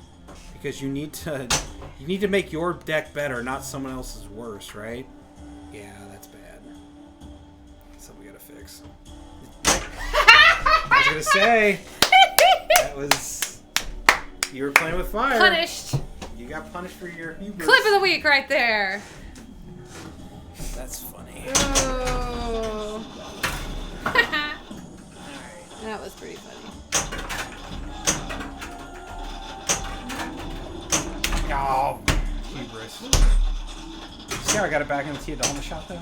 Because you need to make your deck better, not someone else's worse, right? Yeah, that's bad. Something we gotta fix. I was gonna say that was you were playing with fire. Punished. You got punished for your hubris. Clip of the week right there. That's funny. Oh. That was pretty funny. Oh, hubris. See how I got it back in the Teodolma shot though?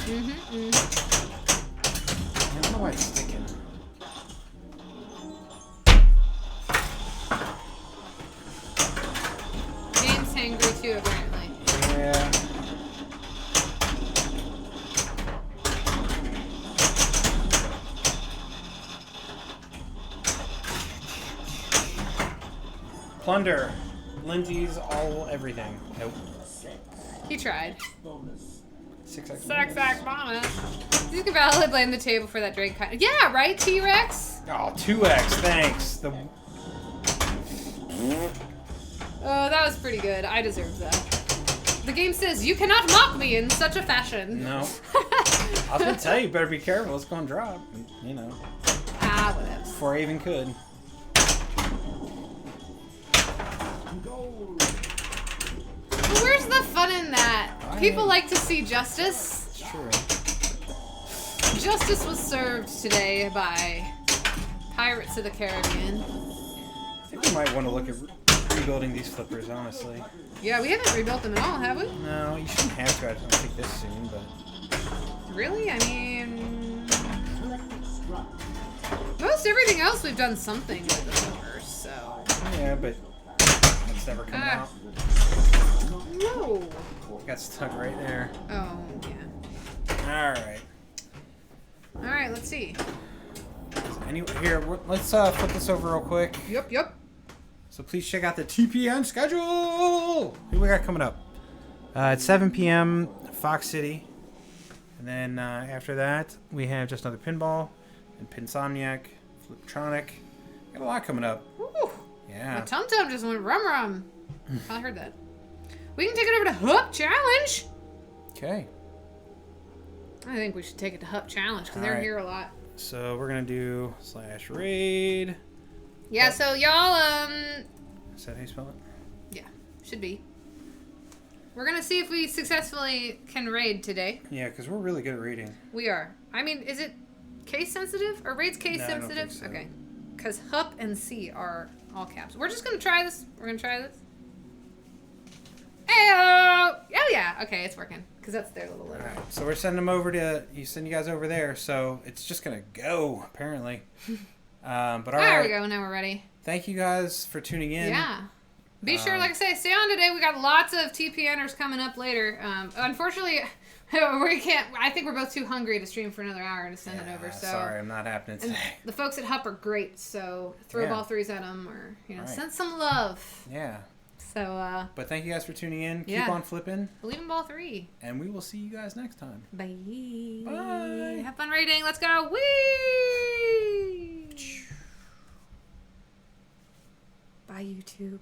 Mm-hmm. I don't know why it's sticking. James hangry too, apparently. Yeah. Plunder. Lindsay's all everything. Nope. He tried. 6x. Sack bonus. You can validly blame the table for that Drake kind. Yeah, right, T-Rex? Oh, 2x. Thanks. Oh, that was pretty good. I deserve that. The game says, you cannot mock me in such a fashion. No. I was going to tell you, better be careful. It's going to drop. Ah, whatever. Before I even could. Well, where's the fun in that? People like to see justice. It's true. Justice was served today by Pirates of the Caribbean. I think we might want to look at rebuilding these flippers, honestly. Yeah, we haven't rebuilt them at all, have we? No, you shouldn't have to. I don't think this soon, but... Really? I mean... Most everything else we've done something with the flippers, so... Yeah, but it's never coming out. No. Got stuck right there. Oh, yeah. Alright. Alright, let's see. Here, let's flip this over real quick. Yep. So please check out the TPN schedule! Who we got coming up? At 7 p.m., Fox City. And then after that, we have just another Pinball and Pinsomniac, Fliptronic. Got a lot coming up. Woo. Yeah. My tum-tum just went rum-rum. I heard that. We can take it over to Hup Challenge. Okay. I think we should take it to Hup Challenge because they're Alright. here a lot. So we're going to do /raid. Yeah, so y'all, Is that how you spell it? yeah, should be. We're going to see if we successfully can raid today. Yeah, because we're really good at reading. We are. I mean, is it case sensitive? Or raid's case No, I don't sensitive? think so. Okay. Because Hup and C are all caps. We're just going to try this. We're going to try this. Ayo! Oh, yeah. Okay, it's working. Because that's their little letter. Alright, so we're sending them over to... Send you guys over there, so it's just going to go, apparently. But alright. There we go. Now we're ready. Thank you guys for tuning in. Yeah. Be sure, like I say, stay on today. We got lots of TPNers coming up later. Unfortunately, we can't. I think we're both too hungry to stream for another hour to send it over. So Sorry, I'm not happening and today. the folks at Hup are great. So throw Yeah. ball threes at them, or Right. send some love. Yeah. So But thank you guys for tuning in. Keep Yeah. on flipping. believe in ball three. And we will see you guys next time. Bye. Bye. Have fun raiding. Let's go. Whee! Bye, YouTube.